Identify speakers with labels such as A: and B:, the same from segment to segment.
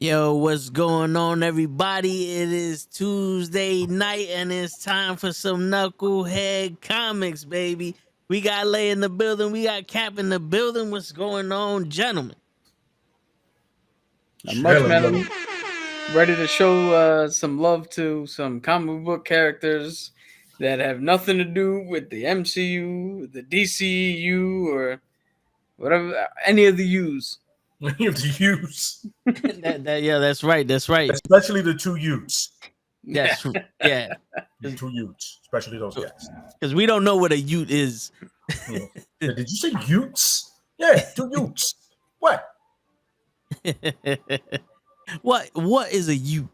A: Yo, what's going on, everybody? It is Tuesday night, and it's time for some Knucklehead comics, baby. We got Lay in the building. We got Cap in the building. What's going on, gentlemen?
B: Not much, man.
C: Chilling,
B: I'm ready to show some love to some comic book characters that have nothing to do with the MCU, the DCU, or whatever, any of the U's.
C: Any of the U's,
A: Yeah, that's right. That's right.
C: especially the two U's.
A: That's yeah.
C: The two Utes, especially those guys.
A: Because we don't know what a Ute is.
C: Yeah. Did you say Utes? Yeah, two Utes. What?
A: What is a Ute?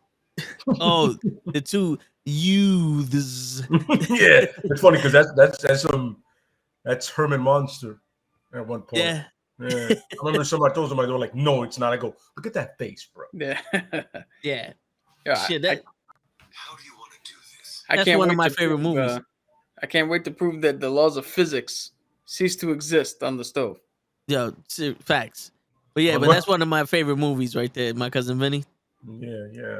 A: Oh, the two youths.
C: Yeah, it's funny because that's Herman Monster at one point.
A: Yeah.
C: Yeah. I remember somebody told somebody they were like, "No, it's not." I go, "Look at that face, bro."
B: Yeah.
A: Yeah.
B: Yeah,
A: Shit,
D: How do you want to do this?
B: I
A: That's
B: can't
A: one of
B: wait
A: my
B: to
A: favorite
B: prove,
A: movies.
B: I can't wait to prove that the laws of physics cease to exist on the stove.
A: Yo, facts. But yeah, but that's one of my favorite movies right there. My cousin Vinny.
C: Yeah, yeah.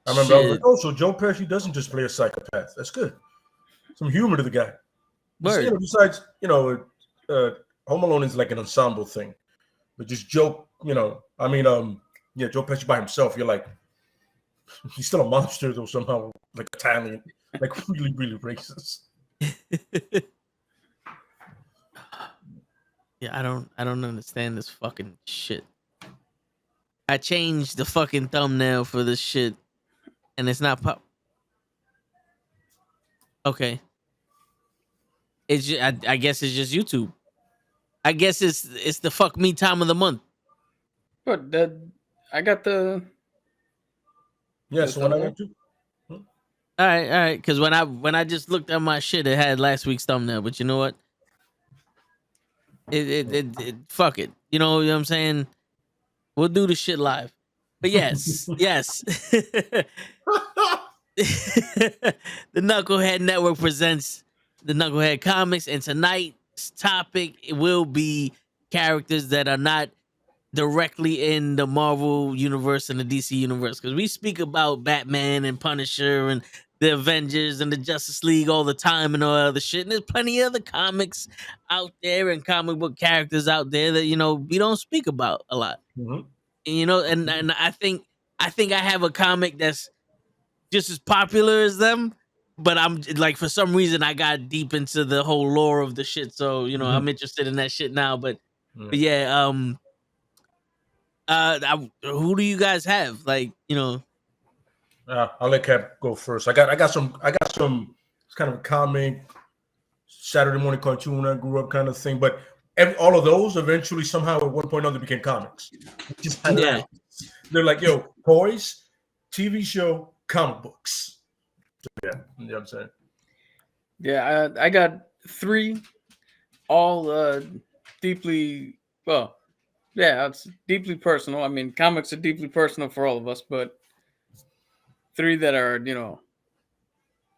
C: I remember I was like, "Oh, so Joe Pesci doesn't just play a psychopath. That's good. Some humor to the guy."
A: Word.
C: Besides, Home Alone is like an ensemble thing, but just Joe, Joe Pesci by himself, you're like, he's still a monster though somehow, like Italian, like really, really racist.
A: Yeah, I don't understand this fucking shit. I changed the fucking thumbnail for this shit, and it's not pop. Okay. It's just, I guess it's just YouTube. I guess it's the fuck me time of the month.
B: But I got the.
C: Yeah, so when I went to,
A: All right. Because when I just looked at my shit, it had last week's thumbnail. But you know what? It fuck it. You know what I'm saying? We'll do the shit live. But yes, yes. The Knucklehead Network presents the Knucklehead Comics, and tonight's topic will be characters that are not directly in the Marvel universe and the DC universe, because we speak about Batman and Punisher and the Avengers and the Justice League all the time and all other shit. And there's plenty of other comics out there and comic book characters out there that we don't speak about a lot.
C: Mhm.
A: And I think I have a comic that's just as popular as them, but I'm like, for some reason I got deep into the whole lore of the shit, so I'm interested in that shit now. But yeah, who do you guys have? Like,
C: I'll let Cap go first. I got some. It's kind of a comic, Saturday morning cartoon I grew up kind of thing. But all of those eventually somehow at one point or another became comics. Just
A: Yeah.
C: They're like, yo, toys, TV show, comic books. So, yeah, you know what I'm saying?
B: Yeah, I got three, all deeply, well, yeah, it's deeply personal. I mean, comics are deeply personal for all of us, but three that are,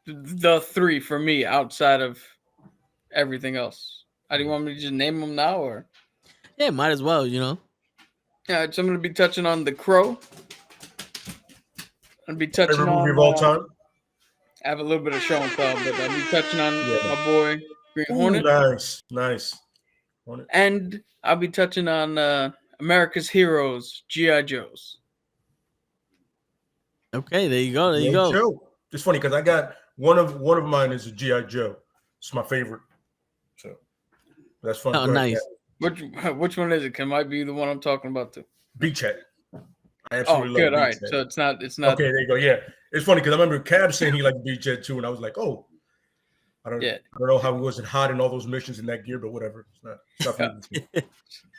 B: the three for me outside of everything else. How do you want me to just name them now, or?
A: Yeah, might as well,
B: Yeah, so I'm going to be touching on The Crow. I'm going to be touching
C: Favorite
B: on
C: movie of all time?
B: I have a little bit of show and tell, but I'll be touching on my boy Green Hornet.
C: Nice.
B: Hornet. And I'll be touching on America's Heroes, G.I. Joes.
A: Okay, there you go. There you go.
C: Joe. It's funny because I got one of mine is a G.I. Joe. It's my favorite. So that's fun.
A: Oh, nice.
B: Which one is it? It might be the one I'm talking about too.
C: Beachhead. I absolutely love
B: good.
C: Beachhead.
B: All right. So it's not.
C: Okay, there you go. Yeah. It's funny because I remember Cab saying he liked Beachhead too, and I was like, oh, I don't know how he wasn't hot in all those missions in that gear, but whatever. It's not for me.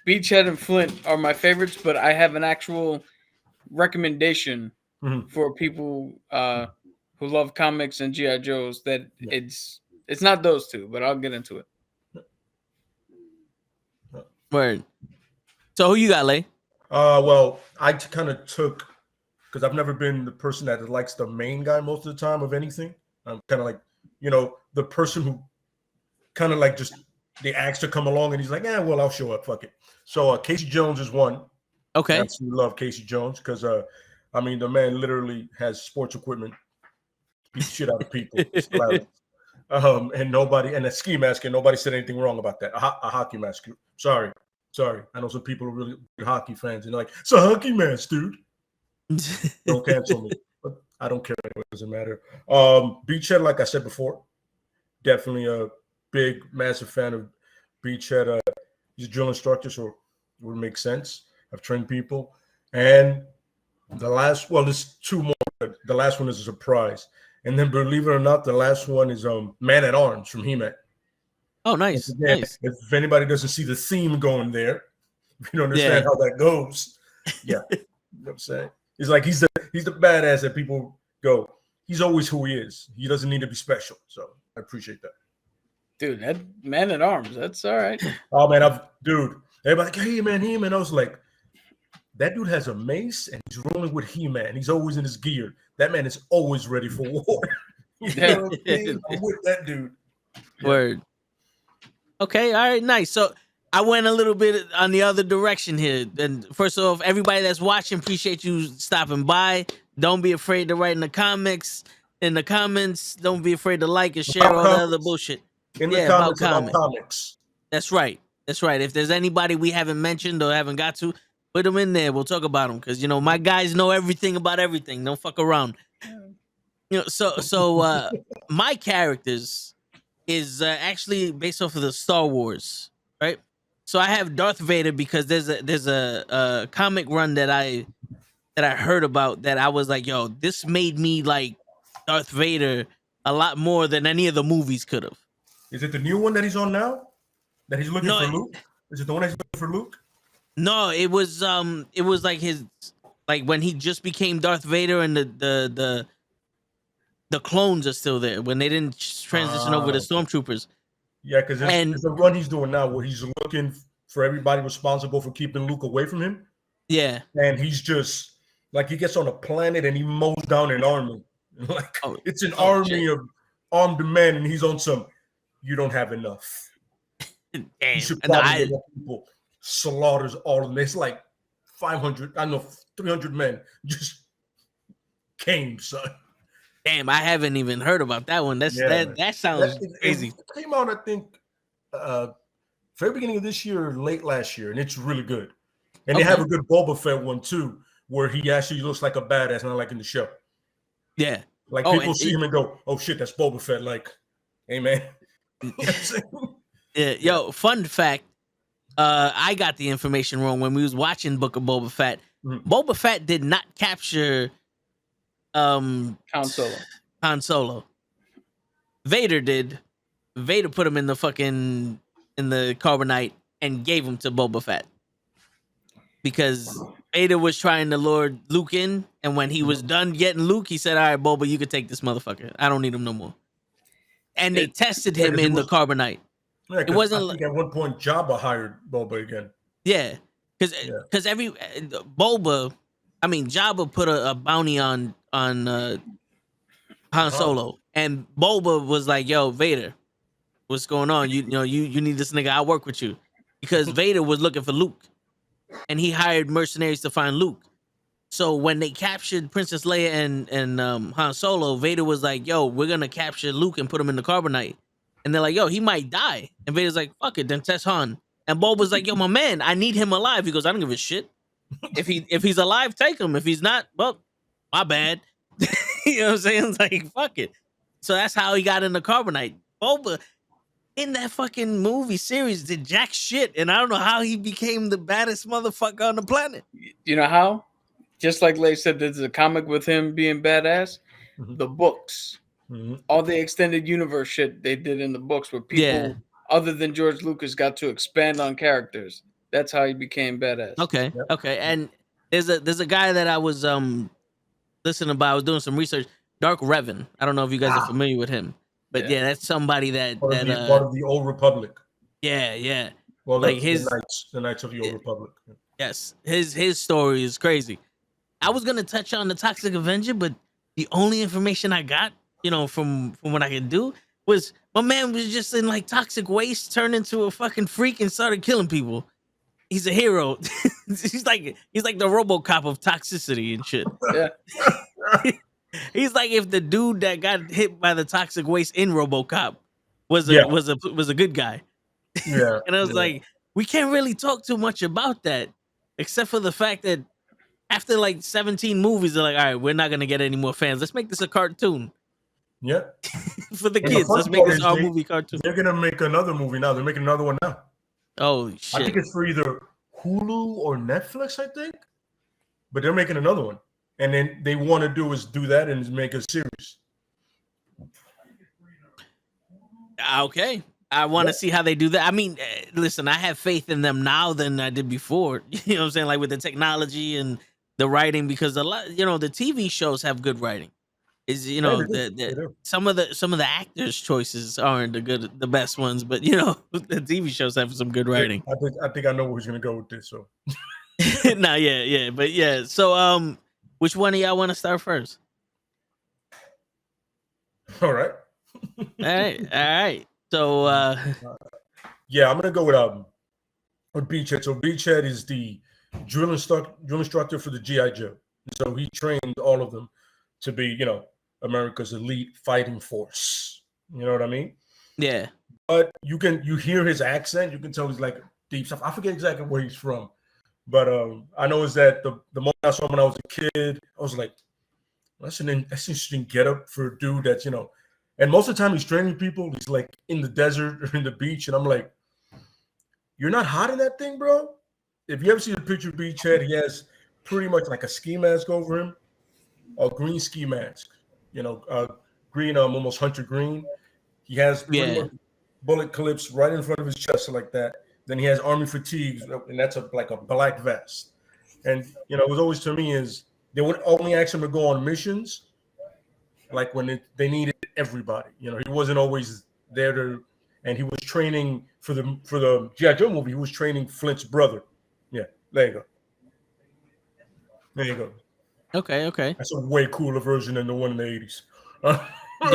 B: Beachhead and Flint are my favorites, but I have an actual recommendation for people who love comics and G.I. Joes that it's not those two, but I'll get into it.
A: Word. So who you got, Lay?
C: Well, I kind of took, because I've never been the person that likes the main guy most of the time of anything. I'm kind of like, the person who kind of like just they asked to come along and he's like, well, I'll show up. Fuck it. So Casey Jones is one. I
A: Okay.
C: absolutely love Casey Jones because I mean the man literally has sports equipment, beat the shit out of people. It's hilarious. And a ski mask, and nobody said anything wrong about that. A hockey mask. Sorry. I know some people are really big hockey fans, and they're like, it's a hockey mask, dude. Don't cancel me. But I don't care. It doesn't matter. Beachhead, like I said before, definitely a big, massive fan of Beachhead. He's a drill instructor, so it would make sense. I've trained people. And the last, well, there's two more. But the last one is a surprise. And then, believe it or not, the last one is Man at Arms from He-Man.
A: Oh, nice.
C: Again,
A: Nice.
C: if anybody doesn't see the theme going there, if you don't understand how that goes, yeah, you know what I'm saying? It's like he's the badass that people go, he's always who he is. He doesn't need to be special. So I appreciate that.
B: Dude, that Man at Arms, that's all right.
C: Oh man, everybody like, hey man, He-Man. I was like, that dude has a mace and he's rolling with He-Man. He's always in his gear. That man is always ready for war. You know what I mean? I'm with that dude. Yeah.
A: Word. Okay, all right, nice. So I went a little bit on the other direction here. And first off, everybody that's watching, appreciate you stopping by. Don't be afraid to write in the comments. Don't be afraid to like and share all the other bullshit.
C: In the comments about comics.
A: That's right. If there's anybody we haven't mentioned or haven't got to, put them in there. We'll talk about them because my guys know everything about everything. Don't fuck around. So my characters is actually based off of the Star Wars, right? So I have Darth Vader because there's a comic run that I heard about that I was like, yo, this made me like Darth Vader a lot more than any of the movies could have.
C: Is it the new one that he's on now? That he's looking for Luke? Is it the one that he's looking for Luke? No,
A: it was like his when he just became Darth Vader and the clones are still there when they didn't transition over to stormtroopers.
C: Yeah, because there's a run he's doing now where he's looking for everybody responsible for keeping Luke away from him.
A: Yeah.
C: And he's just like he gets on a planet and he mows down an army. It's an army of armed men, and he's on some. You don't have enough.
A: Damn.
C: You should probably get people. Slaughters all of them. It's like 500. I know 300 men just came, son.
A: Damn, I haven't even heard about that one. That sounds crazy.
C: It came out, I think, very beginning of this year, or late last year, and it's really good. And they have a good Boba Fett one too, where he actually looks like a badass, not like in the show.
A: Yeah,
C: like people see him and go, "Oh shit, that's Boba Fett!" Like, hey man. You know what I'm saying?
A: Yeah, yo. Fun fact: I got the information wrong when we was watching Book of Boba Fett.
C: Mm-hmm.
A: Boba Fett did not capture
B: Han Solo.
A: Vader did. Vader put him in the carbonite and gave him to Boba Fett because Vader was trying to lure Luke in, and when he was done getting Luke, he said, "All right, Boba, you can take this motherfucker. I don't need him no more." And they tested him in the carbonite.
C: Yeah, it wasn't. I think at one point Jabba hired Boba again.
A: Yeah, because Jabba put a bounty on Han Solo, and Boba was like, "Yo, Vader, what's going on? You need this nigga. I'll work with you," because Vader was looking for Luke, and he hired mercenaries to find Luke. So when they captured Princess Leia and Han Solo, Vader was like, "Yo, we're gonna capture Luke and put him in the carbonite," and they're like, "Yo, he might die," and Vader's like, "Fuck it, then test Han." And Boba's like, "Yo, my man, I need him alive." He goes, "I don't give a shit. If he's alive, take him. If he's not, well, my bad." You know what I'm saying? It's like, fuck it. So that's how he got in the carbonite. Boba in that fucking movie series did jack shit, and I don't know how he became the baddest motherfucker on the planet.
B: You know how? Just like Lay said, there's a comic with him being badass.
C: Mm-hmm.
B: The books, all the extended universe shit they did in the books, where people other than George Lucas got to expand on characters. That's how he became badass.
A: Okay, okay. And there's a guy that I was listening about. I was doing some research. Dark Revan. I don't know if you guys are familiar with him, but yeah, that's somebody that
C: part of the Old Republic.
A: Yeah.
C: Well,
A: like
C: the Knights of the Old Republic.
A: Yes, his story is crazy. I was gonna touch on the Toxic Avenger, but the only information I got, from what I could do, was my man was just in like toxic waste, turned into a fucking freak and started killing people. he's a hero. he's like the RoboCop of toxicity and shit.
B: Yeah.
A: He's like if the dude that got hit by the toxic waste in RoboCop was
C: Yeah.
A: a good guy.
C: Yeah.
A: And I was
C: yeah.
A: like, we can't really talk too much about that, except for the fact that after like 17 movies, they're like, all right, we're not gonna get any more fans. Let's make this a cartoon
C: yeah.
A: for the
C: And the
A: kids.
C: fun
A: Let's make
C: part
A: this
C: is
A: our movie cartoon.
C: They're gonna make another movie now. They're making another one now.
A: Oh
C: I
A: shit!
C: think it's for either Hulu or Netflix, I think. But they're making another one. And then they want to do that and make a series.
A: Okay. I want to see how they do that. I mean, listen, I have faith in them now than I did before. You know what I'm saying? Like with the technology and the writing, because a lot, the TV shows have good writing. Is
C: They do.
A: some of the actors' choices aren't the best ones, but the TV shows have some good writing.
C: I think I know where he's gonna go with this. So
A: Nah, yeah, but yeah. So, which one of y'all want to start first?
C: all right.
A: All right. So,
C: Yeah, I'm gonna go with Beachhead. So Beachhead is the drill instructor for the GI Joe. So he trained all of them to be, America's elite fighting force. You know what I mean?
A: yeah,
C: But you hear his accent. You can tell he's like deep south. I forget exactly where he's from, but I know is that the moment I saw him when I was a kid, I was like, that's an interesting getup for a dude that's And most of the time he's training people. He's like in the desert or in the beach, and I'm like, you're not hot in that thing, bro. If you ever see the picture of Beachhead, he has pretty much like a ski mask over him, a green ski mask. Green, almost hunter green. He has pretty much bullet clips right in front of his chest, like that. Then he has army fatigues, and that's like a black vest. And it was always to me is they would only ask him to go on missions, like when they needed everybody. He wasn't always there to, and he was training for the G.I. Joe movie. He was training Flint's brother. Yeah, there you go. There you go.
A: Okay.
C: That's a way cooler version than the one in the 80s.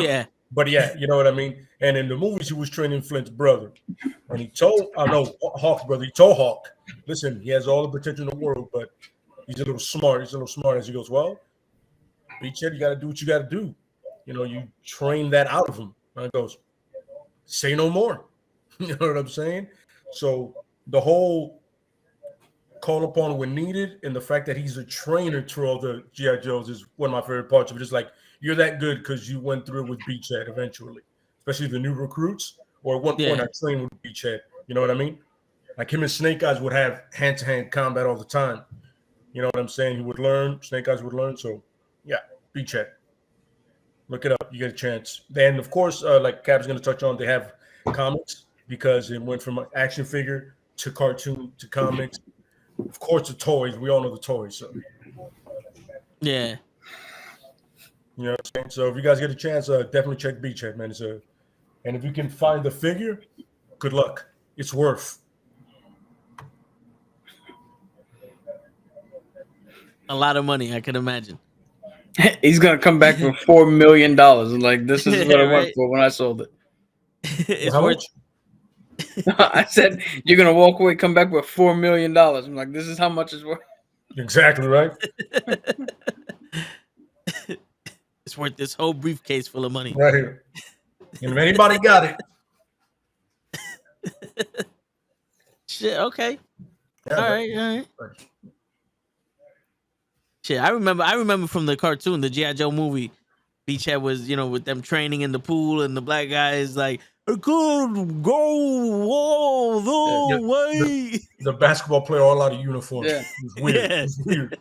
A: Yeah.
C: But yeah, you know what I mean? And in the movies, he was training Flint's brother. And he told, Hawk's brother, he told Hawk, listen, he has all the potential in the world, but he's a little smart. As he goes, well, Beachhead, you got to do what you got to do. You train that out of him. And it goes, say no more. You know what I'm saying? So the whole call upon when needed and the fact that he's a trainer to all the G.I. Joes is one of my favorite parts of it. It's like, you're that good because you went through with Beachhead eventually, especially the new recruits. Or at one point, I trained with Beachhead. You know what I mean? Like him and Snake Eyes would have hand-to-hand combat all the time. You know what I'm saying? He would learn. Snake Eyes would learn. So, yeah, Beachhead. Look it up. You get a chance. Then, of course, like Cap's going to touch on, they have comics because it went from an action figure to cartoon to comics. Of course, the toys. We all know the toys. So.
A: Yeah.
C: You know what I'm saying? So if you guys get a chance, definitely check Beachhead, man. And if you can find the figure, good luck. It's worth
A: a lot of money, I can imagine.
B: He's gonna come back for $4 million. Like, this is what I went for when I sold it.
A: It's
C: how
A: worth.
C: much?
B: I said you're gonna walk away, come back with $4 million. I'm like, this is how much it's worth.
C: Exactly right.
A: It's worth this whole briefcase full of money.
C: Right here. And if anybody got it.
A: Shit. Okay.
C: Yeah,
A: All right. Shit. I remember from the cartoon, the G.I. Joe movie. Beachhead was, with them training in the pool, and the black guy is like, I could go all the way.
C: The basketball player all out of uniform.
B: Yeah.
C: It was weird. It was weird.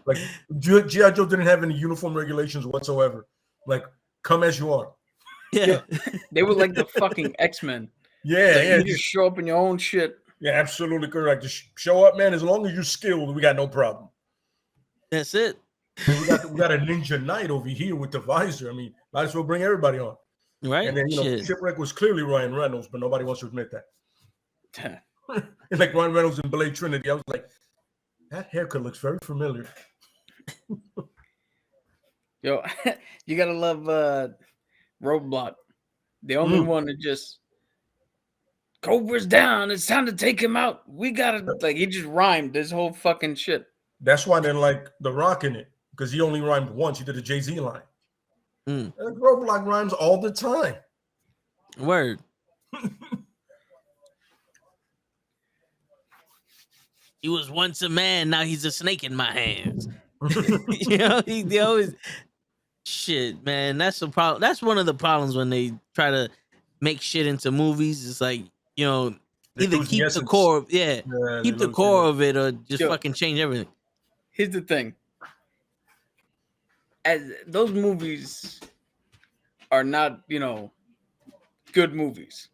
C: Like G.I. Joe didn't have any uniform regulations whatsoever. Like, come as you are.
A: Yeah.
B: They were like the fucking X-Men.
C: Yeah,
B: Like,
C: yeah.
B: you just show up in your own shit.
C: Yeah, absolutely correct. Just show up, man. As long as you're skilled, we got no problem.
A: That's it.
C: We got a Ninja Knight over here with the visor. I mean, might as well bring everybody on.
A: Right.
C: And then, Shipwreck was clearly Ryan Reynolds, but nobody wants to admit that. It's like Ryan Reynolds in Blade Trinity. I was like, that haircut looks very familiar.
B: Yo, you gotta love Roadblock. The only one that just Cobra's down. It's time to take him out. We gotta like he just rhymed this whole fucking shit.
C: That's why I didn't like The Rock in it, because he only rhymed once. He did a Jay-Z line.
A: Mm.
C: Roblox rhymes all the time.
A: Word. He was once a man, now he's a snake in my hands. You know, they always shit, man. That's the problem. That's one of the problems when they try to make shit into movies. It's like, you know, either keep the core, keep the core of it, or just fucking change everything.
B: Here's the thing: as those movies are not, you know, good movies.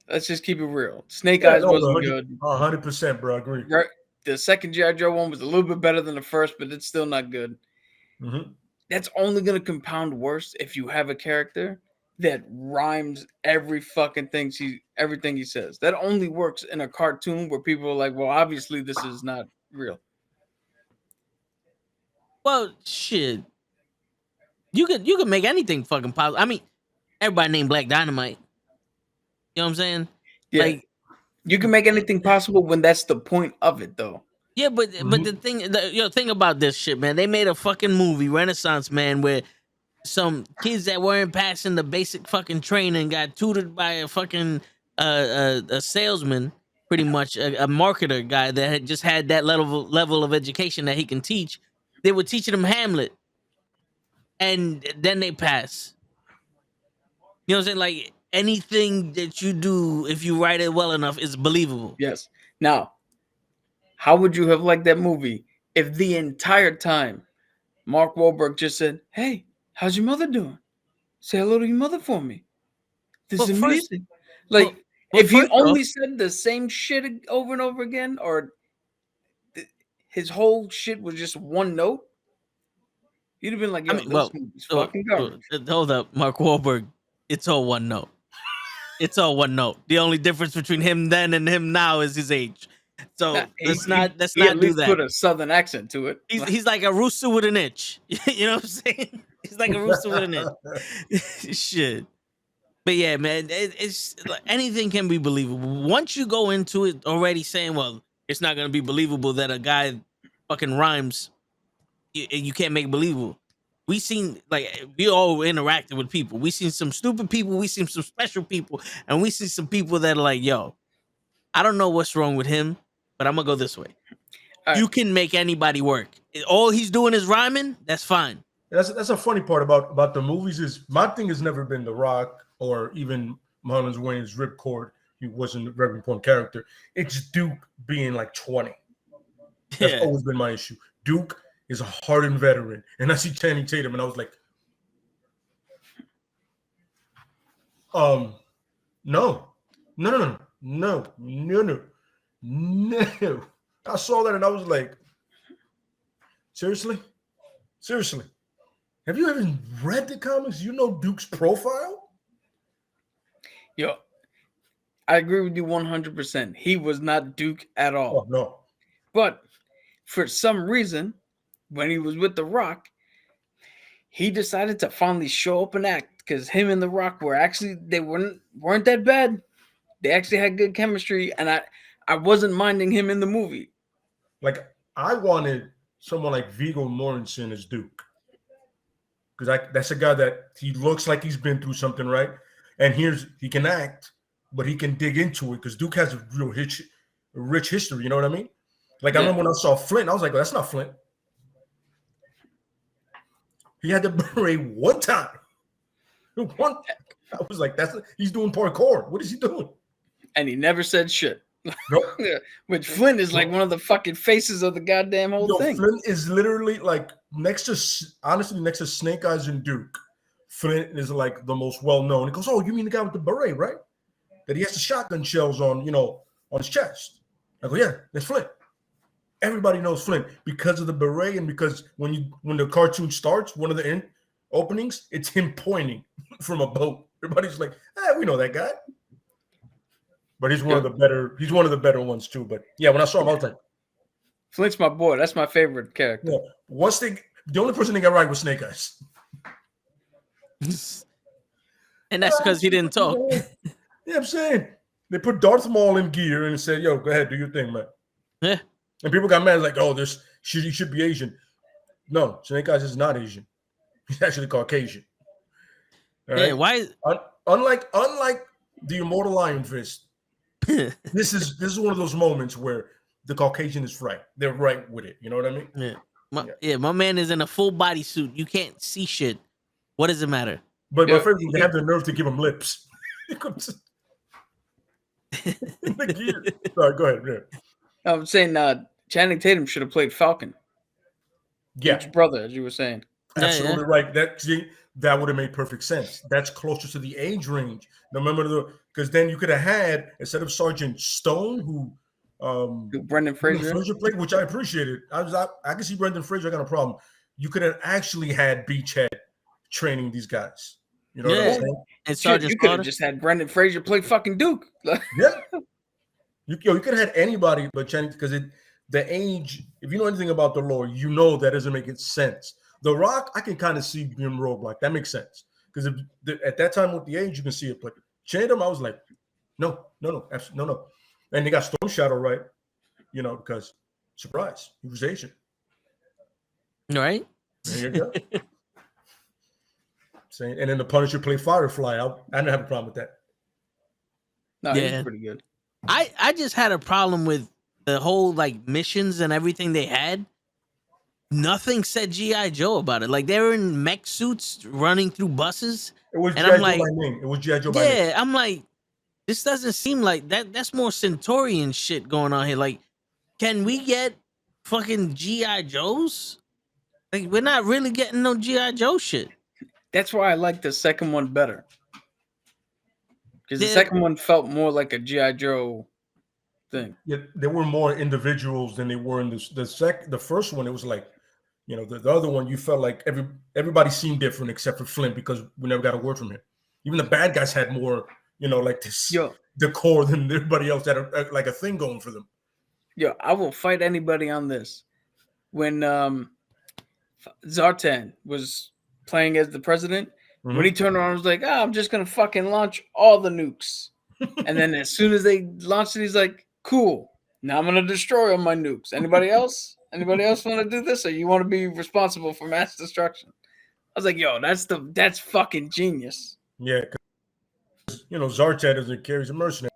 B: Let's just keep it real. Snake Eyes wasn't good.
C: 100%, bro. I agree.
B: Right. The second G.I. Joe one was a little bit better than the first, but it's still not good.
C: Mm-hmm.
B: That's only going to compound worse if you have a character that rhymes every fucking thing everything he says. That only works in a cartoon where people are like, well, obviously this is not real.
A: Well, shit. You could make anything fucking possible. I mean, everybody named Black Dynamite. You know what I'm saying?
B: Yeah.
A: Like,
B: you can make anything possible when that's the point of it, though.
A: yeah, but the thing about this shit, man, they made a fucking movie, Renaissance Man, where some kids that weren't passing the basic fucking training got tutored by a fucking a salesman, pretty much a marketer guy that had just had that level of education that he can teach. They were teaching them Hamlet, and then they pass. You know what I'm saying? Like, anything that you do, if you write it well enough, is believable.
B: Yes. Now, how would you have liked that movie if the entire time Mark Wahlberg just said, "Hey, how's your mother doing? Say hello to your mother for me." This is amazing. Like, if he only said the same shit over and over again, or his whole shit was just one note, you'd have been like, "Yo, this movie's fucking garbage."
A: Hold up, Mark Wahlberg. It's all one note. It's all one note. The only difference between him then and him now is his age. So let's not do that.
B: Put a southern accent to it.
A: He's like a rooster with an itch. You know what I'm saying? He's like a rooster with an itch. Shit. But yeah, man, it's like anything can be believable. Once you go into it already saying, well, it's not going to be believable that a guy fucking rhymes, you can't make it believable. We all interacted with people. We seen some stupid people. We seen some special people. And we see some people that are like, yo, I don't know what's wrong with him, but I'm going to go this way. Right. You can make anybody work. All he's doing is rhyming. That's fine.
C: That's a funny part about the movies is my thing has never been The Rock or even Marlon Wayne's Ripcord. He wasn't a very important character. It's Duke being like 20. That's always been my issue. Duke is a hardened veteran. And I see Channing Tatum and I was like, no. I saw that and I was like, seriously? Have you even read the comics? You know Duke's profile?
B: Yo, I agree with you 100%. He was not Duke at all.
C: Oh, no.
B: But for some reason, when he was with The Rock, he decided to finally show up and act because him and The Rock were actually, they weren't that bad. They actually had good chemistry, and I wasn't minding him in the movie.
C: Like, I wanted someone like Viggo Mortensen as Duke. Because that's a guy that he looks like he's been through something, right? And he can act, but he can dig into it because Duke has a real rich history. You know what I mean? Like, I remember when I saw Flint, I was like, oh, that's not Flint. He had the beret one time. I was like, he's doing parkour. What is he doing?
B: And he never said shit.
C: Nope.
B: Which Flint is like one of the fucking faces of the goddamn whole thing.
C: Flint is literally like next to Snake Eyes and Duke. Flint is like the most well-known. He goes, oh, you mean the guy with the beret, right? That he has the shotgun shells on his chest. I go, yeah, that's Flint. Everybody knows Flint because of the beret and because when the cartoon starts, one of the openings, it's him pointing from a boat. Everybody's like, we know that guy. But he's one of the better ones too. But yeah, when I saw him, I was like,
B: Flint's my boy. That's my favorite character.
C: Yeah. The only person that got right was Snake Eyes.
A: And that's because he didn't talk.
C: Yeah, I'm saying they put Darth Maul in gear and said, "Yo, go ahead, do your thing, man."
A: Yeah.
C: And people got mad, like, "Oh, this he should be Asian." No, Snake Eyes is not Asian. He's actually Caucasian. All
A: Yeah.
C: right.
A: Why?
C: Unlike the Immortal Iron Fist, this is one of those moments where the Caucasian is right. They're right with it. You know what I mean?
A: Yeah. My man is in a full body suit. You can't see shit. What does it matter?
C: But
B: Yeah,
C: my favorite, they have the nerve to give him lips. The gear. Sorry, go ahead. Yeah.
B: I'm saying Channing Tatum should have played Falcon.
C: Yeah,
B: Luke's brother, as you were saying.
C: absolutely right. That would have made perfect sense. That's closer to the age range. Now remember because then you could have had, instead of Sergeant Stone, who
B: Brendan Fraser
C: played, which I appreciated. I can see Brendan Fraser. I got a problem. You could have actually had Beachhead training these guys. You know what I'm saying?
A: And
B: Shit,
A: Sergeant
B: you could have
A: Slaughter.
B: just had Brendan Fraser play fucking Duke.
C: Yeah. You could have had anybody but Channing, because the age, if you know anything about the lore, you know that doesn't make sense. The Rock, I can kind of see being roguelike. That makes sense. Because at that time with the age, you can see it. But Channing, I was like, no. And they got Storm Shadow right, because surprise, he was Asian.
A: Right?
C: There you go. And then the Punisher played Firefly. I didn't have a problem with that.
B: No, he's pretty good.
A: I just had a problem with the whole like missions and everything they had. Nothing said G.I. Joe about it. Like they were in mech suits running through buses.
C: It was
A: And
C: G.I.
A: I'm
C: Joe
A: like,
C: by name. It was G.I. Joe by name.
A: yeah, I'm like, this doesn't seem like that. That's more Centaurian shit going on here. Like, can we get fucking G.I. Joes? Like, we're not really getting no G.I. Joe shit.
B: That's why I like the second one better. Because the
A: Yeah.
B: second one felt more like a G.I. Joe thing.
C: Yeah, there were more individuals than they were in the first one. It was like, the other one, you felt like everybody seemed different except for Flint, because we never got a word from him. Even the bad guys had more, like this decor than everybody else, had like a thing going for them.
B: Yo, I will fight anybody on this. When Zartan was playing as the president, when he turned around and was like, I'm just going to fucking launch all the nukes. And then as soon as they launched it, he's like, cool. Now I'm going to destroy all my nukes. Anybody else? Anybody else want to do this? Or you want to be responsible for mass destruction? I was like, yo, that's fucking genius.
C: Yeah, because, Zartan doesn't carry a mercenary.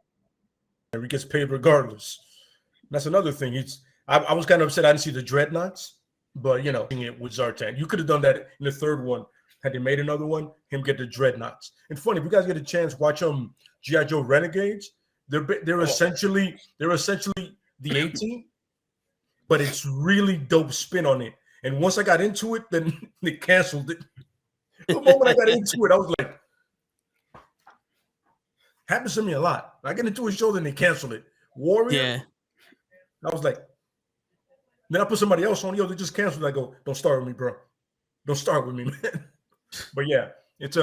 C: He gets paid regardless. That's another thing. I was kind of upset I didn't see the dreadnoughts, but, it with Zartan. You could have done that in the third one. Had they made another one, him get the dreadnoughts. And funny, if you guys get a chance, watch G.I. Joe Renegades. They're essentially the A-Team, but it's really dope spin on it. And once I got into it, then they canceled it. The moment I got into it, I was like, happens to me a lot. I get into a show, then they cancel it. Warrior.
A: Yeah.
C: I was like, then I put somebody else on. They just canceled. I go, don't start with me, bro. Don't start with me, man. But yeah, it's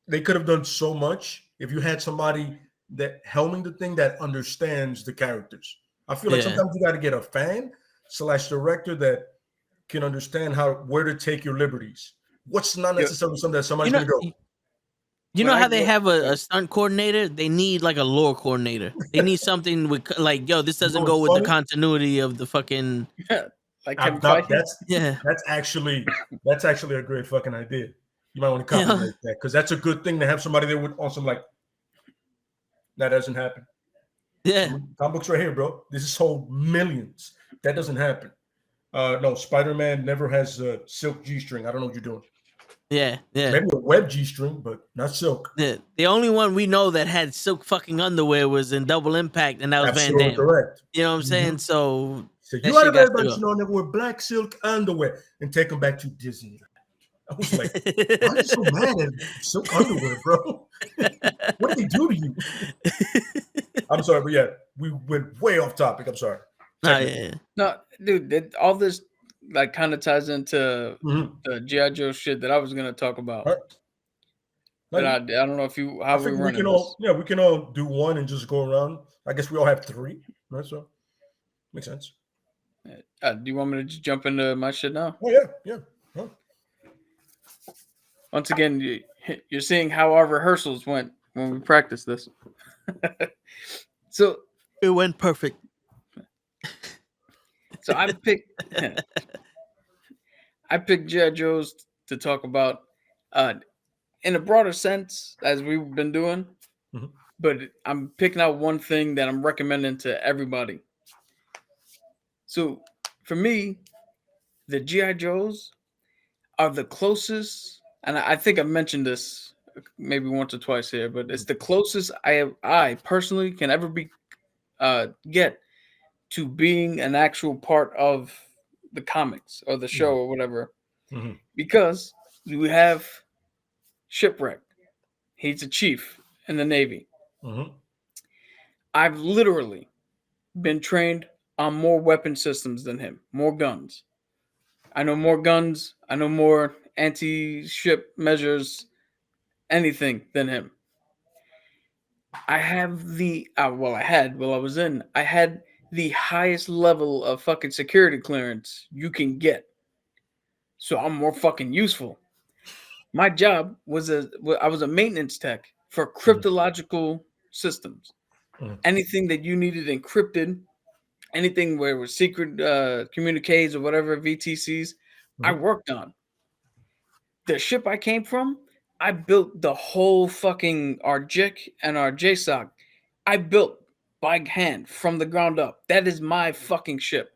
C: they could have done so much if you had somebody that helming the thing that understands the characters. I feel like sometimes you got to get a fan / director that can understand where to take your liberties. What's not necessarily something that somebody's going to go.
A: You know how they have a stunt coordinator? They need like a lore coordinator. They need something with like, yo, this doesn't go with the continuity of the fucking.
B: Like
C: that's actually a great fucking idea. You might want to copyright that, because that's a good thing to have somebody there with on some like. That doesn't happen.
A: Yeah,
C: comic books right here, bro. This is sold millions. That doesn't happen. No, Spider-Man never has a silk G-string. I don't know what you're doing.
A: Yeah.
C: Maybe a web G-string, but not silk.
A: Yeah. The only one we know that had silk fucking underwear was in Double Impact, and that was
C: Absolutely
A: Van Damme.
C: Correct.
A: You know what I'm saying? So
C: you ought to everybody never wear black silk underwear and take them back to Disney. I was like, why are you so mad at silk underwear, bro? What did they do to you? I'm sorry, but yeah, we went way off topic. I'm sorry.
B: No, dude, all this like kind of ties into the G.I. Joe shit that I was gonna talk about.
C: Right.
B: But I don't know if we can
C: all we can all do one and just go around. I guess we all have three, right? So makes sense.
B: Do you want me to just jump into my shit now?
C: Oh yeah. Huh.
B: Once again, you're seeing how our rehearsals went when we practice this. So
A: It went perfect.
B: I picked G.I. Joes to talk about in a broader sense, as we've been doing.
C: Mhm.
B: But I'm picking out one thing that I'm recommending to everybody. So for me, the G.I. Joes are the closest, and I think I've mentioned this maybe once or twice here, but it's the closest I personally can ever be get to being an actual part of the comics or the show or whatever,
C: Mhm.
B: because we have Shipwreck. He's a chief in the Navy.
C: Mhm.
B: I've literally been trained on more weapon systems than him, more guns. I know more guns. I know more anti-ship measures, anything than him. I have the I had while I was in. I had the highest level of fucking security clearance you can get. So I'm more fucking useful. My job was I was a maintenance tech for cryptological systems.
C: Mhm.
B: Anything that you needed encrypted, anything where it was secret communiques or whatever VTCs, I
C: Mhm.
B: worked on. The ship I came from, I built the whole fucking our JIC and our JSOC. I built by hand from the ground up. That is my fucking ship.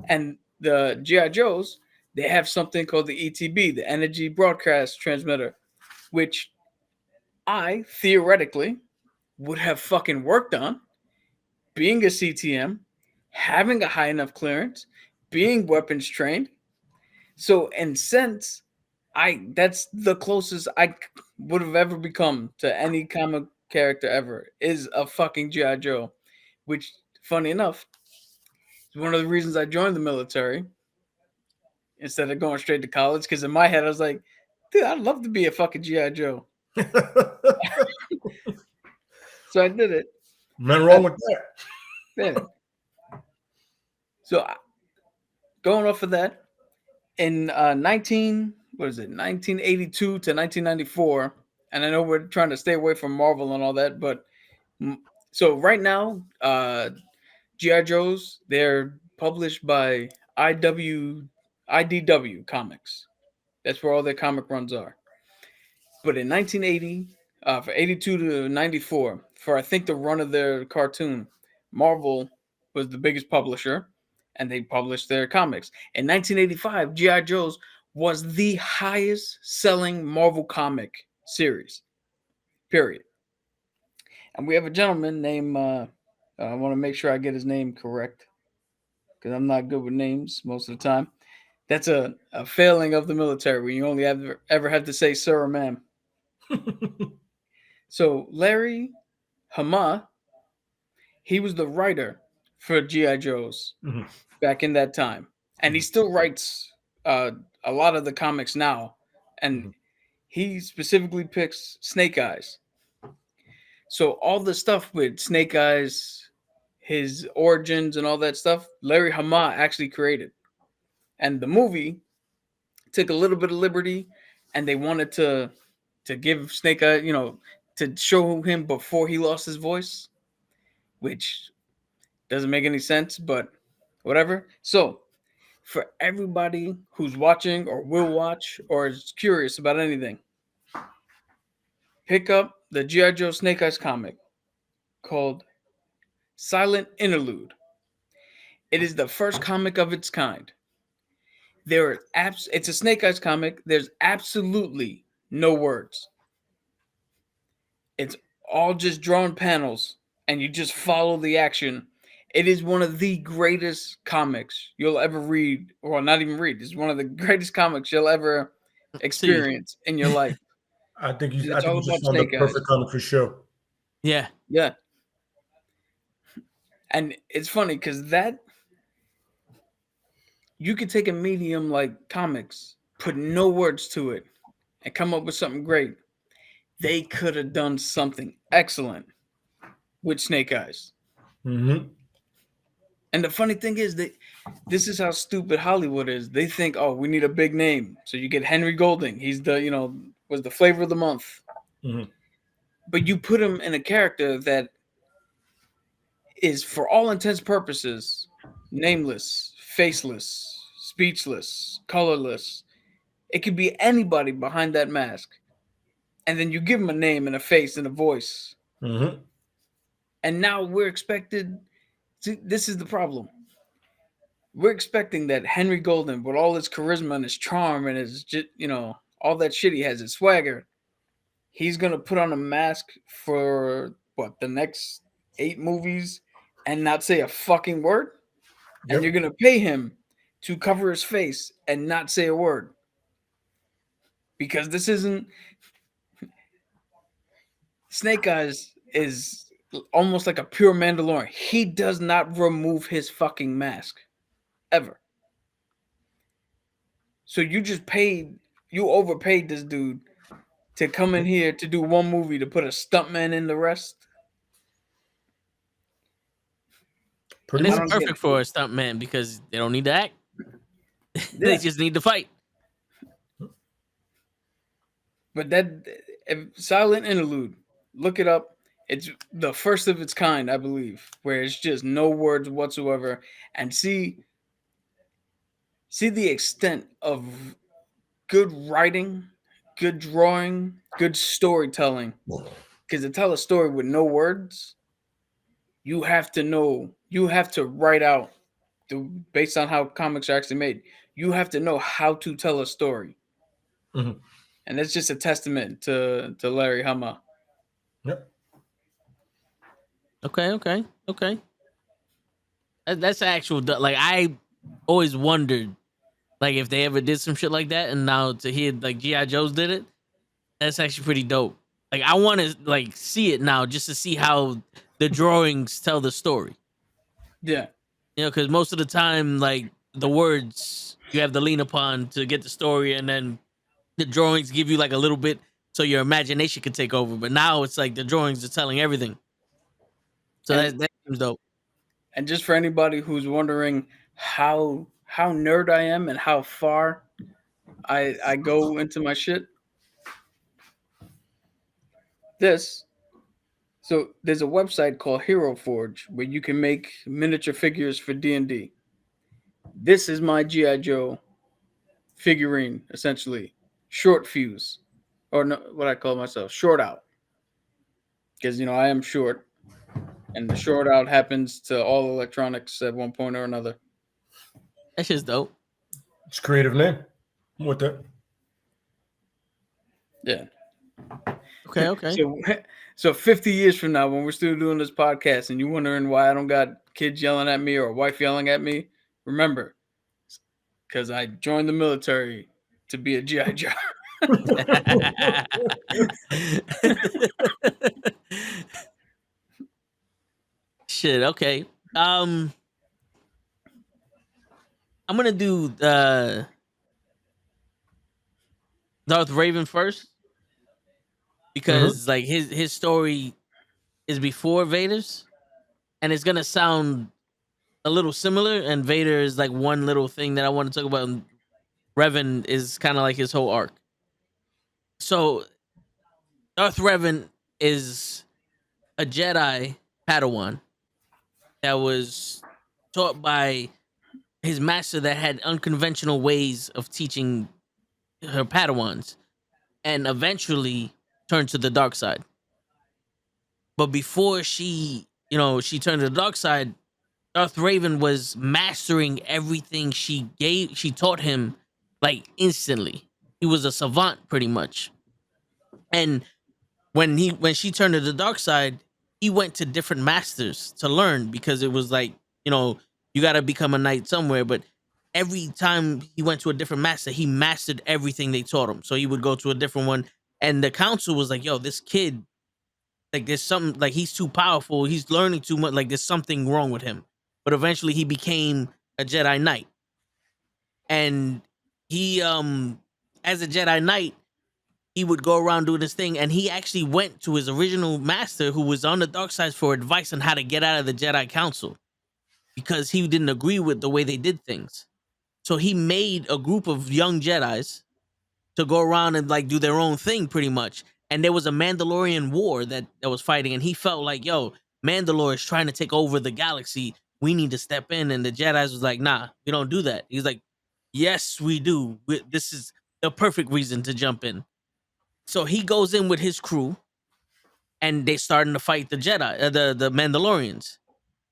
B: And the GI Joes, they have something called the ETB, the Energy Broadcast Transmitter, which I theoretically would have fucking worked on, being a CTM, having a high enough clearance, being weapons trained. So in sense, that's the closest I would have ever become to any comic character ever is a fucking GI Joe, which funny enough is one of the reasons I joined the military instead of going straight to college. Because in my head I was like, dude, I'd love to be a fucking GI Joe. So I did it.
C: Nothing wrong with that.
B: Yeah. So going off of that, in 1982 to 1994, and I know we're trying to stay away from Marvel and all that, but so right now, GI Joes, they're published by IDW Comics. That's where all their comic runs are. But in 1980, for 82 to 94, for I think the run of their cartoon, Marvel was the biggest publisher, and they published their comics. In 1985, GI Joe's was the highest selling Marvel comic series. Period. And we have a gentleman named I want to make sure I get his name correct because I'm not good with names most of the time. That's a failing of the military when you only ever have to say sir or ma'am. So Larry Hama, he was the writer for G.I. Joe's
C: Mhm.
B: back in that time. And he still writes a lot of the comics now. And he specifically picks Snake Eyes. So all the stuff with Snake Eyes, his origins and all that stuff, Larry Hama actually created. And the movie took a little bit of liberty, and they wanted to give Snake Eye, to show him before he lost his voice, which doesn't make any sense, but whatever. So for everybody who's watching or will watch or is curious about anything, pick up the G.I. Joe Snake Eyes comic called Silent Interlude. It is the first comic of its kind. It's a Snake Eyes comic. There's absolutely no words. It's all just drawn panels, and you just follow the action. It is one of the greatest comics you'll ever read, or not even read. It's one of the greatest comics you'll ever experience in your life.
C: I think
B: And
C: I
B: it's
C: think
B: all
C: you just
B: about
C: found the
B: Snake Eyes.
C: perfect comic for show.
A: Yeah.
B: Yeah. And it's funny because you could take a medium like comics, put no words to it, and come up with something great. They could have done something excellent with Snake Eyes.
C: Mm-hmm.
B: And the funny thing is that this is how stupid Hollywood is. They think, oh, we need a big name. So you get Henry Golding. He's was the flavor of the month.
C: Mm-hmm.
B: but you put him in a character that is, for all intents and purposes, nameless, faceless, speechless, colorless. It could be anybody behind that mask. And then you give him a name and a face and a voice.
C: Mm-hmm.
B: And now we're expected to, this is the problem. We're expecting that Henry Golden, with all his charisma and his charm and his, all that shit he has, his swagger, he's going to put on a mask for, the next 8 movies and not say a fucking word?
C: Yep.
B: And you're going to pay him to cover his face and not say a word? Because this isn't... Snake Eyes is almost like a pure Mandalorian. He does not remove his fucking mask. Ever. So you overpaid this dude to come in here to do one movie to put a stuntman in the rest?
A: And it's perfect for a stuntman because they don't need to act. They just need to fight.
B: But that silent interlude, look it up. It's the first of its kind, I believe, where it's just no words whatsoever, and see the extent of good writing, good drawing, good storytelling. Because to tell a story with no words, you have to write out, based on how comics are actually made, you have to know how to tell a story.
C: Mm-hmm.
B: And that's just a testament to Larry Hama.
C: Yep.
A: Okay. That's actual. Like, I always wondered, like, if they ever did some shit like that, and now to hear like G.I. Joe's did it, that's actually pretty dope. Like, I want to like see it now just to see how the drawings tell the story.
B: Yeah.
A: Because most of the time, like, the words you have to lean upon to get the story, and then the drawings give you like a little bit so your imagination can take over. But now it's like the drawings are telling everything. So that seems dope.
B: And just for anybody who's wondering how nerd I am and how far I go into my shit, so there's a website called Hero Forge where you can make miniature figures for D&D. This is my G.I. Joe figurine, essentially. Short fuse. Or no, what I call myself, short out. Because, I am short. And the short out happens to all electronics at one point or another.
A: That's just dope.
C: It's a creative name. I'm with that.
B: Yeah.
A: Okay.
B: So 50 years from now, when we're still doing this podcast and you're wondering why I don't got kids yelling at me or a wife yelling at me, remember, because I joined the military to be a G.I. Joe.
A: Shit, okay. I'm gonna do Darth Raven first because like his story is before Vader's, and it's gonna sound a little similar. And Vader is like one little thing that I want to talk about. And Revan is kind of like his whole arc. So Darth Revan is a Jedi Padawan that was taught by his master that had unconventional ways of teaching her Padawans, and eventually turned to the dark side. But before she turned to the dark side, Darth Raven was mastering everything she taught him like instantly. He was a savant pretty much. And when she turned to the dark side, he went to different masters to learn, because it was like, you got to become a knight somewhere. But every time he went to a different master, he mastered everything they taught him. So he would go to a different one. And the council was like, yo, this kid, like, there's something, like, he's too powerful. He's learning too much. Like, there's something wrong with him. But eventually he became a Jedi Knight. And he, as a Jedi Knight, he would go around doing this thing. And he actually went to his original master, who was on the dark side, for advice on how to get out of the Jedi Council, because he didn't agree with the way they did things. So he made a group of young Jedis to go around and like do their own thing pretty much. and there was a Mandalorian war that was fighting, and he felt like, yo, Mandalore is trying to take over the galaxy. We need to step in. And the Jedi's was like, nah, we don't do that. He's like, yes, we do. This is the perfect reason to jump in. So he goes in with his crew, and they starting to fight the Jedi, the Mandalorians.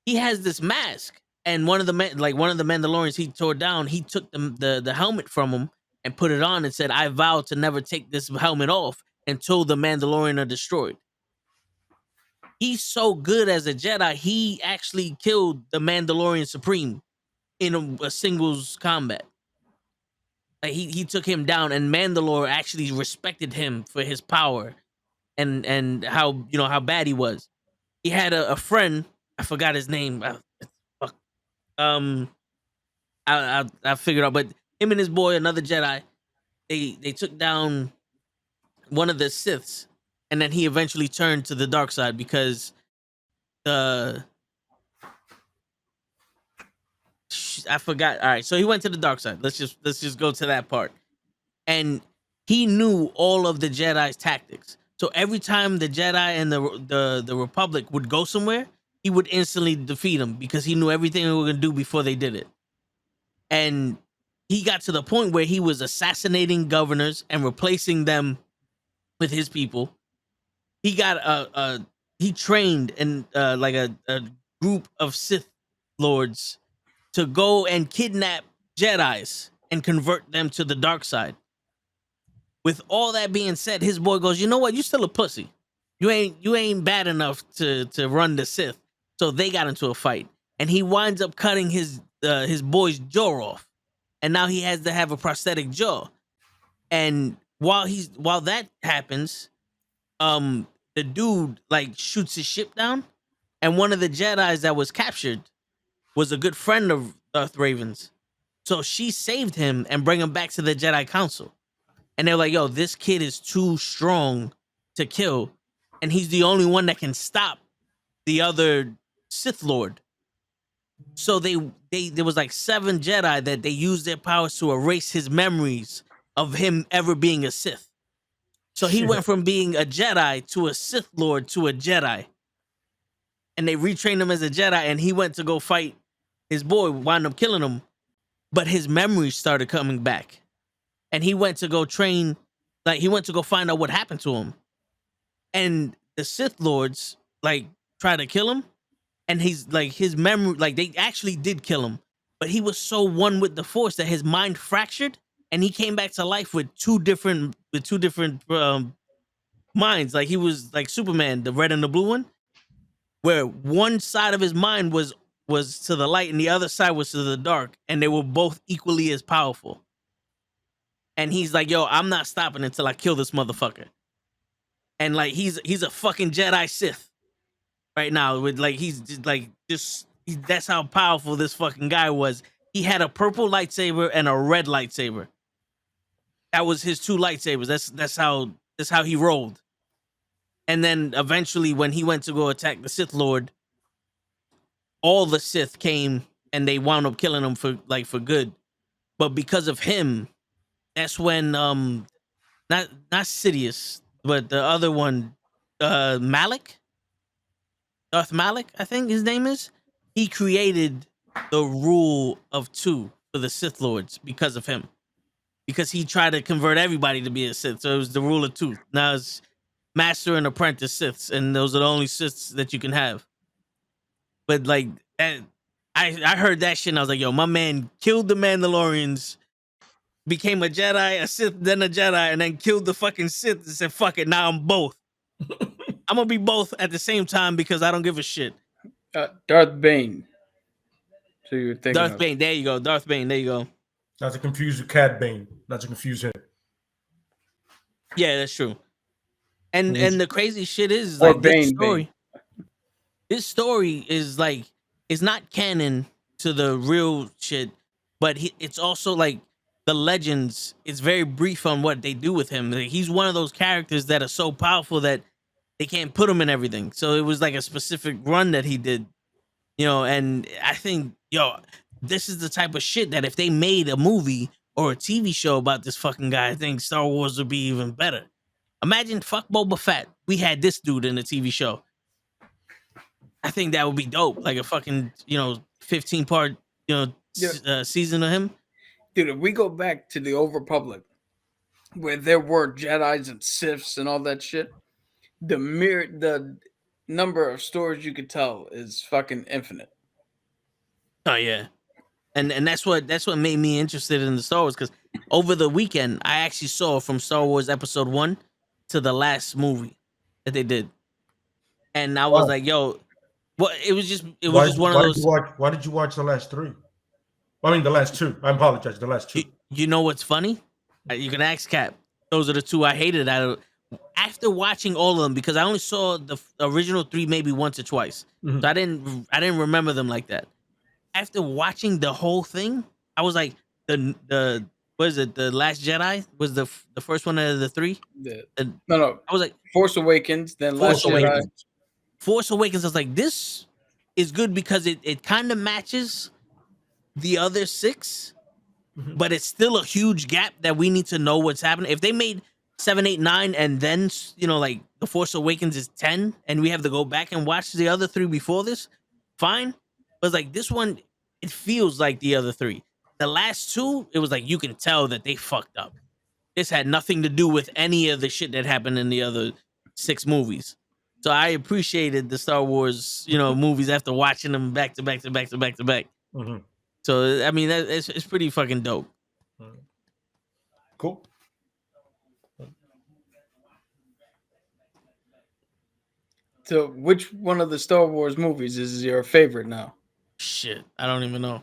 A: He has this mask, and one of the Mandalorians he tore down. He took the helmet from him and put it on and said, "I vow to never take this helmet off until the Mandalorian are destroyed." He's so good as a Jedi, he actually killed the Mandalorian Supreme in a singles combat. Like he took him down, and Mandalore actually respected him for his power and how how bad he was. He had a friend, I forgot his name. I figured out, but him and his boy, another Jedi, they took down one of the Siths, and then he eventually turned to the dark side because I forgot. All right, so he went to the dark side. Let's just go to that part. And he knew all of the Jedi's tactics. So every time the Jedi and the Republic would go somewhere, he would instantly defeat them because he knew everything they were gonna do before they did it. And he got to the point where he was assassinating governors and replacing them with his people. He got he trained in like a group of Sith lords to go and kidnap Jedis and convert them to the dark side. With all that being said, his boy goes, "You know what? You still a pussy. You ain't bad enough to run the Sith." So they got into a fight, and he winds up cutting his boy's jaw off, and now he has to have a prosthetic jaw. And while that happens, the dude like shoots his ship down, and one of the Jedis that was captured was a good friend of Darth Raven's. So she saved him and bring him back to the Jedi Council. And they're like, yo, this kid is too strong to kill, and he's the only one that can stop the other Sith Lord. So there was like 7 Jedi that they used their powers to erase his memories of him ever being a Sith. So he went from being a Jedi to a Sith Lord to a Jedi. And they retrained him as a Jedi, and he went to go fight his boy, wound up killing him. But his memories started coming back. And he went to go train, like he went to go find out what happened to him. And the Sith Lords like try to kill him. And he's like, his memory, like they actually did kill him. But he was so one with the Force that his mind fractured, and he came back to life with two different minds. Like he was like Superman, the red and the blue one, where one side of his mind was to the light and the other side was to the dark, and they were both equally as powerful. And he's like, yo, I'm not stopping until I kill this motherfucker. And like he's a fucking Jedi Sith right now. With like that's how powerful this fucking guy was. He had a purple lightsaber and a red lightsaber. That was his 2 lightsabers. That's how he rolled. And then eventually, when he went to go attack the Sith Lord, all the Sith came and they wound up killing him for good. But because of him, that's when not Sidious, but the other one, Malik, Darth Malik, I think his name is. He created the rule of 2 for the Sith Lords because of him. Because he tried to convert everybody to be a Sith. So it was the rule of 2. Now it's Master and Apprentice Siths, and those are the only Siths that you can have. But like, I heard that shit and I was like, yo, my man killed the Mandalorians, became a Jedi, a Sith, then a Jedi, and then killed the fucking Sith and said, fuck it, now I'm both. I'm gonna be both at the same time because I don't give a shit.
B: Darth Bane. So you're thinking
A: Darth Bane, there you go. Darth Bane, there you go.
C: Not to confuse with Cad Bane. Not to confuse him.
A: Yeah, that's true. And the crazy shit is
B: Or
A: like
B: Bane.
A: This story is like, it's not canon to the real shit, but it's also like the legends. It's very brief on what they do with him. Like, he's one of those characters that are so powerful that they can't put him in everything. So it was like a specific run that he did, and I think, this is the type of shit that if they made a movie or a TV show about this fucking guy, I think Star Wars would be even better. Imagine fuck Boba Fett. We had this dude in the TV show. I think that would be dope. Like a fucking 15-part season of him.
B: Dude, if we go back to the Old Republic, where there were Jedis and Siths and all that shit, the number of stories you could tell is fucking infinite.
A: Oh yeah, and that's what made me interested in the Star Wars, because over the weekend I actually saw from Star Wars Episode 1 to the last movie that they did, and I was like, yo, well, it was just one of those.
C: Why did you watch the last 3? I mean, the last 2. I apologize. The last 2.
A: You know what's funny? You can ask Cap. Those are the 2 I hated out of. After watching all of them, because I only saw the original 3 maybe once or twice, so I didn't remember them like that. After watching the whole thing, I was like, the what is it? The Last Jedi was the first one out of the 3.
B: No.
A: I was like,
B: Force Awakens, then Last Jedi.
A: Force Awakens. I was like, this is good because it kind of matches the other 6, but it's still a huge gap that we need to know what's happening. If they made 7, 8, 9, and then like the Force Awakens is 10, and we have to go back and watch the other 3 before this, fine. But it's like this one, it feels like the other 3. The last 2, it was like you can tell that they fucked up. This had nothing to do with any of the shit that happened in the other 6 movies. So I appreciated the Star Wars, movies after watching them back to back to back to back to back. So I mean, it's pretty fucking dope.
C: Cool.
B: So, which one of the Star Wars movies is your favorite now?
A: Shit, I don't even know.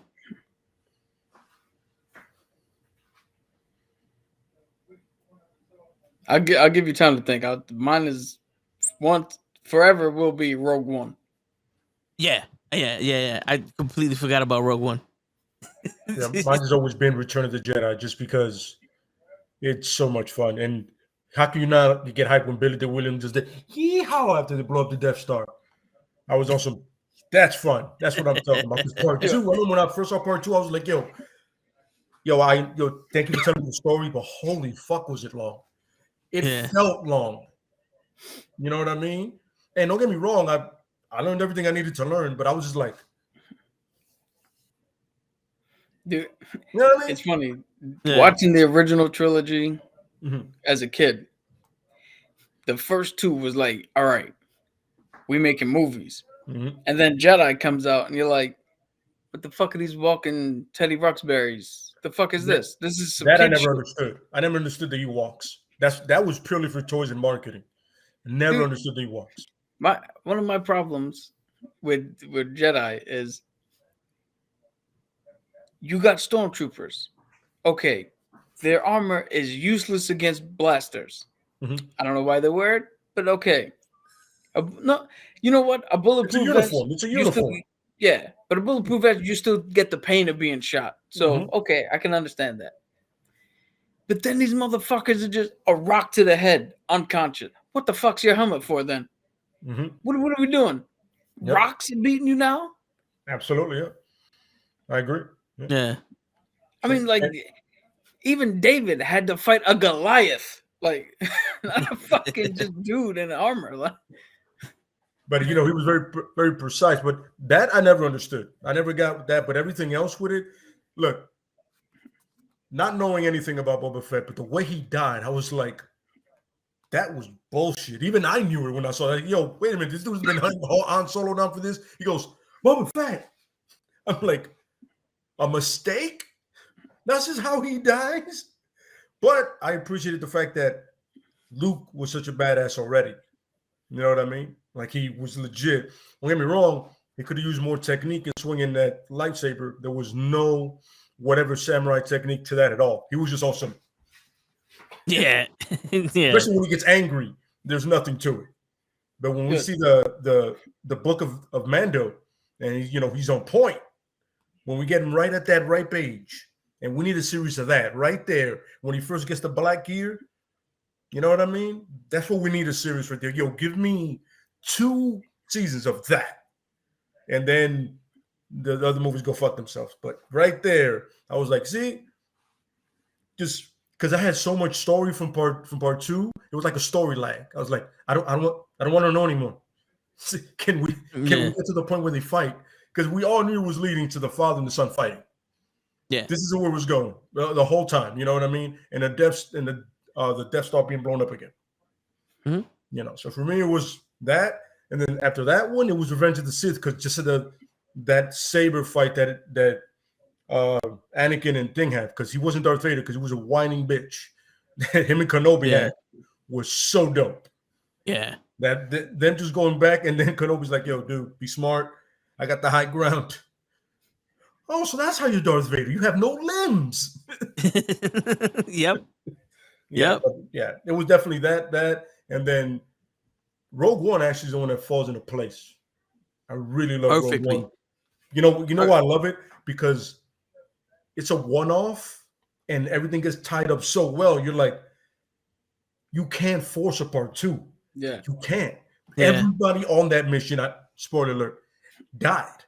B: I'll give you time to think. Mine is forever will be Rogue One.
A: Yeah. I completely forgot about Rogue One.
C: Yeah, mine has always been Return of the Jedi, just because it's so much fun. And how can you not get hyped when Billy D. Williams just did yeehaw after they blow up the Death Star? I was also, that's fun. That's what I'm talking about. This part 2, I remember when I first saw part 2, I was like, yo, thank you for telling me the story, but holy fuck, was it long? It felt long. You know what I mean? And don't get me wrong, I learned everything I needed to learn, but I was just like,
B: dude,
C: you know what I mean?
B: It's funny watching the original trilogy as a kid. The first 2 was like, all right, we making movies, and then Jedi comes out, and you're like, what the fuck are these walking Teddy Ruxberries? The fuck is this? This is some
C: that I
B: kid
C: never
B: shit.
C: understood. I never understood the Ewoks. That was purely for toys and marketing. Never understood the Ewoks.
B: One of my problems with Jedi is you got stormtroopers. Okay, their armor is useless against blasters. I don't know why they wear it, but okay. No, you know what? A bulletproof vest.
C: It's a uniform.
B: But a bulletproof vest, you still get the pain of being shot. So okay, I can understand that. But then these motherfuckers are just a rock to the head, unconscious. What the fuck's your helmet for then? What are we doing? Yep. Rocks are beating you now?
C: Absolutely, yeah. I agree.
A: Yeah.
B: I mean, like, even David had to fight a Goliath. Like, not a fucking just dude in armor. Like.
C: But, he was very, very precise. But that I never understood. I never got that. But everything else with it, look, not knowing anything about Boba Fett, but the way he died, I was like, that was bullshit. Even I knew it when I saw that. Yo, wait a minute. This dude's been hunting Han Solo down for this. He goes, Boba Fett. I'm like, a mistake? That's just how he dies? But I appreciated the fact that Luke was such a badass already. You know what I mean? Like, he was legit. Don't get me wrong. He could have used more technique in swinging that lightsaber. There was no whatever samurai technique to that at all. He was just awesome.
A: Yeah.
C: Especially when he gets angry, there's nothing to it. But when we see the book of Mando, and he's on point, when we get him right at that ripe age, and we need a series of that right there when he first gets the black gear, you know what I mean? That's what we need, a series right there. Yo, give me 2 seasons of that, and then the other movies go fuck themselves. But right there, I was like, see, just because I had so much story from part two. It was like a story lag. I was like, I don't want to know anymore. Can we get to the point where they fight? Because we all knew it was leading to the father and the son fighting.
A: Yeah.
C: This is where it was going the whole time. You know what I mean? And the Death Star being blown up again.
A: Mhm.
C: You know, so for me it was that, and then after that one, it was Revenge of the Sith, because just that saber fight that Anakin and Thing had, because he wasn't Darth Vader, because he was a whining bitch. Him and Kenobi had was so dope.
A: Yeah.
C: Them just going back, and then Kenobi's like, "Yo, dude, be smart. I got the high ground." Oh, so that's how you're Darth Vader. You have no limbs.
A: Yep.
C: Yeah,
A: Yep.
C: yeah. It was definitely that, and then Rogue One actually is the one that falls into place. I really love
A: Perfectly.
C: Rogue One. You know why I love it? Because it's a one-off, and everything gets tied up so well. You're like, you can't force a part two.
B: Yeah.
C: You can't.
A: Yeah.
C: Everybody on that mission, spoiler alert, died.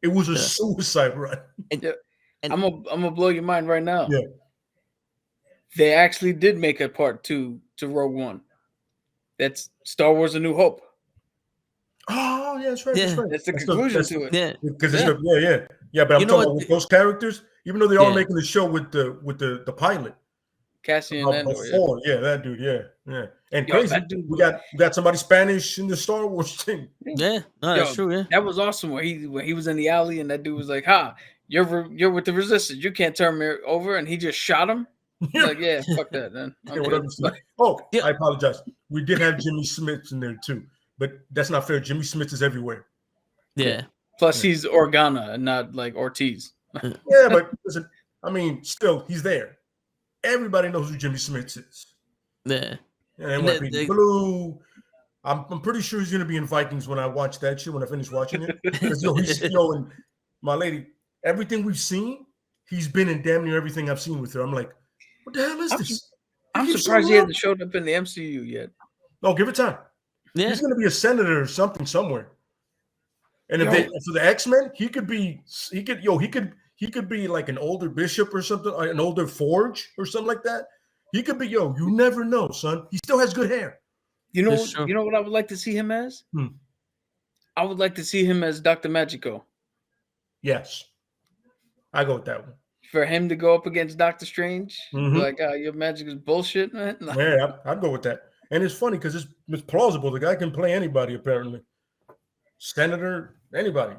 C: It was a suicide run.
A: And
B: I'm gonna blow your mind right now.
C: Yeah.
B: They actually did make a part 2 to Rogue One. That's Star Wars: A New Hope.
C: Oh, yeah, that's right.
A: Yeah.
C: That's right.
B: That's the conclusion to it.
A: yeah.
C: Because
B: Yeah.
C: yeah. But I'm
A: You know
C: talking
A: what
C: about with those characters, even though they're all
A: Yeah.
C: making the show with the pilot.
B: Cassian Andor. Yeah.
C: Before, yeah, that dude, yeah. And
B: Yo,
C: crazy,
B: that dude
C: we got somebody Spanish in the Star Wars thing.
A: Yeah. No, that's true. Yeah.
B: That was awesome. When he was in the alley and that dude was like, "Ha, you're with the Resistance. You can't turn me over," and he just shot him. He's like, yeah, fuck that, man.
C: Yeah, whatever.
A: Yeah.
C: I apologize. We did have Jimmy Smith in there too, but that's not fair. Jimmy Smith is everywhere.
A: Yeah.
B: Plus, he's Organa and not like Ortiz.
C: Yeah, but listen, I mean, still, he's there. Everybody knows who Jimmy Smith is.
A: Yeah.
C: And NYPD Blue. I'm pretty sure he's going to be in Vikings when I watch that shit, when I finish watching it. Because, and my lady, everything we've seen, he's been in damn near everything I've seen with her. I'm like, what the hell is this?
B: I'm surprised he hasn't showed up in the MCU yet.
C: No, give it time.
A: Yeah.
C: He's going to be a senator or something somewhere. And for the X-Men, he could be like an older bishop or something, an older Forge or something like that. He could be, you never know, son. He still has good hair.
B: You know what I would like to see him as? I would like to see him as Dr. Magico.
C: Yes. I go with that one.
B: For him to go up against Doctor Strange,
C: Mhm.
B: like, your magic is bullshit, man.
C: Yeah, I'd go with that. And it's funny because it's plausible. The guy can play anybody, apparently. Senator, anybody.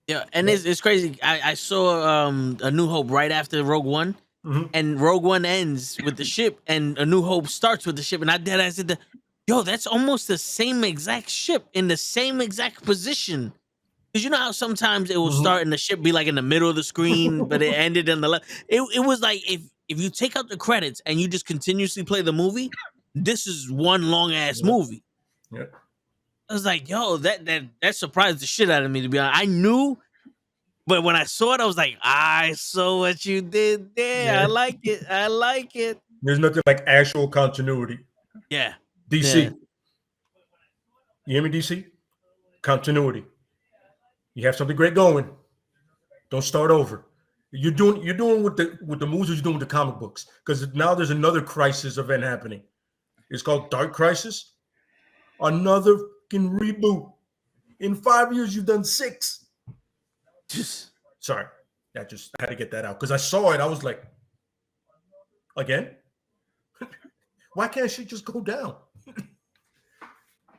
A: Yeah, and it's crazy. I saw A New Hope right after Rogue One, and Rogue One ends with the ship, and A New Hope starts with the ship, and I said, "Yo, that's almost the same exact ship in the same exact position." Because you know how sometimes it will start and the ship be like in the middle of the screen, but it ended in the left. It was like if you take out the credits and you just continuously play the movie, this is one long ass movie.
C: Yeah.
A: I was like, yo, that surprised the shit out of me, to be honest. I knew, but when I saw it, I was like, I saw what you did there.
C: Yeah.
A: I like it. I like it.
C: There's nothing like actual continuity.
A: Yeah.
C: DC.
A: Yeah.
C: You hear me, DC? Continuity. You have something great going. Don't start over. You're doing with the movies you're doing with the comic books. Because now there's another crisis event happening. It's called Dark Crisis. Another fucking reboot. In 5 years, you've done 6. Sorry. I had to get that out. Because I saw it. I was like, again? Why can't she just go down?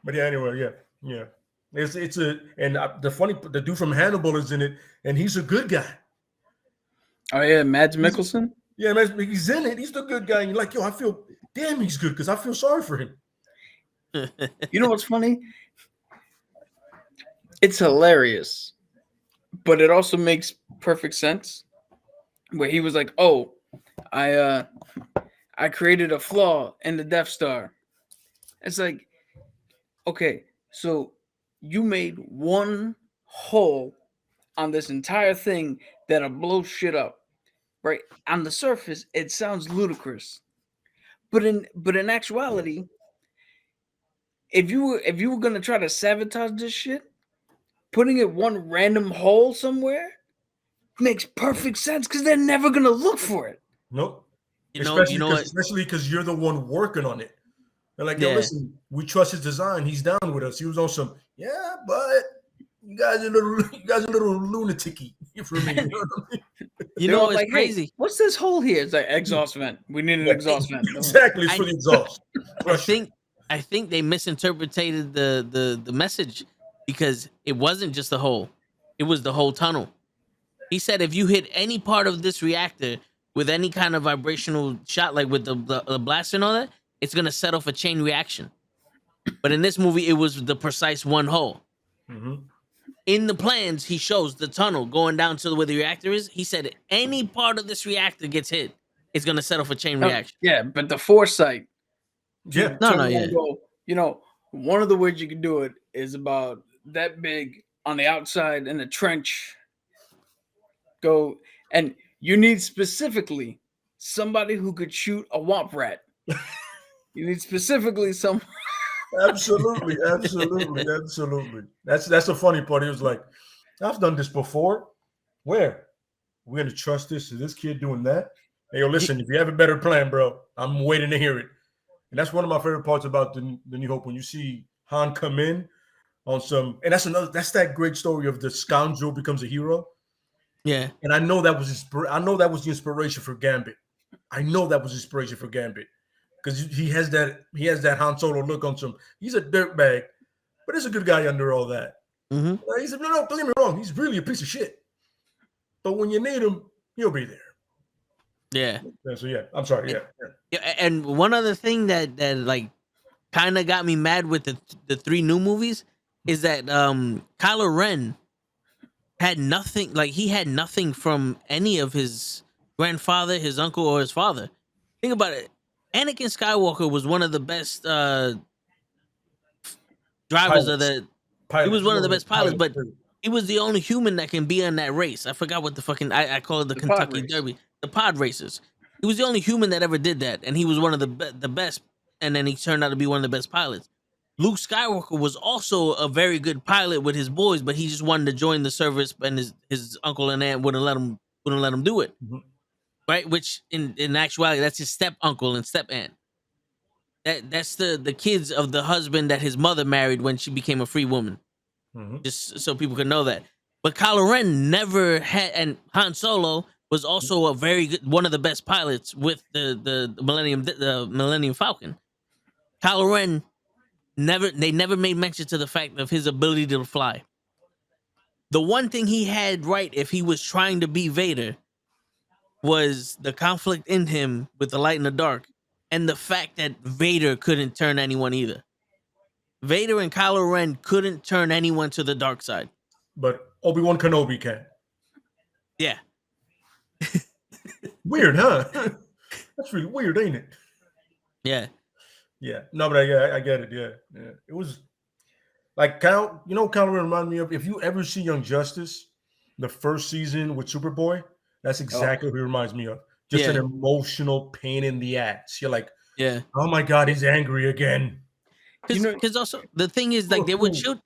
C: But yeah, anyway, yeah. The dude from Hannibal is in it, and he's a good guy.
B: Oh yeah, Mads Mikkelsen.
C: Yeah, man, he's in it. He's the good guy. And you're like, yo, I feel damn, he's good because I feel sorry for him.
B: You know what's funny? It's hilarious, but it also makes perfect sense. Where he was like, "Oh, I created a flaw in the Death Star." It's like, okay, so you made one hole on this entire thing that'll blow shit up, right? On the surface, it sounds ludicrous, but in actuality, if you were gonna try to sabotage this shit, putting it one random hole somewhere makes perfect sense because they're never gonna look for it.
C: Nope.
A: You know what?
C: Especially because you're the one working on it. They're like, yo,
A: Yeah.
C: listen, we trust his design. He's down with us. He was on some, yeah, but you guys are a little lunatic-y for me. You know what I mean?
A: You
B: They're
A: know
B: all
A: what's
B: like,
A: crazy?
B: Hey, what's this hole here? It's like exhaust vent. We need an
C: Yeah,
B: exhaust vent.
C: exactly. It's for the exhaust.
A: I think they misinterpreted the message because it wasn't just the hole; it was the whole tunnel. He said if you hit any part of this reactor with any kind of vibrational shot, like with the blast and all that, it's gonna set off a chain reaction. But in this movie, it was the precise one hole.
C: Mm-hmm.
A: In the plans, he shows the tunnel going down to where the reactor is. He said any part of this reactor gets hit, it's gonna set off a chain reaction.
B: Yeah, but the foresight
C: Yeah.
A: No,
B: go, one of the ways you can do it is about that big on the outside in the trench. Go, and you need specifically somebody who could shoot a womp rat. You need specifically some.
C: Absolutely. That's the funny part. He was like, I've done this before. Where? We're gonna trust this kid doing that. Hey, yo, listen, if you have a better plan, bro, I'm waiting to hear it. And that's one of my favorite parts about the New Hope, when you see Han come in on some, and that's that great story of the scoundrel becomes a hero.
A: Yeah.
C: And I know that was the inspiration for Gambit. Because he has that Han Solo look on some. He's a dirtbag, but he's a good guy under all that.
A: Mm-hmm.
C: He said, no, don't get me wrong. He's really a piece of shit. But when you need him, he'll be there.
A: Yeah.
C: So yeah, I'm sorry. Yeah.
A: And one other thing that like kind of got me mad with the three new movies is that Kylo Ren had nothing. Like he had nothing from any of his grandfather, his uncle, or his father. Think about it. Anakin Skywalker was one of the best drivers of the. He was one of the best pilots, but he was the only human that can be on that race. I forgot what the fucking I call it the Kentucky Derby, the pod races. He was the only human that ever did that, and he was one of the best. And then he turned out to be one of the best pilots. Luke Skywalker was also a very good pilot with his boys, but he just wanted to join the service, and his uncle and aunt wouldn't let him do it.
C: Mm-hmm.
A: Right? Which in actuality, that's his step uncle and step aunt. That's the kids of the husband that his mother married when she became a free woman.
C: Mm-hmm.
A: Just so people could know that. But Kylo Ren never had, and Han Solo was also a very good, one of the best pilots with the Millennium Falcon. Kylo Ren they never made mention to the fact of his ability to fly. The one thing he had right, if he was trying to be Vader, was the conflict in him with the light and the dark, and the fact that Vader couldn't turn anyone either. Vader and Kylo Ren couldn't turn anyone to the dark side.
C: But Obi-Wan Kenobi can.
A: Yeah.
C: Weird, huh? That's really weird, ain't it?
A: Yeah.
C: Yeah. No, but I get it. Yeah. It was like Kylo Ren reminded me of, if you ever see Young Justice, the first season with Superboy, that's exactly what he reminds me of. Just an emotional pain in the ass. You're like,
A: yeah,
C: oh my God, he's angry again.
A: Because also the thing is, like, they would shoot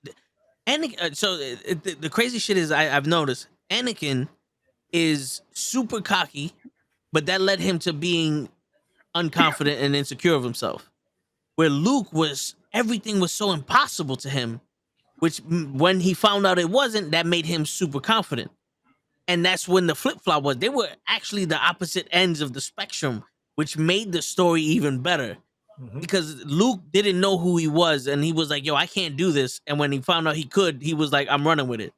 A: Anakin. So the crazy shit is, I've noticed Anakin is super cocky, but that led him to being unconfident and insecure of himself. Where Luke everything was so impossible to him, which when he found out it wasn't, that made him super confident. And that's when the flip-flop was. They were actually the opposite ends of the spectrum, which made the story even better. Mm-hmm. Because Luke didn't know who he was, and he was like, yo, I can't do this. And when he found out he could, he was like, I'm running with it.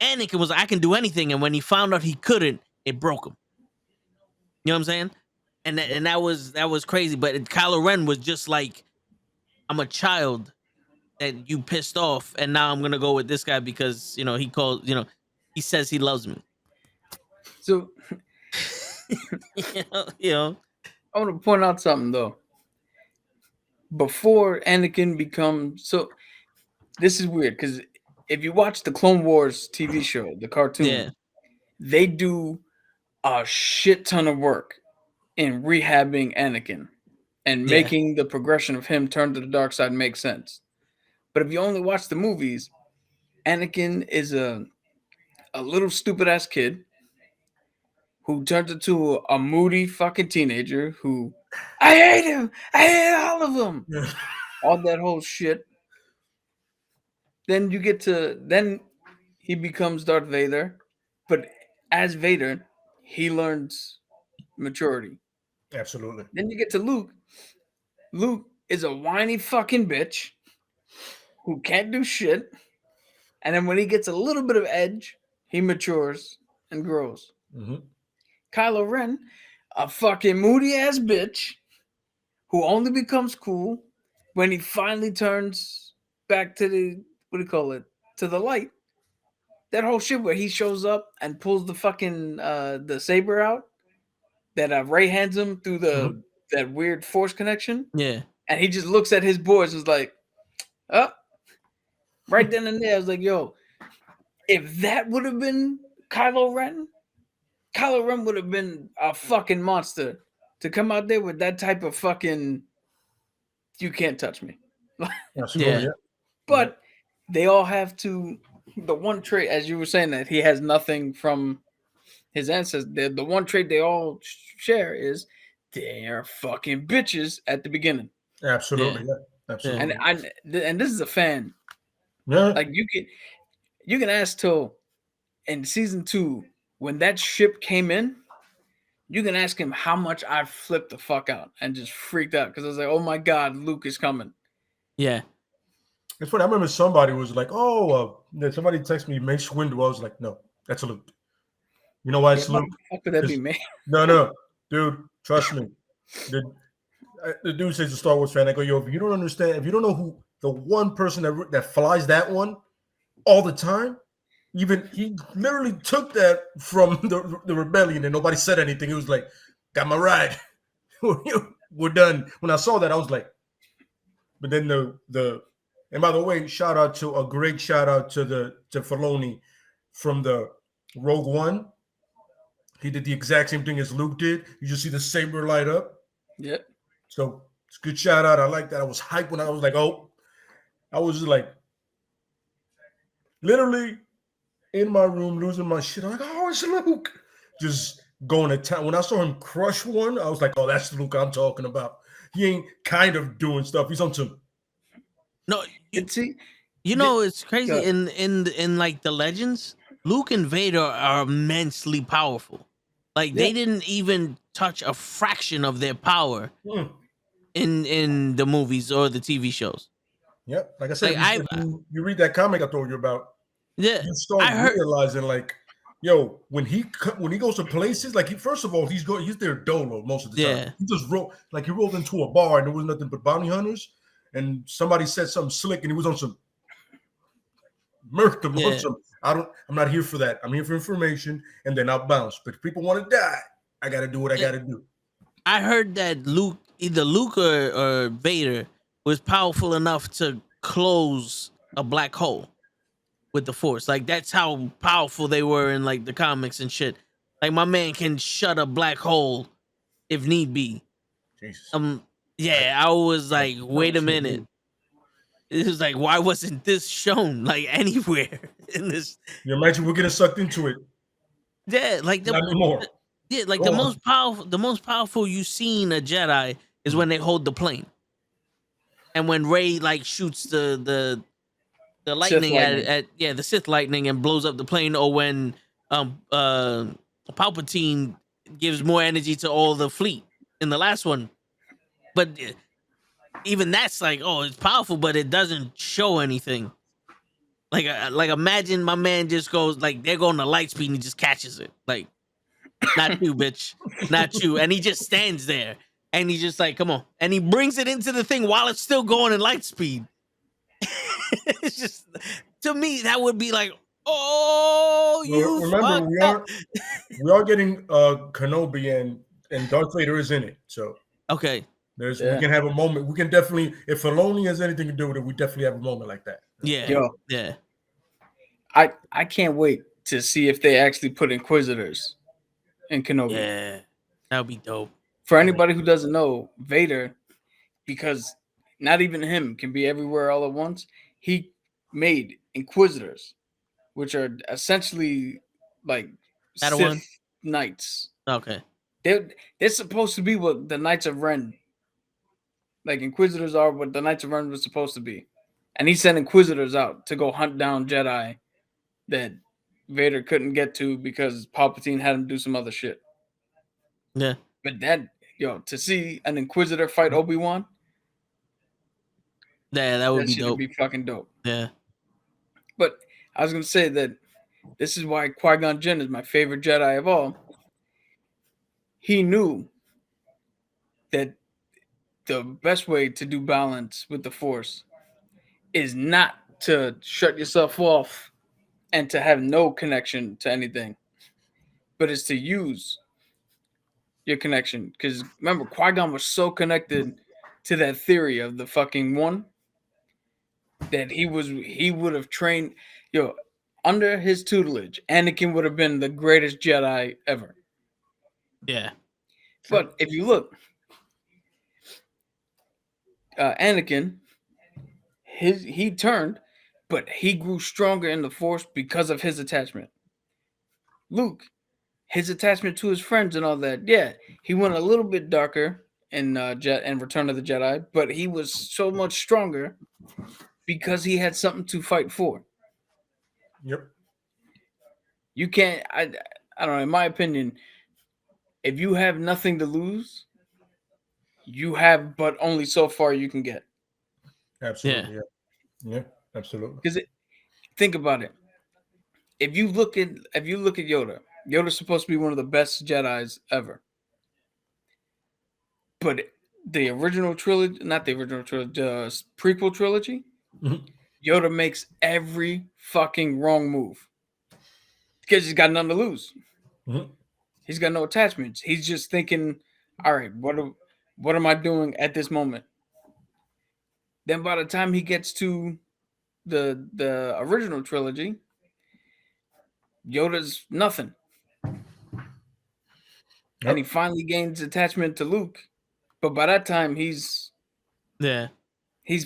A: Anakin was like, I can do anything. And when he found out he couldn't, it broke him. You know what I'm saying? And that was crazy. But Kylo Ren was just like, I'm a child that you pissed off, and now I'm gonna go with this guy because he says he loves me.
B: So I want to point out something though. Before Anakin becomes this is weird because if you watch the Clone Wars TV show, the cartoon, they do a shit ton of work in rehabbing Anakin and making the progression of him turn to the dark side make sense. But if you only watch the movies, Anakin is a little stupid ass kid who turns into a moody fucking teenager who I hate him. I hate all of them.
C: Yeah.
B: All that whole shit. Then he becomes Darth Vader, but as Vader, he learns maturity.
C: Absolutely.
B: Then you get to Luke. Luke is a whiny fucking bitch who can't do shit. And then when he gets a little bit of edge, he matures and grows.
C: Mm-hmm.
B: Kylo Ren, a fucking moody ass bitch who only becomes cool when he finally turns back to to the light. That whole shit where he shows up and pulls the fucking the saber out that Ray hands him through that weird force connection,
A: Yeah.
B: and he just looks at his boys and is like, oh, right then and there, I was like, yo, if that would have been Kylo Ren would have been a fucking monster to come out there with that type of fucking you can't touch me.
C: Absolutely. Yeah.
B: But they all have to. The one trait, as you were saying, that he has nothing from his ancestors. The one trait they all share is they're fucking bitches at the beginning.
C: Absolutely. Yeah. Absolutely.
B: And this is a fan.
C: Yeah.
B: Like you can ask Till in season 2 when that ship came in. You can ask him how much I flipped the fuck out and just freaked out because I was like, "Oh my god, Luke is coming."
A: Yeah.
C: It's funny. I remember somebody was like, "Oh, somebody texted me Mace Windu." I was like, "No, that's Luke." You know why it's Luke?
B: How could that be me?
C: No, dude. Trust me. The dude says a Star Wars fan. I go, "Yo, if you don't understand, if you don't know who the one person that flies that one all the time, even he literally took that from the rebellion, and nobody said anything. He was like, got my ride. We're done." When I saw that, I was like, but then and by the way, a great shout out to Filoni from the Rogue One. He did the exact same thing as Luke did. You just see the saber light up.
B: Yep.
C: So it's a good shout out. I like that. I was hyped when I was like, oh, I was just like literally in my room losing my shit. I'm like, oh, it's Luke. Just going to town. When I saw him crush one, I was like, oh, that's the Luke I'm talking about. He ain't kind of doing stuff. He's on some.
A: No,
B: See,
A: it's crazy.
B: Yeah.
A: In like the legends, Luke and Vader are immensely powerful. Like they didn't even touch a fraction of their power in the movies or the TV shows.
C: Yep. Like I said,
A: Like,
C: you read that comic I told you about.
A: Yeah,
C: You start realizing like, yo, when he goes to places, like first of all, he's there dolo most of the time. He just he rolled into a bar and there was nothing but bounty hunters, and somebody said something slick and he was on some murk them on some. I'm not here for that. I'm here for information, and then I'll bounce. But if people want to die, I got to do what I got to do.
A: I heard that either Luke or Vader was powerful enough to close a black hole with the Force. Like that's how powerful they were in like the comics and shit. Like my man can shut a black hole if need be.
C: Jesus.
A: I was like, wait a minute. It was like, why wasn't this shown like anywhere in this?
C: You imagine we're getting sucked into it.
A: Yeah, like
C: not anymore.
A: Yeah, like the most powerful you've seen a Jedi is when they hold the plane, and when Rey like shoots the lightning at the Sith lightning and blows up the plane, or when Palpatine gives more energy to all the fleet in the last one. But even that's like, oh, it's powerful, but it doesn't show anything. Like imagine my man just goes like they're going to light speed and he just catches it. Like, not you, bitch, not you, and he just stands there and he's just like, come on, and he brings it into the thing while it's still going in light speed. It's just, to me, that would be like, oh, you
C: remember we are getting Kenobi and Darth Vader is in it, so
A: okay.
C: We can have a moment. We can definitely, if Filoni has anything to do with it, we definitely have a moment like that.
A: Yeah.
B: I can't wait to see if they actually put Inquisitors in Kenobi.
A: Yeah, that would be dope.
B: For anybody who doesn't know, Vader, because not even him can be everywhere all at once, he made Inquisitors, which are essentially like Sith Knights.
A: Okay.
B: They're supposed to be what the Knights of Ren, like Inquisitors are what the Knights of Ren was supposed to be. And he sent Inquisitors out to go hunt down Jedi that Vader couldn't get to because Palpatine had him do some other shit.
A: Yeah.
B: But to see an Inquisitor fight Obi-Wan,
A: Yeah, that would be
B: shit
A: dope.
B: would be fucking dope.
A: Yeah.
B: But I was gonna say that this is why Qui-Gon Jinn is my favorite Jedi of all. He knew that the best way to do balance with the Force is not to shut yourself off and to have no connection to anything, but is to use your connection. Because remember, Qui-Gon was so connected to that theory of the fucking one that he would have trained under his tutelage. Anakin would have been the greatest Jedi ever.
A: Yeah.
B: But if you look, Anakin, he turned, but he grew stronger in the Force because of his attachment. Luke, his attachment to his friends and all that, yeah, he went a little bit darker in Return of the Jedi, but he was so much stronger because he had something to fight for.
C: Yep.
B: You can't. I don't know. In my opinion, if you have nothing to lose, you have but only so far you can get.
C: Absolutely. Yeah. Absolutely.
B: Because think about it. If you look at Yoda, Yoda's supposed to be one of the best Jedis ever. But the original trilogy, not the original trilogy, the prequel trilogy, Yoda makes every fucking wrong move because he's got nothing to lose. He's got no attachments. He's just thinking, all right, what am I doing at this moment? Then by the time he gets to the original trilogy, Yoda's nothing. And he finally gains attachment to Luke. But by that time, he's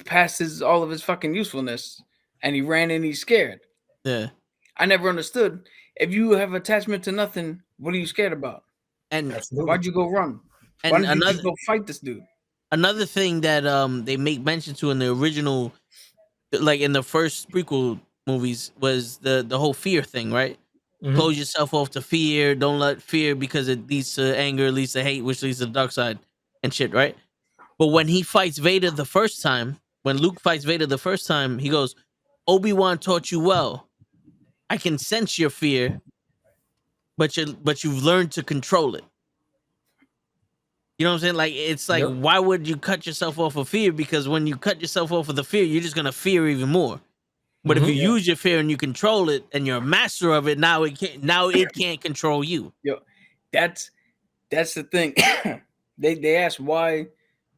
B: past all of his fucking usefulness. And he ran and he's scared.
A: Yeah.
B: I never understood. If you have attachment to nothing, what are you scared about?
A: And
B: why'd you go run?
A: And
B: why didn't you just go fight this dude?
A: Another thing that they make mention to in the original, like in the first prequel movies, was the whole fear thing, right? Close yourself off to fear. Don't let fear, because it leads to anger, it leads to hate, which leads to the dark side and shit, right? But when he fights Vader the first time, when Luke fights Vader the first time, he goes, Obi-Wan taught you well. I can sense your fear, but you've learned to control it. You know what I'm saying? Like, it's like, why would you cut yourself off of fear? Because when you cut yourself off of the fear, you're just gonna fear even more. But if you use your fear and you control it and you're a master of it, now it can't control you.
B: Yo, that's the thing. They asked why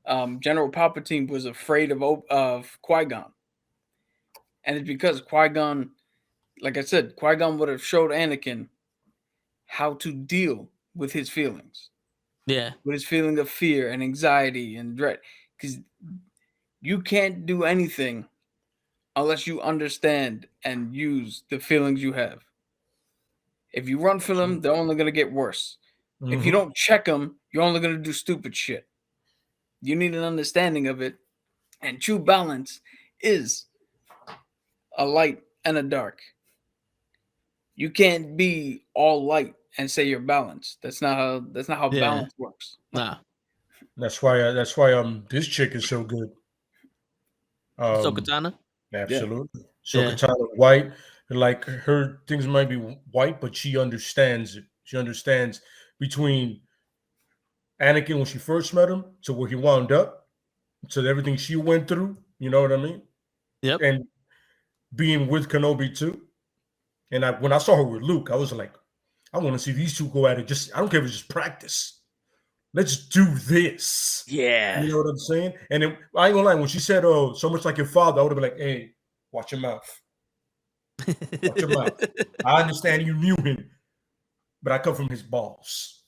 B: General Palpatine was afraid of Qui-Gon. And it's because Qui-Gon, like I said, Qui-Gon would have showed Anakin how to deal with his feelings.
A: Yeah.
B: With his feeling of fear and anxiety and dread. Because you can't do anything unless you understand and use the feelings you have. If you run from them, they're only going to get worse. If you don't check them, you're only going to do stupid shit. You need an understanding of it. And true balance is a light and a dark. You can't be all light and say you're balanced. That's not how balance works.
A: Nah.
C: That's why this chick is so good.
A: Ahsoka-Tano?
C: Absolutely. Ahsoka-Tano, white. Like, her things might be white, but she understands it. She understands between Anakin when she first met him to where he wound up, to everything she went through. You know what I mean?
A: Yep.
C: And being with Kenobi too. And when I saw her with Luke, I was like, I want to see these two go at it. I don't care if it's just practice. Let's do this.
A: Yeah.
C: You know what I'm saying? And then, I ain't gonna lie, when she said, oh, so much like your father, I would have been like, hey, watch your mouth. Watch your mouth. I understand you knew him, but I come from his balls.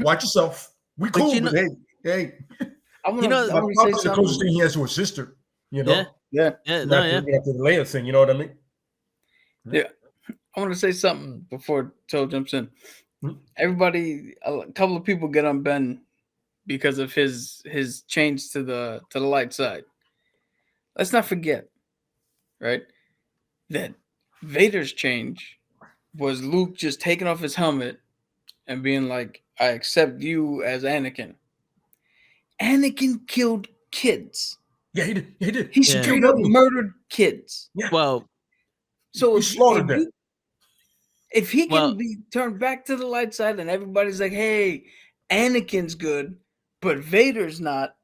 C: Watch yourself. We cool, but hey.
B: I want to
C: say the closest thing he has to his sister, you know?
B: Yeah.
C: After the Leia thing, you know what I mean?
B: Yeah. I want to say something before Toe jumps in.
C: Hmm?
B: Everybody, a couple of people get on Ben because of his change to the light side. Let's not forget, right, that Vader's change was Luke just taking off his helmet and being like, "I accept you as Anakin." Anakin killed kids.
C: Yeah, he did. He did.
B: He
A: Yeah.
B: straight up murdered kids.
C: Yeah.
A: Well,
B: So
C: He slaughtered them.
B: if he
A: Well-
B: can be turned back to the light side and everybody's like, "Hey, Anakin's good, but Vader's not,"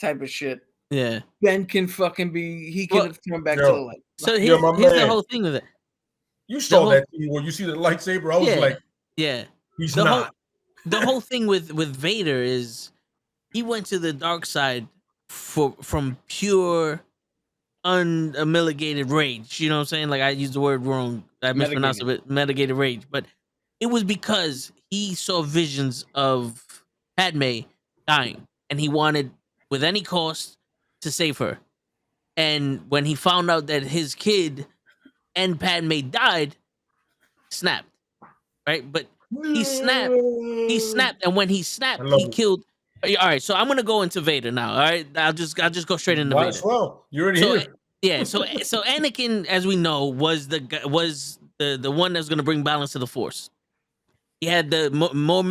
B: type of shit,
A: yeah.
B: Ben can fucking be. He can
A: Well,
B: have turned back to
C: yo.
B: the light.
A: So
C: Yeah,
A: here's,
C: my
A: here's the
C: man.
A: whole thing with it.
C: You saw
A: whole-
C: that when you see the lightsaber. I was
A: Yeah.
C: like,
A: Yeah.
C: he's
A: The
C: not.
A: The whole thing with Vader is he went to the dark side from pure unmitigated rage. You know what I'm saying? Like I used the word wrong. I mispronounced it, but mitigated rage. But it was because he saw visions of Padme dying, and he wanted, with any cost, to save her. And when he found out that his kid and Padme died, snapped. Right? But he snapped. He snapped, and when he snapped,
C: I love
A: he
C: it.
A: killed. All right, so I'm gonna go into Vader now. All right, I'll just go straight into
C: Might
A: Vader.
C: as well. You're already
A: So
C: here.
A: yeah, so Anakin, as we know, was the one that's gonna bring balance to the Force. He had the more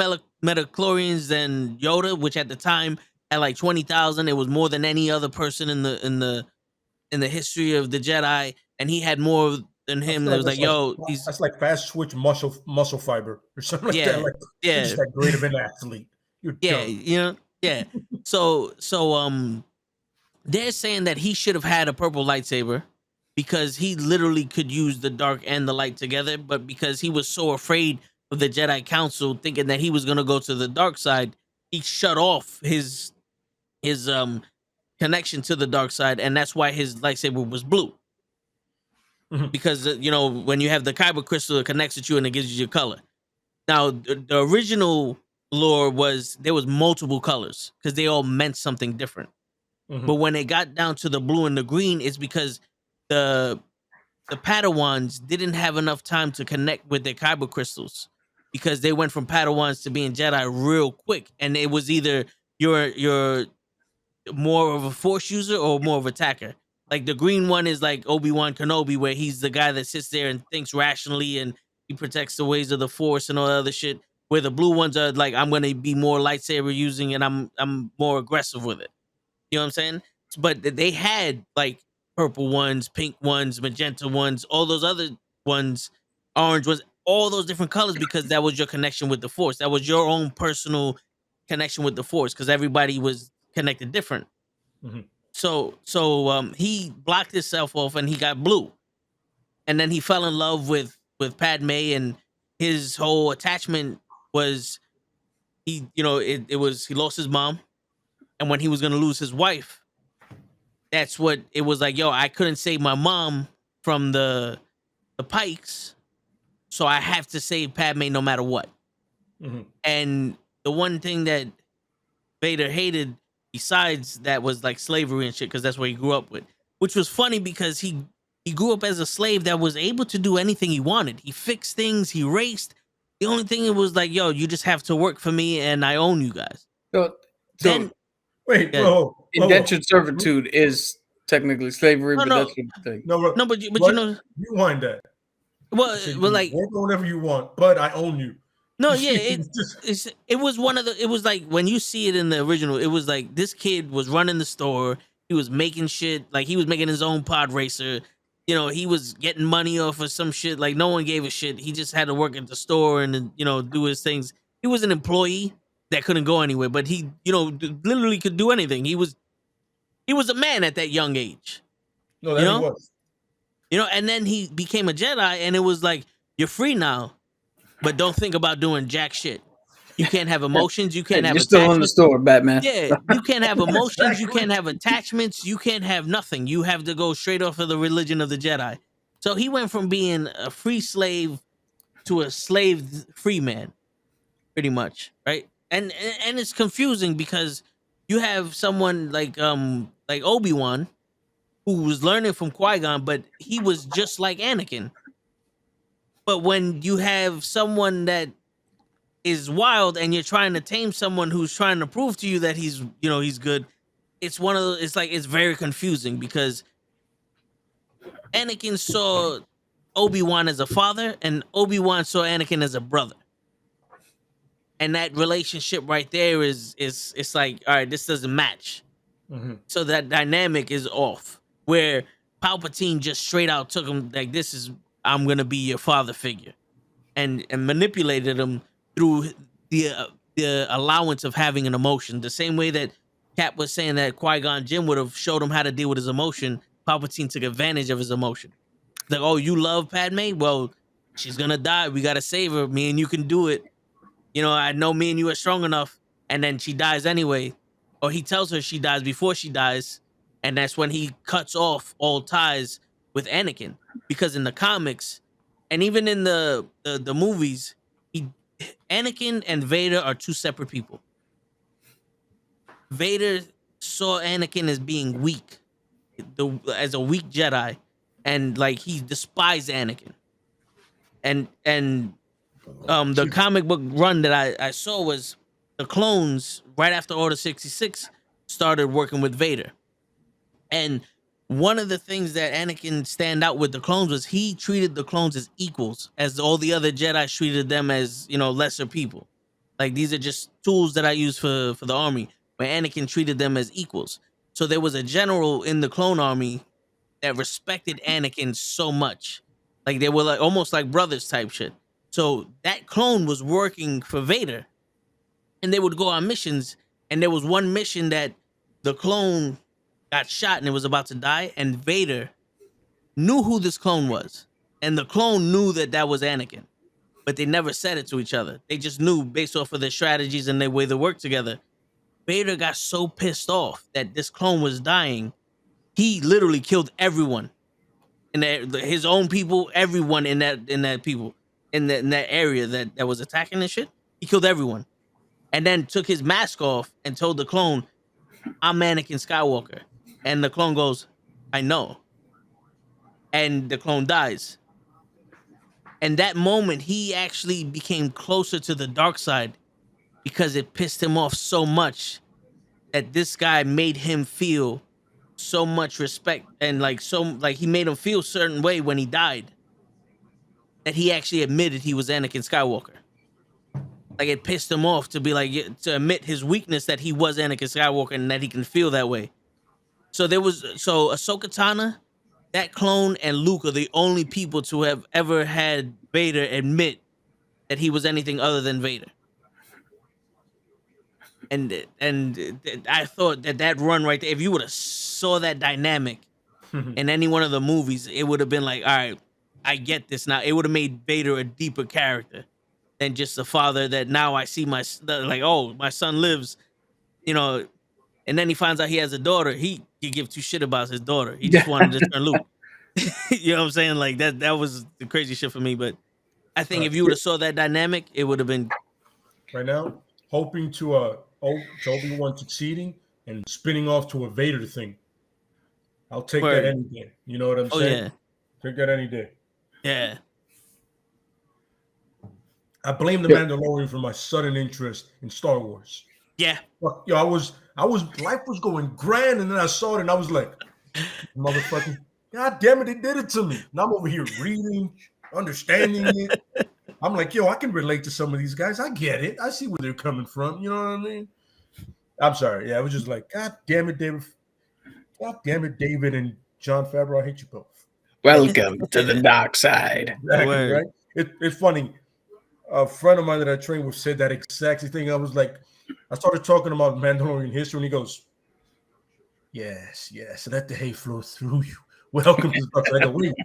A: metachlorians than Yoda, which at the time had like 20,000. It was more than any other person in the history of the Jedi, and he had more than
C: I
A: him.
C: feel
A: That was like,
C: that's
A: yo, he's
C: that's like fast switch muscle fiber or something like
A: Yeah,
C: that. Like you're
A: yeah.
C: just that great of an athlete. You're
A: Yeah,
C: dumb.
A: you know, yeah. So they're saying that he should have had a purple lightsaber because he literally could use the dark and the light together, but because he was so afraid of the Jedi Council, thinking that he was gonna go to the dark side, he shut off his connection to the dark side, and that's why his lightsaber was blue.
C: Mhm.
A: Because you know, when you have the kyber crystal, it connects with you and it gives you your color. Now, the original lore was there was multiple colors because they all meant something different.
C: Mhm.
A: But when it got down to the blue and the green, it's because the Padawans didn't have enough time to connect with their kyber crystals because they went from Padawans to being Jedi real quick, and it was either you're more of a Force user or more of an attacker. Like the green one is like Obi-Wan Kenobi, where he's the guy that sits there and thinks rationally and he protects the ways of the Force and all that other shit. Where the blue ones are like, I'm gonna be more lightsaber using and I'm more aggressive with it. You know what I'm saying? But they had like purple ones, pink ones, magenta ones, all those other ones, orange ones, all those different colors because that was your connection with the Force. That was your own personal connection with the Force because everybody was connected different.
C: Mhm.
A: So he blocked himself off and he got blue, and then he fell in love with Padme, and his whole attachment was he lost his mom, and when he was gonna lose his wife, that's what it was like. Yo, I couldn't save my mom from the Pikes, so I have to save Padme no matter what.
C: Mhm.
A: And the one thing that Vader hated besides that was like slavery and shit, because that's what he grew up with. Which was funny because he grew up as a slave that was able to do anything he wanted. He fixed things, he raced. The only thing it was like, yo, you just have to work for me and I own you guys.
B: So
A: Then
C: Wait,
A: Yeah.
C: whoa,
B: indentured servitude is technically slavery,
A: No,
B: but
A: no.
B: that's what the thing.
C: No,
A: but you
C: what?
A: know,
C: Rewind that.
A: well,
C: You said you
A: well,
C: can
A: like
C: work on whatever you want, but I own you.
A: no,
C: You
A: yeah,
C: see, it's just
A: it was one of the. It was like when you see it in the original, it was like this kid was running the store. He was making shit, like he was making his own pod racer. You know, he was getting money off of some shit. Like no one gave a shit. He just had to work at the store and do his things. He was an employee that couldn't go anywhere, but he literally could do anything. He was a man at that young age.
C: no, that
A: You
C: he
A: know?
C: was.
A: And then he became a Jedi, and it was like you're free now, but don't think about doing jack shit. You can't have emotions. You can't have
B: You're still in the
A: attachments.
B: store, Batman.
A: Yeah, you can't have emotions. You
C: Exactly.
A: can't have attachments. You can't have nothing. You have to go straight off of the religion of the Jedi. So he went from being a free slave to a slave free man, pretty much, right? And it's confusing because you have someone like Obi-Wan who was learning from Qui-Gon, but he was just like Anakin. But when you have someone that is wild and you're trying to tame someone who's trying to prove to you that he's, he's good, it's one of those, it's very confusing because Anakin saw Obi-Wan as a father and Obi-Wan saw Anakin as a brother. And that relationship right there is it's like, all right, this doesn't match.
C: Mm-hmm.
A: So that dynamic is off. Where Palpatine just straight out took him like, I'm gonna be your father figure, and manipulated him through the allowance of having an emotion. The same way that Cap was saying that Qui-Gon Jinn would have showed him how to deal with his emotion, Palpatine took advantage of his emotion. Like, oh, you love Padme? Well, she's gonna die. We gotta save her. Me and you can do it. I know me and you are strong enough. And then she dies anyway. Or he tells her she dies before she dies. And that's when he cuts off all ties with Anakin. Because in the comics, and even in the movies, Anakin and Vader are two separate people. Vader saw Anakin as being weak, as a weak Jedi, and like he despised Anakin. And the comic book run that I saw was the clones right after Order 66 started working with Vader. And one of the things that Anakin stand out with the clones was he treated the clones as equals, as all the other Jedi treated them as, lesser people. Like, these are just tools that I use for the army, where Anakin treated them as equals. So there was a general in the clone army that respected Anakin so much. Like, they were like almost like brothers type shit. So that clone was working for Vader, and they would go on missions. And there was one mission that the clone got shot and it was about to die, and Vader knew who this clone was, and the clone knew that was Anakin, but they never said it to each other. They just knew based off of their strategies and their way they work together. Vader got so pissed off that this clone was dying, he literally killed everyone, his own people, everyone in that area that was attacking this shit. He killed everyone, and then took his mask off and told the clone, "I'm Anakin Skywalker." And the clone goes, "I know." And the clone dies. And that moment, he actually became closer to the dark side because it pissed him off so much that this guy made him feel so much respect, and he made him feel a certain way when he died, that he actually admitted he was Anakin Skywalker. Like, it pissed him off to be like, to admit his weakness, that he was Anakin Skywalker and that he can feel that way. So Ahsoka Tano, that clone, and Luke are the only people to have ever had Vader admit that he was anything other than Vader. And I thought that run right there, if you would have saw that dynamic in any one of the movies, it would have been like, all right, I get this now. It would have made Vader a deeper character than just the father that now I see my son lives, and then he finds out he has a daughter. He give two shit about his daughter. He just wanted to turn Luke. You know what I'm saying? Like, that was the crazy shit for me. But I think if you would have saw that dynamic, it would have been
C: right now hoping to Obi-Wan succeeding and spinning off to a Vader thing. I'll take that any day. You know what I'm saying?
A: Yeah.
C: Take that any day.
A: Yeah.
C: I blame the Mandalorian for my sudden interest in Star Wars.
A: Yeah.
C: I was life was going grand, and then I saw it and I was like, motherfucker, God damn it, they did it to me. And I'm over here reading, understanding it. I'm like, yo, I can relate to some of these guys. I get it. I see where they're coming from. You know what I mean? I'm sorry. Yeah, I was just like, God damn it, David. God damn it, David and Jon Favreau. I hate you both.
B: Welcome to the dark side.
C: Exactly, right? It's funny. A friend of mine that I trained with said that exact same thing. I was like, I started talking about Mandalorian history, and he goes, yes, let the hate flow through you. Welcome to the dark side. I go, wait,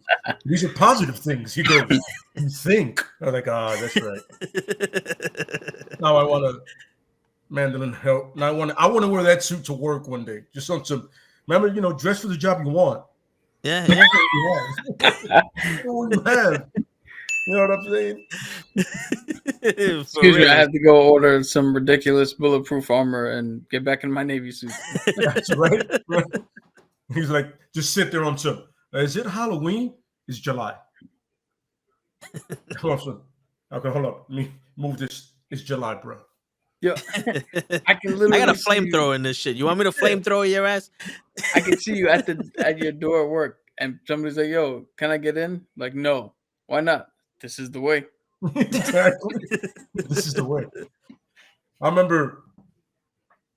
C: these are positive things. He goes, you think? I'm like, that's right. Now I want to Mandalorian help. Now I want to wear that suit to work one day. Just on some, remember, dress for the job you want.
A: Yeah.
C: What you have. You know what I'm saying?
B: Excuse me, I have to go order some ridiculous bulletproof armor and get back in my Navy suit.
C: That's right. He's like, just sit there on some. Is it Halloween? It's July. Also, okay, hold up. Let me move this. It's July, bro.
B: Yo, I can
A: I
B: literally
A: got a
B: see you-
A: flamethrower in this shit. You want me to flamethrower your ass?
B: I can see you at your door at work, and somebody's like, "Yo, can I get in?" Like, no, why not? This is the way.
C: Exactly. This is the way. I remember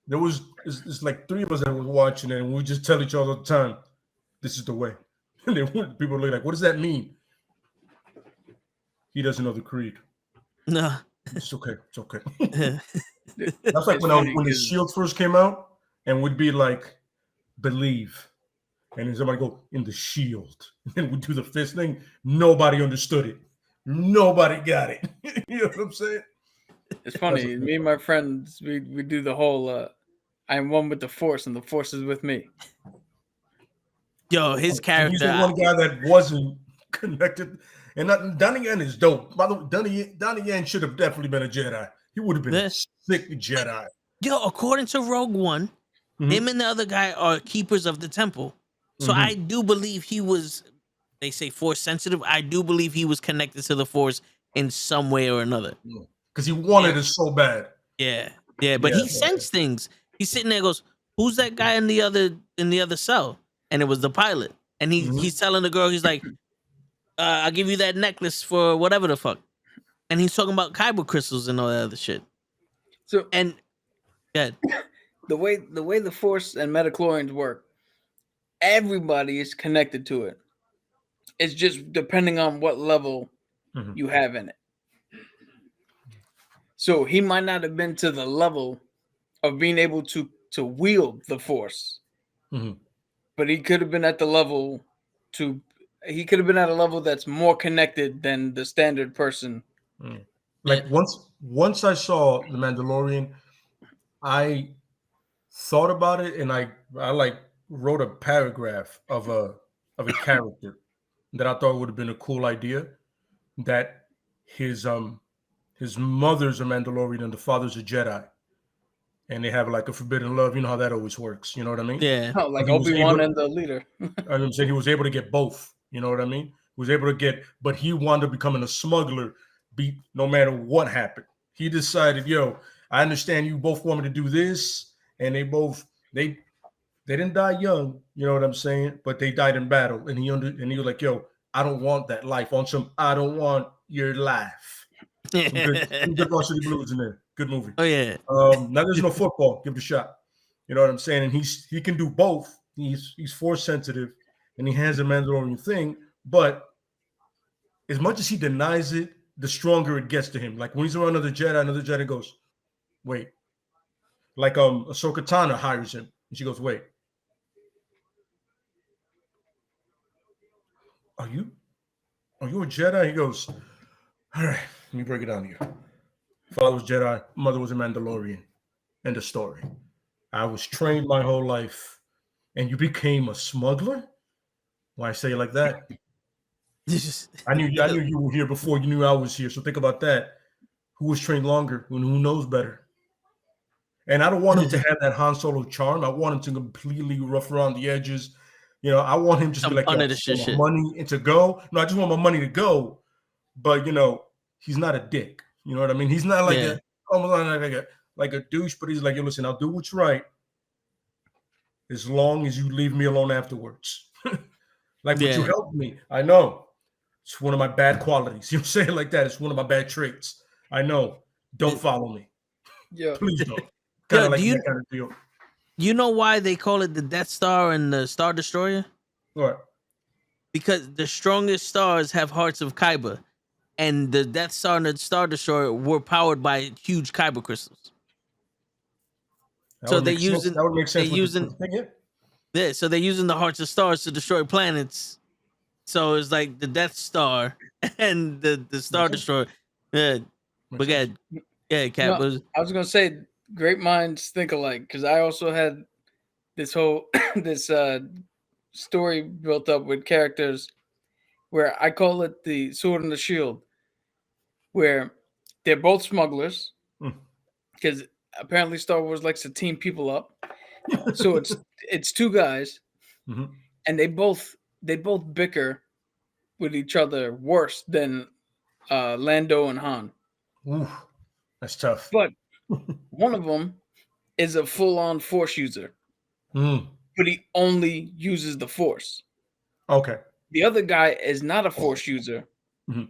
C: there was it's like three of us that was watching it, and we just tell each other all the time, "This is the way." And then people are like, "What does that mean?" He doesn't know the creed.
A: No.
C: It's okay. It's okay.
A: Yeah.
C: That's like
B: It's
C: when
B: funny
C: when the
B: 'cause-
C: Shield first came out, and we'd be like, "Believe," and then somebody go in the Shield, and we do the fist thing. Nobody understood it. Nobody got it. You know what I'm saying?
B: It's funny. Me and my friends, we do the whole I am one with the force and the force is with me.
A: Yo, his
C: And he's
A: character.
C: the one guy that wasn't connected. And Donnie Yen is dope. By the way, Donnie Yen should have definitely been a Jedi. He would have been
A: Yeah.
C: a sick Jedi.
A: Yo, according to Rogue One,
C: Mhm.
A: him and the other guy are keepers of the temple. So
C: Mhm.
A: I do believe he was, they say force sensitive. I do believe he was connected to the force in some way or another.
C: Because he wanted
A: Yeah.
C: it so bad.
A: Yeah. Yeah. But
C: Yeah,
A: he sensed things. He's sitting there and goes, who's that guy in the other cell? And it was the pilot. And
C: Mhm.
A: he's telling the girl, he's like, I'll give you that necklace for whatever the fuck. And he's talking about kyber crystals and all that other shit.
B: So
A: And yeah,
B: the way the force and metachlorians work, everybody is connected to it. It's just depending on what level
C: Mhm.
B: you have in it. So he might not have been to the level of being able to wield the force,
C: Mhm.
B: but he could have been at the level to he could have been at a level that's more connected than the standard person.
C: Like once I saw The Mandalorian, I thought about it and I like wrote a paragraph of a character that I thought would have been a cool idea. That his mother's a Mandalorian and the father's a Jedi, and they have like a forbidden love. You know how that always works. You know what I mean?
A: yeah.
B: Oh, like
C: He was
B: Obi-Wan
C: able-
B: and the leader.
C: I'm saying he was able to get both. You know what I mean? He was able to get, but he wound up becoming a smuggler. No matter what happened, he decided, yo, I understand you both want me to do this, and they didn't die young. You know what I'm saying? But they died in battle, and he was like, yo, I don't want that life. On some, I don't want your life. Some good Varsity Blues in there. Good movie.
A: Oh yeah.
C: Now there's no football. Give it a shot. You know what I'm saying? And he can do both. He's force sensitive, and he has a Mandalorian thing. But as much as he denies it, the stronger it gets to him. Like when he's around another Jedi goes, "Wait." Like Ahsoka Tano hires him, and she goes, "Wait, are you a Jedi?" He goes, "All right, let me break it down to you. Father was Jedi, mother was a Mandalorian. End of story. I was trained my whole life, and you became a smuggler. Why I say it like that? I knew you were here before you knew I was here. So think about that. Who was trained longer and who knows better? And I don't want him to have that Han Solo charm. I want him to completely rough around the edges. You know, I want him just to be like, yo,
A: shit.
C: money and to go. No, I just want my money to go. But he's not a dick. You know what I mean? He's not like like a douche, but he's like, yo, listen, I'll do what's right as long as you leave me alone afterwards. But you helped me. I know. It's one of my bad qualities. You know, say it like that. It's one of my bad traits. I know. Don't follow me.
B: Yeah.
C: Please don't. Kind of like that kind of deal.
A: You know why they call it the Death Star and the Star Destroyer?
C: What?
A: Because the strongest stars have hearts of kyber, and the Death Star and the Star Destroyer were powered by huge kyber crystals. So they're using
C: that would make sense.
A: So they're using the hearts of stars to destroy planets. So it's like the Death Star and the Star Destroyer. Yeah, but Cap.
B: No, I was gonna say, great minds think alike, because I also had this whole this story built up with characters where I call it the sword and the shield, where they're both smugglers, because apparently Star Wars likes to team people up. So it's two guys, and they both bicker with each other worse than Lando and Han.
C: Ooh, that's tough.
B: But one of them is a full-on Force user,
C: Mm,
B: but he only uses the Force.
C: okay.
B: The other guy is not a Force user,
C: Mhm.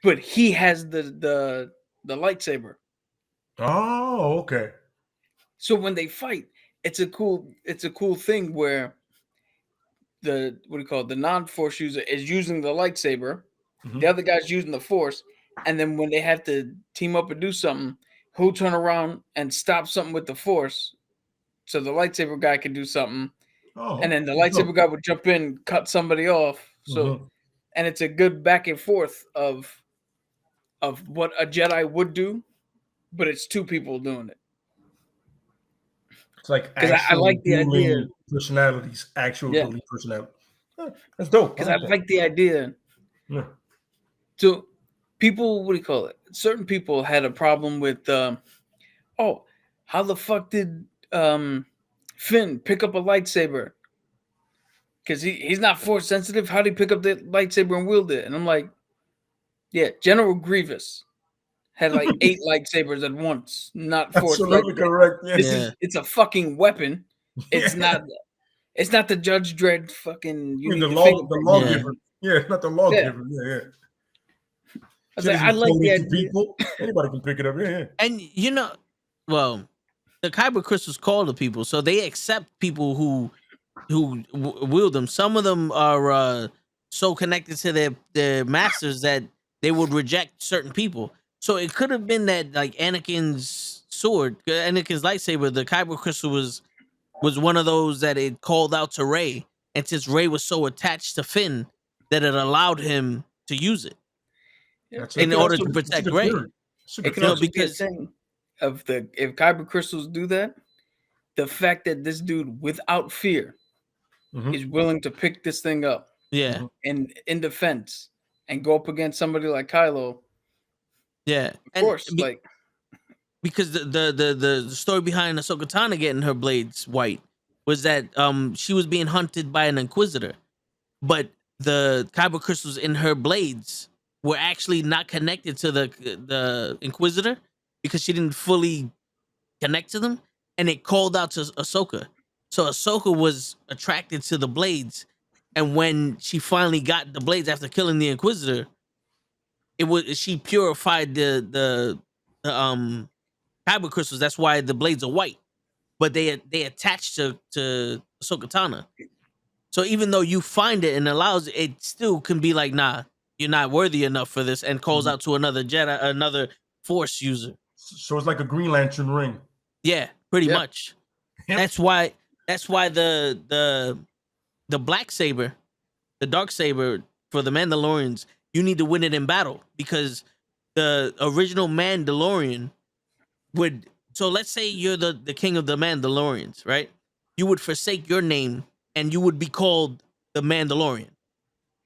B: but he has the lightsaber.
C: Oh, okay.
B: So when they fight, it's a cool thing where the what do you call it? The non-Force user is using the lightsaber,
C: Mhm.
B: the other guy's using the Force, and then when they have to team up and do something, he'll turn around and stop something with the Force, so the lightsaber guy can do something,
C: Oh,
B: and then the
C: okay.
B: lightsaber guy would jump in, cut somebody off. So,
C: Mhm.
B: and it's a good back and forth of what a Jedi would do, but it's two people doing it.
C: It's like
B: Because I
C: actual
B: like the idea.
C: dueling personalities, actual
B: Yeah.
C: dueling personality. Huh, that's dope.
B: Because
C: I
B: I
C: like that.
B: like the idea.
C: Yeah.
B: So people, what do you call it? Certain people had a problem with, oh, how the fuck did Finn pick up a lightsaber? Because he's not force sensitive. How did he pick up the lightsaber and wield it? And I'm like, yeah, General Grievous had like 8 lightsabers at once, not force
C: Absolutely
B: lightsaber.
C: correct. Yeah.
B: It's a fucking weapon. It's
C: Yeah.
B: not the Judge Dredd fucking you
C: Yeah,
B: need
C: the
B: the
C: lawgiver. Yeah, it's not the lawgiver. Yeah.
B: I was
C: Shit
B: like, I
C: isn't
B: like the
C: coded to
B: idea.
C: people. Anybody can pick it up. Yeah.
A: And well, the kyber crystals call the people, so they accept people who wield them. Some of them are so connected to their masters that they would reject certain people. So it could have been that like Anakin's sword, Anakin's lightsaber, the kyber crystal was one of those that it called out to Rey, and since Rey was so attached to Finn that it allowed him to use it
C: That's
A: in
B: It could
A: order
B: also
A: to
C: that's a
A: protect
C: good
A: Rey.
C: theory. That's a
B: it
C: good
B: can
C: theory.
A: know,
B: also be a
A: because-
B: thing of the if kyber crystals do that, the fact that this dude without fear
C: Mhm.
B: is willing to pick this thing up
A: Yeah,
C: Mhm.
B: in defense and go up against somebody like Kylo,
A: yeah,
B: of course, like
A: because the story behind Ahsoka Tano getting her blades white was that she was being hunted by an inquisitor, but the kyber crystals in her blades were actually not connected to the inquisitor because she didn't fully connect to them, and it called out to Ahsoka. So Ahsoka was attracted to the blades, and when she finally got the blades after killing the inquisitor, it was she purified the kyber crystals. That's why the blades are white, but they attach to Ahsoka Tano. So even though you find it and allows it, still can be like, nah, you're not worthy enough for this, and calls
C: Mhm.
A: out to another Jedi, another Force user.
C: So it's like a Green Lantern ring.
A: Yeah, pretty
B: Yeah.
A: much.
C: Yep.
A: That's why the black saber, the dark saber for the Mandalorians, you need to win it in battle because the original Mandalorian would. So let's say you're the king of the Mandalorians, right? You would forsake your name and you would be called the Mandalorian,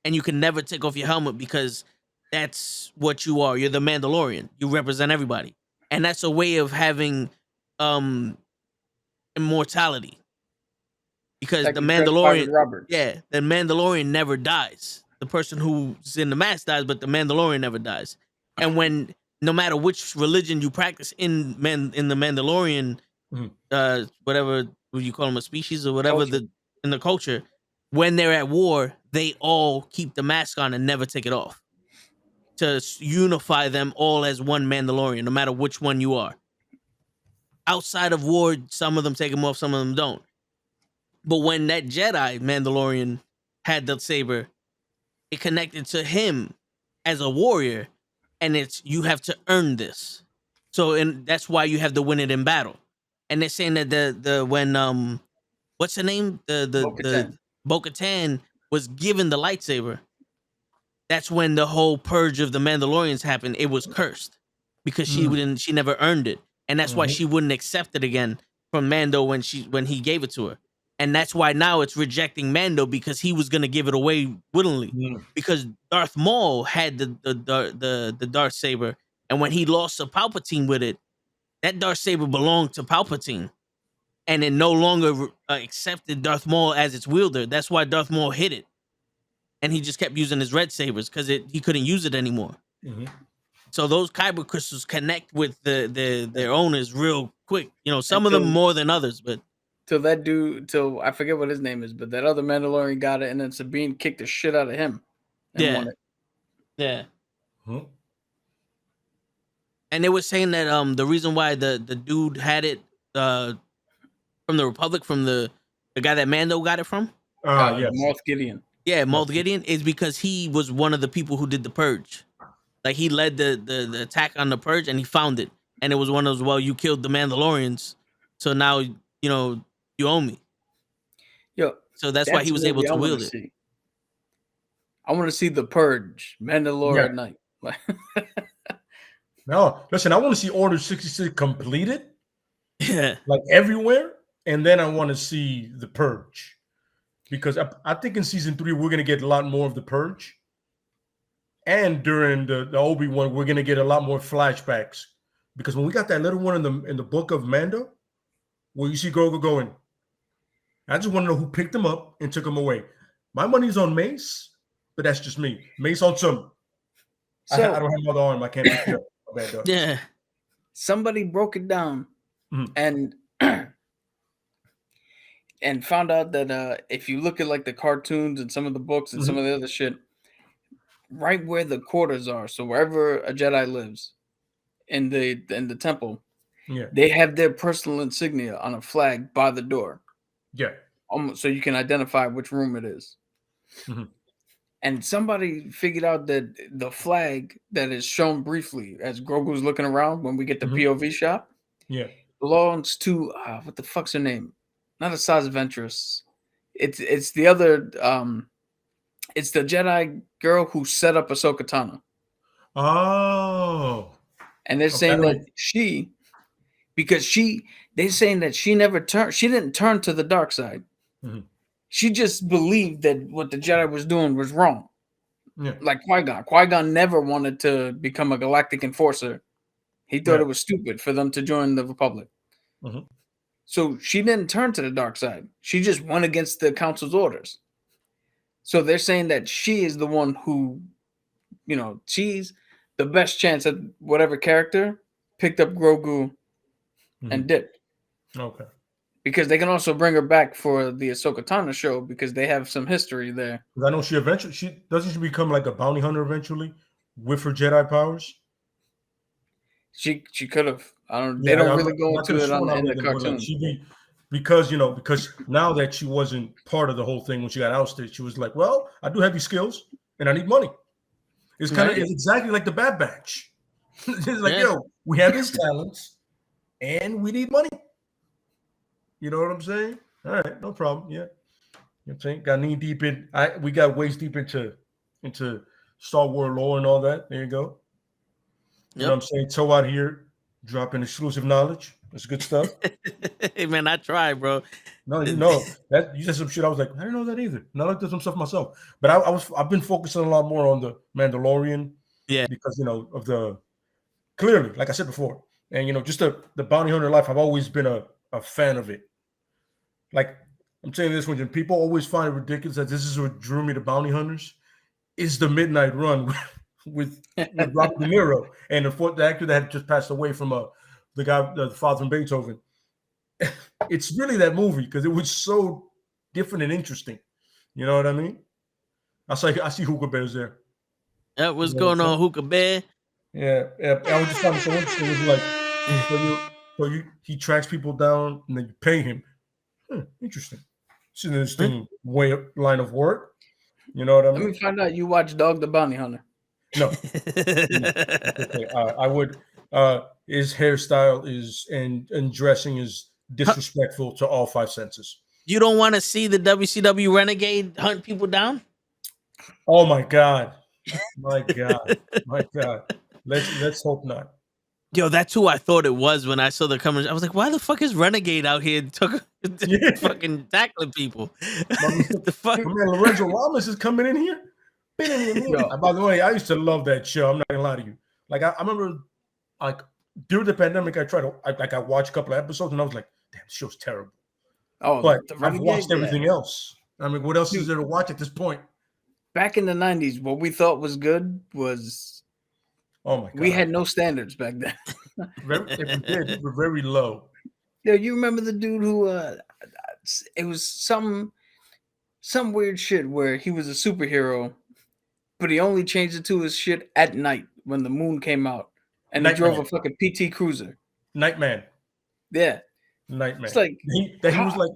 A: and you can never take off your helmet because that's what you are. You're the Mandalorian. You represent everybody, and that's a way of having immortality because
B: like
A: the
B: you said, Private
A: Mandalorian,
B: Robert.
A: yeah, the Mandalorian never dies. The person who's in the mask dies, but the Mandalorian never dies. And when no matter which religion you practice in the Mandalorian,
C: Mhm.
A: whatever would you call them, a species or whatever
B: Culture.
A: in the culture, when they're at war, they all keep the mask on and never take it off to unify them all as one Mandalorian, no matter which one you are. Outside of war, some of them take them off, some of them don't. But when that Jedi Mandalorian had the saber, it connected to him as a warrior, and it's you have to earn this. So, and that's why you have to win it in battle. And they're saying that the when what's her name, the
B: Bo-Katan.
A: Bo-Katan was given the lightsaber. That's when the whole purge of the Mandalorians happened. It was cursed because she never earned it, and that's why
C: Mhm.
A: she wouldn't accept it again from Mando when he gave it to her. And that's why now it's rejecting Mando because he was gonna give it away willingly.
C: Mhm.
A: Because Darth Maul had the Darth saber, and when he lost to Palpatine with it, that Darth saber belonged to Palpatine, and it no longer accepted Darth Maul as its wielder. That's why Darth Maul hid it, and he just kept using his red sabers because he couldn't use it anymore.
C: Mhm.
A: So those kyber crystals connect with their owners real quick. You know, some of them
B: Until-
A: more than others, but
B: Till that dude, till I forget what his name is, but that other Mandalorian got it, and then Sabine kicked the shit out of him and won it.
A: yeah.
C: Mhm.
A: And they were saying that the reason why the dude had it from the Republic, from the guy that Mando got it from,
C: Yes.
B: Moff Gideon.
A: yeah, Moff Gideon, is because he was one of the people who did the purge. Like he led the attack on the purge, and he found it, and it was one of those. Well, you killed the Mandalorians, so now you know you owe me.
B: Yo,
A: So that's why he
B: the
A: was able
B: movie
A: to
B: I wanna
A: wield it.
B: see. I want to see The Purge, Mandalore
C: Yeah.
B: at night.
C: No, listen, I want to see Order 66 completed,
A: Yeah,
C: like everywhere, and then I want to see the Purge, because I think in season 3 we're gonna get a lot more of the Purge, and during the Obi-Wan we're gonna get a lot more flashbacks, because when we got that little one in the book of Mando, where you see Grogu going, I just want to know who picked him up and took him away. My money's on Mace, but that's just me. Mace on some. I
B: So
C: don't have another arm. I can't pick it up. My bad, dog.
A: yeah.
B: somebody broke it down
C: Mhm.
B: and and found out that if you look at like the cartoons and some of the books and some of the other shit, right where the quarters are, so wherever a Jedi lives in the temple,
C: Yeah,
B: they have their personal insignia on a flag by the door,
C: yeah.
B: almost so you can identify which room it is.
C: Mhm.
B: And somebody figured out that the flag that is shown briefly as Grogu's looking around when we get the
C: Mhm.
B: POV shot
C: Yeah.
B: belongs to what the fuck's her name? Not Asajj Ventress. It's the other it's the Jedi girl who set up Ahsoka Tano.
C: Oh.
B: And they're
C: Okay.
B: saying that they're saying that she didn't turn to the dark side.
C: Mhm.
B: She just believed that what the Jedi was doing was wrong.
C: Yeah.
B: Like Qui-Gon. Qui-Gon never wanted to become a galactic enforcer. He thought
C: Yeah.
B: it was stupid for them to join the Republic.
C: Mhm.
B: So she didn't turn to the dark side. She just went against the council's orders. So they're saying that she is the one who, she's the best chance at whatever character picked up Grogu and
C: Mhm.
B: dipped.
C: Okay.
B: Because they can also bring her back for the Ahsoka Tano show because they have some history there.
C: Because I know she doesn't become like a bounty hunter eventually with her Jedi powers.
B: She could have. They
C: Yeah,
B: don't really go
C: I could
B: into
C: have
B: it
C: sworn I
B: in the
C: read that, but, like,
B: cartoon.
C: because now that she wasn't part of the whole thing when she got ousted, she was like, "Well, I do have these skills and I need money." It's
B: Right.
C: it's exactly like the Bad Batch. It's like,
A: Yeah.
C: yo, we have his talents and we need money. You know what I'm saying? All right, no problem. Yeah. You know what I'm saying? Got knee deep in. We got waist deep into Star Wars lore and all that. There you go. You know what I'm saying? Toe out here dropping exclusive knowledge. That's good stuff.
A: Hey man, I try, bro.
C: No, that you said some shit. I was like, I didn't know that either. And I looked at some stuff myself. But I've been focusing a lot more on the Mandalorian.
A: Yeah.
C: Because of the clearly, like I said before, and just the bounty hunter life, I've always been a fan of it. Like I'm saying this when people always find it ridiculous that this is what drew me to bounty hunters is the Midnight Run with Robert De Niro and the actor that had just passed away from the guy, the father from Beethoven. It's really that movie because it was so different and interesting. You know what I mean? I see Hookah Bears there.
A: What's going on, Hookah Bear?
C: Yeah. I was just finding so interesting. It was like, he tracks people down and then you pay him. Interesting. It's an interesting line of work. You know what I mean?
B: Let me find out you watch Dog the Bounty Hunter.
C: No. Okay. I would. His hairstyle and dressing is disrespectful to all five senses.
A: You don't want to see the WCW Renegade hunt people down?
C: Oh my God. My God. My God. Let's hope not.
A: Yo, that's who I thought it was when I saw the comers. I was like, why the fuck is Renegade out here fucking tackling people? The fuck?
C: My man Lorenzo Lamas is coming in here. By the way, I used to love that show. I'm not gonna lie to you. Like I remember, like during the pandemic, I watched a couple of episodes and I was like, damn, this show's terrible.
B: Oh,
C: but
B: the
C: I've
B: Renegade,
C: watched everything else. I mean, what else is there to watch at this point?
B: Back in the 90s, what we thought was good was
C: Oh my god.
B: We had no standards back then.
C: If we did, we were very low.
B: Yo, you remember the dude who it was some weird shit where he was a superhero, but he only changed it to his shit at night when the moon came out, and he drove a fucking PT Cruiser.
C: Nightman.
B: Yeah,
C: Nightman.
B: it's like
C: he was like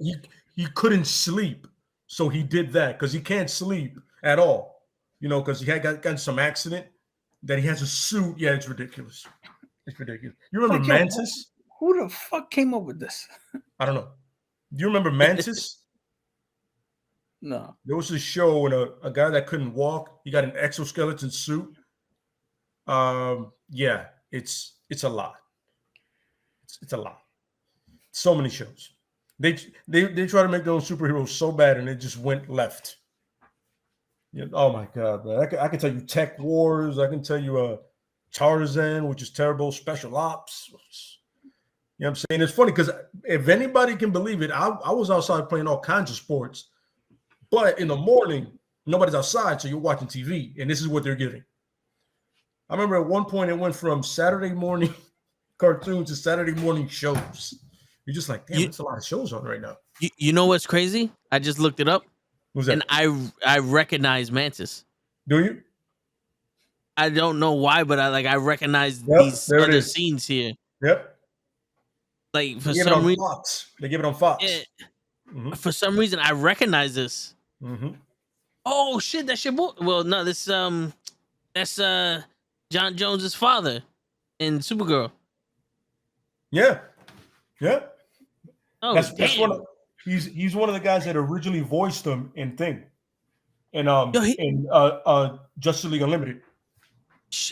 C: he couldn't sleep, so he did that because he can't sleep at all. You know, because he had got some accident that he has a suit. Yeah, it's ridiculous. It's ridiculous. You remember
B: like,
C: Mantis?
B: Who the fuck came up with this?
C: I don't know. Do you remember Mantis?
B: No.
C: There was a show when a guy that couldn't walk, he got an exoskeleton suit. Yeah, it's a lot. It's a lot. So many shows. They try to make their own superheroes so bad, and it just went left. Yeah, oh my god, man! I can tell you Tech Wars. I can tell you Tarzan, which is terrible. Special Ops. You know what I'm saying? It's funny because if anybody can believe it, I was outside playing all kinds of sports, but in the morning nobody's outside, so you're watching TV, and this is what they're giving. I remember at one point it went from Saturday morning cartoons to Saturday morning shows. You're just like, damn, there's a lot of shows on right now.
A: You know what's crazy? I just looked it up.
C: Who's that?
A: And I recognize Mantis.
C: Do you?
A: I don't know why, but I recognize these other scenes here.
C: Yep.
A: Like for some reason,
C: they give it on Fox.
A: Yeah, for some reason, I recognize this.
C: Mm-hmm.
A: Oh shit, that's your boy. Well, no, that's John Jones's father in Supergirl.
C: Yeah.
A: Oh,
C: that's
A: damn.
C: He's one of the guys that originally voiced him in Thing, and Justice League Unlimited.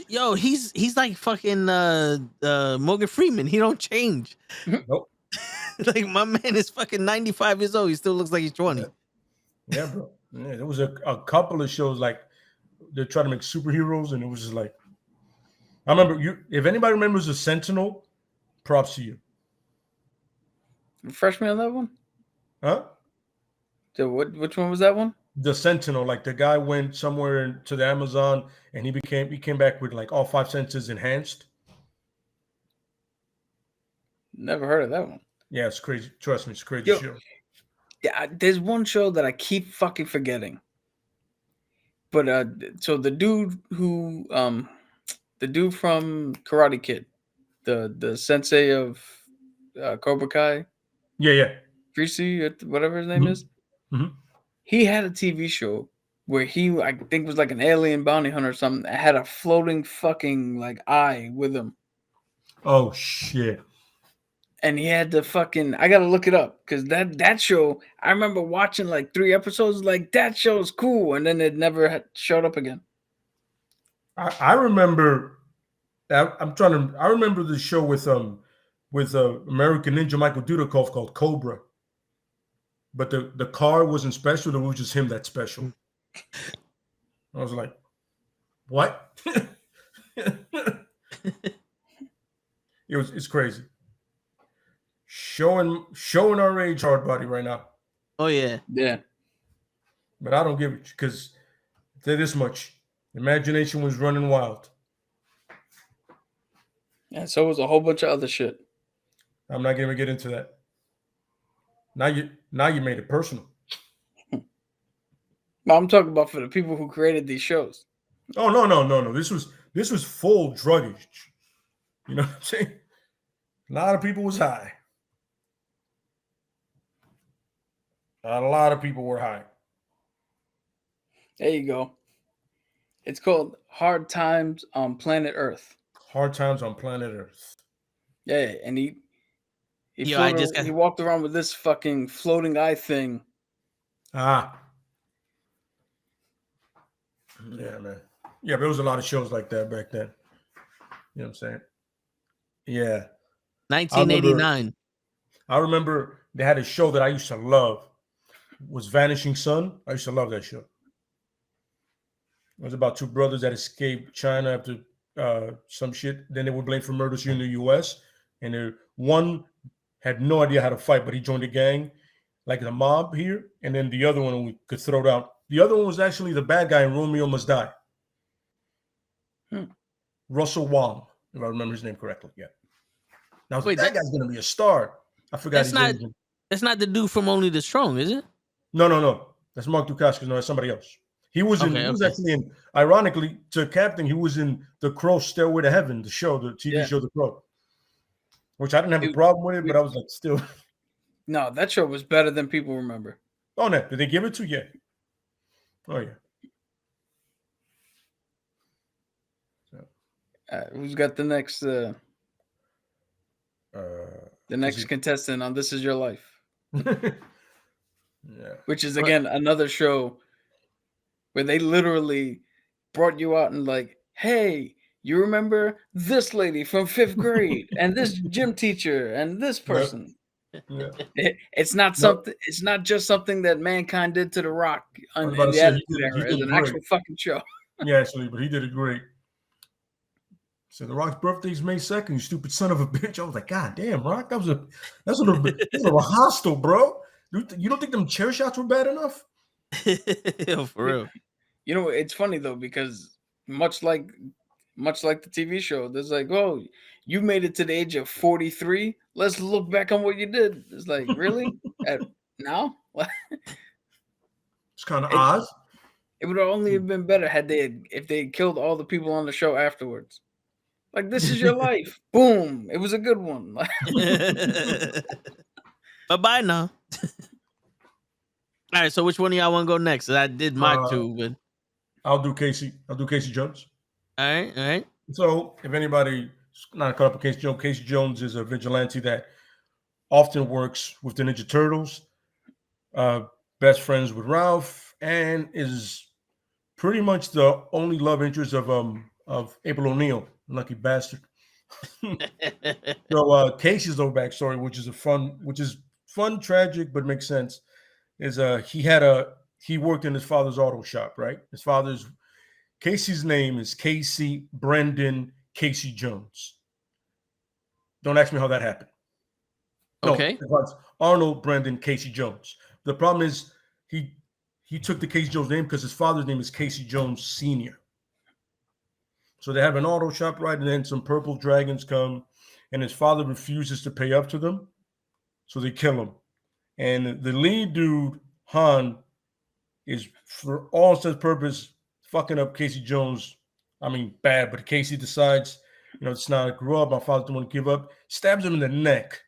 A: Yo, he's like fucking Morgan Freeman. He don't change.
C: Nope.
A: Like my man is fucking 95 years old. He still looks like he's 20.
C: Yeah, bro. Yeah, there was a couple of shows like they're trying to make superheroes, and it was just like I remember if anybody remembers the Sentinel, props to you.
B: Refresh me on that one.
C: Huh?
B: So which one was that one?
C: The Sentinel, like the guy went somewhere to the Amazon and he came back with like all 5 senses enhanced.
B: Never heard of that one.
C: Yeah, it's crazy. Trust me, it's a crazy show.
B: Yeah, there's one show that I keep fucking forgetting. But so the dude from Karate Kid, the sensei of Cobra Kai.
C: Yeah.
B: Greasy, whatever his name is.
C: Mm-hmm.
B: He had a TV show where he, I think, was like an alien bounty hunter or something. That had a floating fucking like eye with him.
C: Oh shit!
B: And he had the fucking. I gotta look it up because that show. I remember watching like 3 episodes. Like that show is cool, and then it never showed up again.
C: I remember. I remember the show with American Ninja Michael Dudikoff called Cobra. But the car wasn't special. It was just him that's special. I was like, what? It's crazy. Showing our age, hard body right now.
A: Oh yeah.
C: But I don't give it because say this much: imagination was running wild.
B: Yeah, so was a whole bunch of other shit.
C: I'm not gonna get into that. Now you made it personal.
B: No, I'm talking about for the people who created these shows.
C: Oh no. This was full druggage. You know what I'm saying? A lot of people was high. A lot of people were high.
B: There you go. It's called Hard Times on Planet Earth.
C: Hard Times on Planet Earth.
B: Yeah, and he walked around with this fucking floating eye thing.
C: Ah. Yeah, man. Yeah, there was a lot of shows like that back then. You know what I'm saying? Yeah.
A: 1989.
C: I remember they had a show that I used to love. It was Vanishing Sun. I used to love that show. It was about 2 brothers that escaped China after some shit. Then they were blamed for murders here in the U.S. And one had no idea how to fight, but he joined a gang, like the mob here. And then the other one we could throw down. The other one was actually the bad guy in Romeo Must Die. Russell Wong, if I remember his name correctly. Yeah. Now
A: Wait,
C: that guy's gonna be a star. I forgot
A: that's
C: his
A: not
C: name.
A: that's not the dude from Only the Strong, is it?
C: No. That's Mark Dacascos. No, that's somebody else. He was
A: Okay,
C: he was
A: okay.
C: actually in, ironically, to Captain, he was in The Crow Stairway to Heaven, the show, the TV show The Crow. Which I didn't have a problem with it, but I was like, still.
B: No, that show was better than people remember.
C: Oh, no. Did they give it to you? Yeah. Oh, yeah.
B: Who's got the next contestant on This Is Your Life?
C: Yeah.
B: Which is, again, another show where they literally brought you out and like, hey, you remember this lady from 5th grade and this gym teacher and this person.
C: Yeah.
B: It's not something. It's not just something that Mankind did to The Rock in the Attitude Era. It's an actual fucking show.
C: Yeah, actually, but he did it great. So The Rock's birthday is May 2nd, you stupid son of a bitch. I was like, God damn, Rock, that's a little bit hostile, bro. You don't think them chair shots were bad enough?
A: Yo, for real.
B: You know, it's funny though, because much like the TV show, there's like, oh, you made it to the age of 43. Let's look back on what you did. It's like, really? Now?
C: It's kind of odd.
B: It would only have been better if they had killed all the people on the show afterwards. Like, This Is Your Life. Boom. It was a good one.
A: Bye now. All right, so which one of y'all want to go next? I did my two, but
C: I'll do Casey Jones.
A: All right.
C: So if anybody's not caught up with Casey Jones is a vigilante that often works with the Ninja Turtles, best friends with Ralph, and is pretty much the only love interest of April O'Neil. Lucky bastard. So Casey's little backstory, which is fun, tragic, but makes sense, is he worked in his father's auto shop, right? Casey's name is Casey Brendan Casey Jones. Don't ask me how that happened.
A: Okay.
C: No, it's Arnold Brendan Casey Jones. The problem is he took the Casey Jones name because his father's name is Casey Jones Sr. So they have an auto shop, right? And then some purple dragons come, and his father refuses to pay up to them. So they kill him. And the lead dude, Han, is, for all intents and purposes, fucking up Casey Jones. I mean, bad, but Casey decides, it's not, I grew up, my father didn't want to give up. Stabs him in the neck.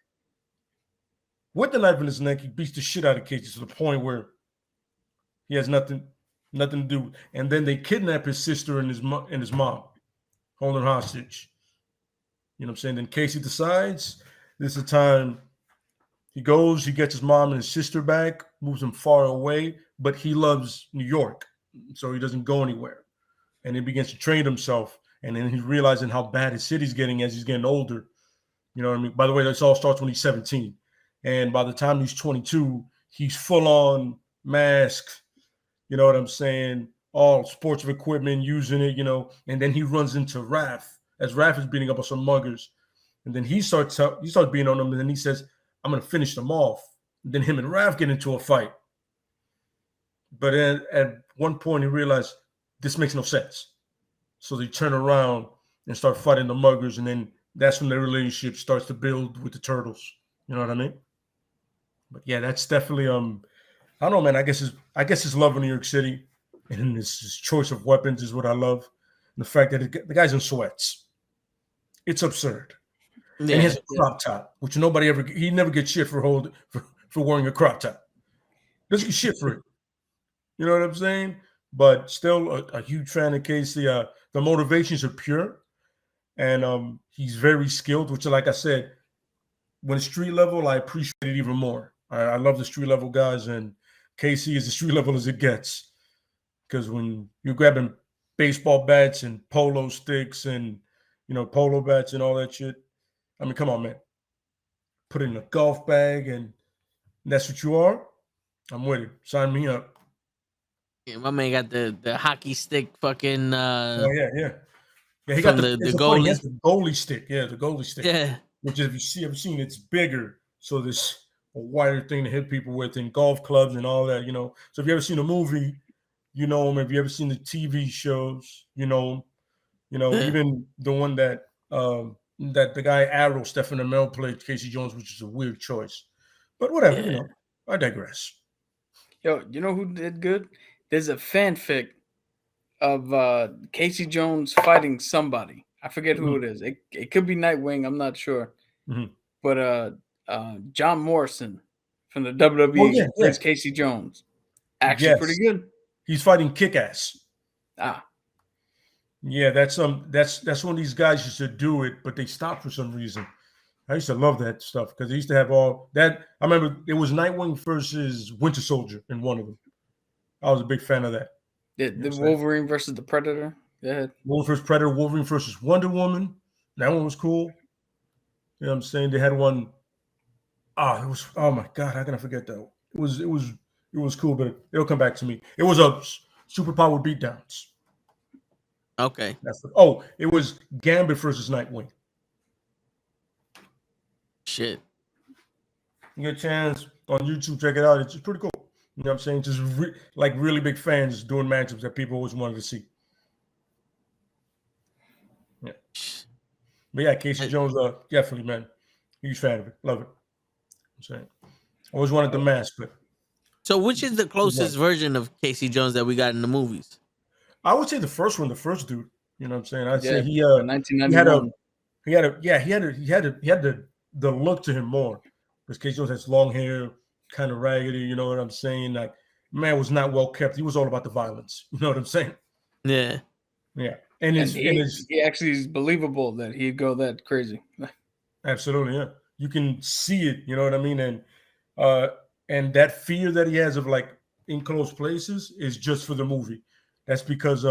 C: With the knife in his neck, he beats the shit out of Casey to the point where he has nothing to do. And then they kidnap his sister and his mom, hold her hostage. You know what I'm saying? Then Casey decides this is the time. He goes, he gets his mom and his sister back, moves them far away, but he loves New York, so he doesn't go anywhere. And he begins to train himself, and then he's realizing how bad his city's getting as he's getting older. You know what I mean? By the way, this all starts when he's 17. And by the time he's 22, he's full on masked, you know what I'm saying? All sports equipment, using it, and then he runs into Raph as Raph is beating up on some muggers. And then he starts beating on them, and then he says, I'm going to finish them off. And then him and Raph get into a fight. But then at one point, he realized this makes no sense. So they turn around and start fighting the muggers, and then that's when their relationship starts to build with the turtles. You know what I mean? But yeah, that's definitely I don't know, man. I guess his love of New York City and his choice of weapons is what I love. And the fact that the guy's in sweats. It's absurd. Yeah, and he has a crop top, which he never gets shit for wearing a crop top. Doesn't get shit for it. You know what I'm saying? But still a huge fan of Casey. The motivations are pure, and he's very skilled, which, like I said, when street level, I appreciate it even more. I love the street level guys, and Casey is as street level as it gets. Because when you're grabbing baseball bats and polo sticks and, polo bats and all that shit, I mean, come on, man. Put it in a golf bag, and that's what you are. I'm with it. Sign me up.
A: Yeah, my man got the hockey stick fucking.
C: Oh yeah. He got the goalie. He has the goalie stick. Yeah, the goalie stick.
A: Yeah.
C: Which, if you ever seen, it's bigger, so there's a wider thing to hit people with in golf clubs and all that. So if you ever seen a movie, you know him. If you ever seen the TV shows, you know him. You know,
A: Yeah.
C: even the one that that the guy Arrow, Stephen Amell played Casey Jones, which is a weird choice. But whatever, you
A: Yeah.
C: know, I digress.
B: Yo, you know who did good? There's a fanfic of Casey Jones fighting somebody. I forget who it is. It could be Nightwing. I'm not sure.
C: Mhm.
B: But John Morrison from the
C: Oh
B: WWE
C: yeah, yeah,
B: plays Casey Jones. Actually, pretty
C: yes.
B: good.
C: He's fighting Kick-Ass.
B: Ah,
C: Yeah, that's one of these guys used to do it, but they stopped for some reason. I used to love that stuff because they used to have all that. I remember it was Nightwing versus Winter Soldier in one of them. I was a big fan of that.
B: the Wolverine versus the Predator. Yeah,
C: Wolverine versus Predator, Wolverine versus Wonder Woman. That one was cool. You know what I'm saying? They had one. It was. Oh my God, how can I forget that? It was cool, but it'll come back to me. It was a superpower beatdowns.
A: Okay.
C: It was Gambit versus Nightwing.
A: Shit.
C: You get a chance on YouTube, check it out. It's pretty cool. You know what I'm saying? Just like really big fans doing matchups that people always wanted to see. Yeah. But yeah, Casey Jones, definitely, man. Huge fan of it. Love it. I'm saying. Always wanted the mask, but
A: So, which is the closest version of Casey Jones that we got in the movies?
C: I would say the first one, the first dude. You know what I'm saying? I'd say he had
B: 1991.
C: he had the look to him more. Because Casey Jones has long hair, kind of raggedy, you know what I'm saying? Like, man was not well kept. He was all about the violence. You know what I'm saying?
A: Yeah.
C: Yeah. And
B: he actually is believable that he'd go that crazy.
C: absolutely, yeah. You can see it, you know what I mean? And that fear that he has of like in close places is just for the movie. That's because they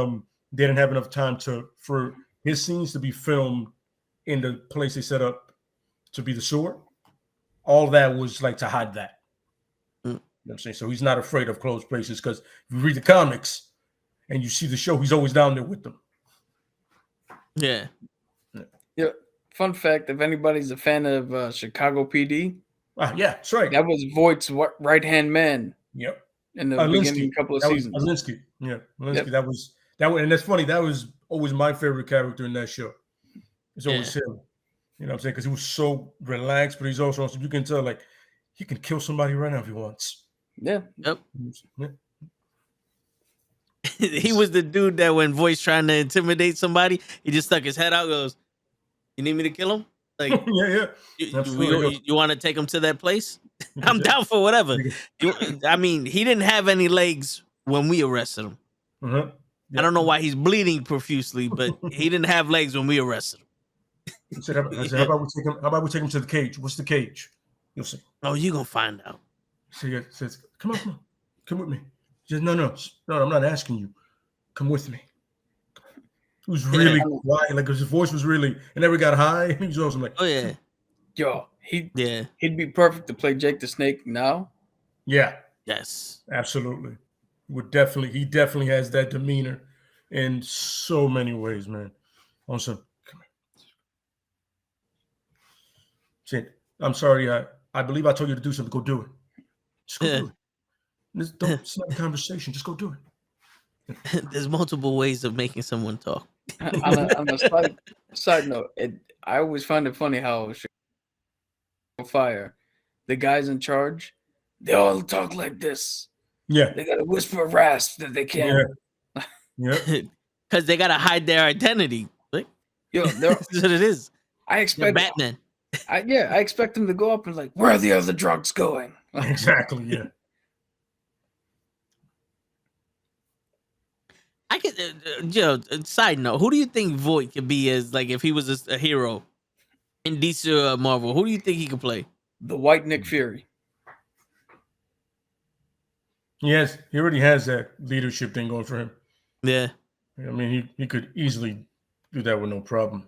C: didn't have enough time for his scenes to be filmed in the place they set up to be the sewer. All that was like to hide that. You know what I'm saying? So he's not afraid of closed places because if you read the comics and you see the show, he's always down there with them.
A: Yeah.
B: Yeah. Fun fact: if anybody's a fan of Chicago PD,
C: Yeah, that's right.
B: that was Voight's right hand man.
C: Yep.
B: In the
C: Linsky.
B: beginning couple of
C: That
B: seasons.
C: was Linsky. Yeah, Linsky.
B: Yep.
C: That was, and that's funny. That was always my favorite character in that show. It's always him. You know what I'm saying? Because he was so relaxed, but he's also you can tell like he can kill somebody right now if he wants.
B: Yeah.
A: Yep.
C: Yeah.
A: He was the dude that when Voice trying to intimidate somebody, he just stuck his head out. Goes, "You need me to kill him? Like,
C: yeah.
A: You want to take him to that place? I'm down for whatever. I mean, he didn't have any legs when we arrested him.
C: Uh-huh.
A: I don't know why he's bleeding profusely, but he didn't have legs when we arrested him.
C: I said, how about we take him to the cage? What's the cage? You'll see.
A: Oh, you gonna find out.
C: So he says, come with me. He says, no, I'm not asking you. Come with me. It was really quiet, like his voice was really, and never got high. And he was also like,
A: oh yeah,
B: yo, he'd be perfect to play Jake the Snake now.
C: Yeah,
A: yes,
C: absolutely. He definitely has that demeanor in so many ways, man. Also, come here. I'm sorry. I believe I told you to do something. Go do it. Just go do it. It's not a conversation. Just go do it.
A: There's multiple ways of making someone talk.
B: on a side note, I always find it funny how Fire, the guys in charge, they all talk like this.
C: Yeah,
B: they got a whisper rasp that they can't.
C: Yeah,
A: because they gotta hide their identity. Like,
B: yo,
A: that's what it is.
B: I expect
A: they're Batman.
B: I expect them to go up and like, where are the other drugs going?
C: Exactly. Yeah.
A: I could, side note, who do you think Voight could be as like if he was a hero in DC or Marvel? Who do you think he could play?
B: The White Nick Fury.
C: Yes, he already has that leadership thing going for him.
A: Yeah.
C: I mean, he could easily do that with no problem.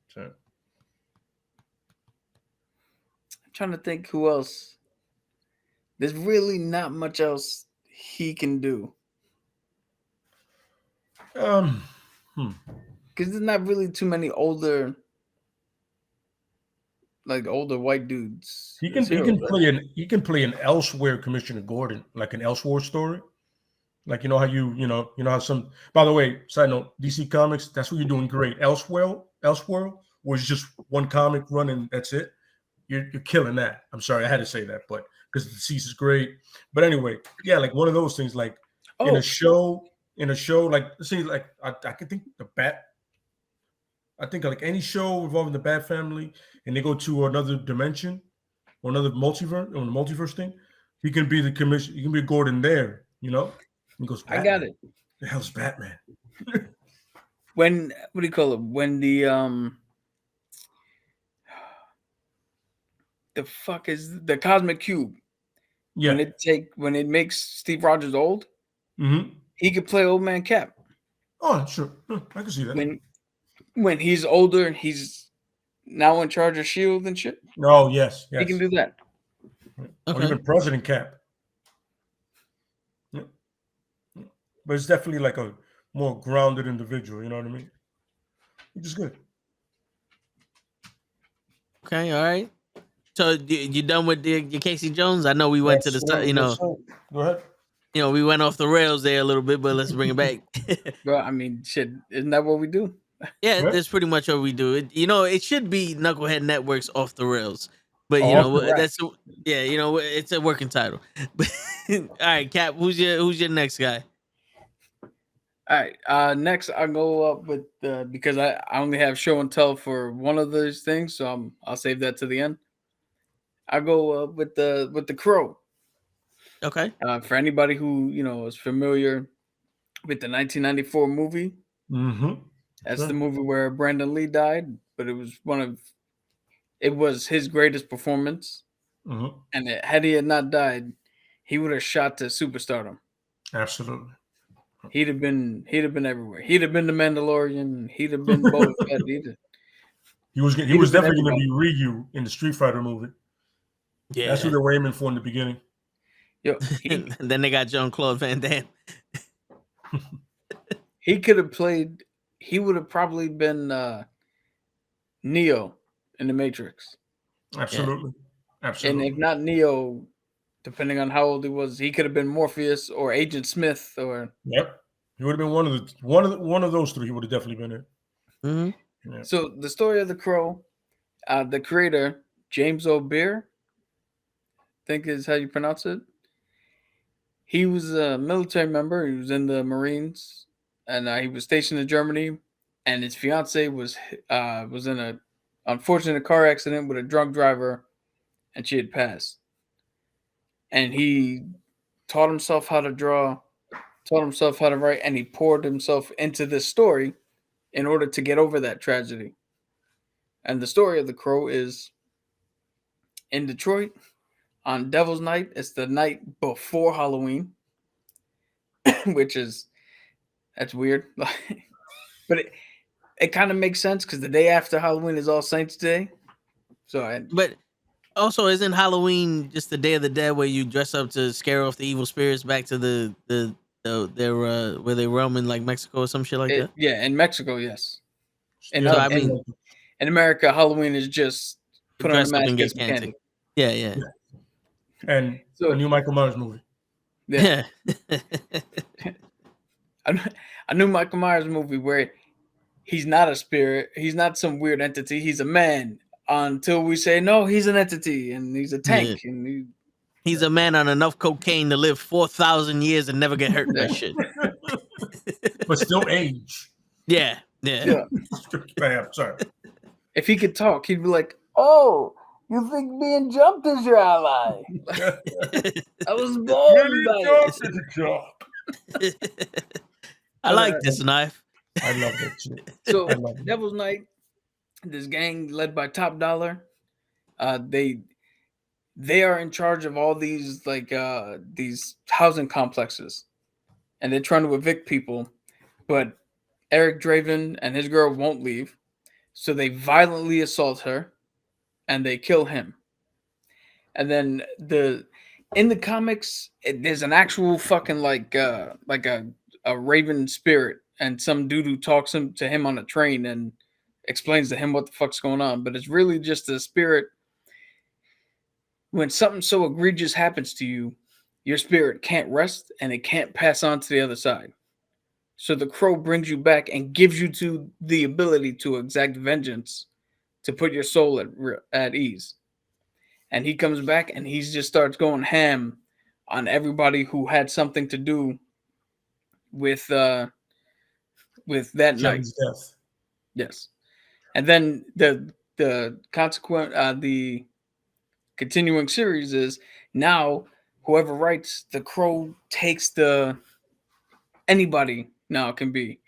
C: So.
B: I'm trying to think who else. There's really not much else he can do. Because there's not really too many older white dudes.
C: He can play an Elsewhere Commissioner Gordon, like an Elseworld story. Like how you know how some. By the way, side note, DC Comics, that's what you're doing great. Elsewhere, where it's just one comic run and that's it. You're killing that. I'm sorry, I had to say that, but because the deceased is great. But anyway, yeah, like one of those things, like in a show, like see, like I can think the Bat. I think like any show involving the Bat family, and they go to another dimension or another multiverse, or the multiverse thing. He can be the commission. He can be Gordon there. He goes,
B: I got it.
C: The hell's Batman?
B: When what do you call it? When the fuck is the cosmic cube?
C: Yeah.
B: When it makes Steve Rogers old,
C: Mm-hmm.
B: he could play Old Man Cap.
C: Oh, sure. I can see that.
B: When he's older and he's now in charge of S.H.I.E.L.D. and shit.
C: Oh, yes.
B: He can do that.
C: Okay. Or even President Cap. Yeah. But it's definitely like a more grounded individual, you know what I mean? Which is good.
A: Okay, all right. So you done with your Casey Jones? I know we went to the
C: Go ahead.
A: We went off the rails there a little bit, but let's bring it back.
B: Bro, I mean, shit, isn't that what we do?
A: Yeah, that's pretty much what we do. It should be Knucklehead Network's Off the Rails, but it's a working title. All right, Cap, who's your next guy?
B: All right, next I'll go up with because I only have show and tell for one of those things, so I'll save that to the end. I'll go with the Crow.
A: Okay.
B: For anybody who is familiar with the 1994 movie, that's the movie where Brandon Lee died, but it was his greatest performance, and had he not died, he would have shot to superstardom.
C: Absolutely.
B: He'd have been everywhere. He'd have been the Mandalorian. He'd have been Boba Fett.
C: He was definitely going to be Ryu in the Street Fighter movie. Yeah, that's who they were aiming for in the beginning.
B: Yo,
A: and then they got Jean-Claude Van Damme.
B: He could have played. He would have probably been Neo in the Matrix.
C: Absolutely, absolutely.
B: And if not Neo, depending on how old he was, he could have been Morpheus or Agent Smith or.
C: Yep, he would have been one of those three. He would have definitely been it.
B: Mm-hmm. Yeah. So the story of the Crow, the creator James O'Bear, I think is how you pronounce it. He was a military member. He was in the Marines, and he was stationed in Germany. And his fiance was in a unfortunate car accident with a drunk driver, and she had passed. And he taught himself how to draw, taught himself how to write, and he poured himself into this story in order to get over that tragedy. And the story of the Crow is in Detroit. On Devil's Night, it's the night before Halloween, that's weird. But it kind of makes sense because the day after Halloween is All Saints Day.
A: But also, isn't Halloween just the Day of the Dead where you dress up to scare off the evil spirits back to their where they roam in like Mexico or some shit like that?
B: Yeah, in Mexico, yes. And in America, Halloween is just put on a mask and get some candy.
A: Yeah.
C: And a new Michael Myers movie.
B: Yeah. A new Michael Myers movie where he's not a spirit. He's not some weird entity. He's a man until we say, no, he's an entity and he's a tank. Yeah. And
A: he's a man on enough cocaine to live 4,000 years and never get hurt by shit.
C: But still age.
A: Yeah.
C: Sorry.
B: If he could talk, he'd be like, oh, you think being jumped is your ally? I was born by it.
A: I like this knife.
C: I love that shit.
B: So, Devil's Night, this gang led by Top Dollar, they are in charge of all these these housing complexes, and they're trying to evict people, but Eric Draven and his girl won't leave, so they violently assault her. And they kill him. And then in the comics, there's an actual fucking like a raven spirit, and some dude who talks to him on a train and explains to him what the fuck's going on. But it's really just a spirit. When something so egregious happens to you, your spirit can't rest and it can't pass on to the other side. So the crow brings you back and gives you to the ability to exact vengeance, to put your soul at ease. And he comes back and he just starts going ham on everybody who had something to do with that night.
C: Johnny's death.
B: Yes. And then the continuing series is now whoever writes the crow takes anybody now it can be.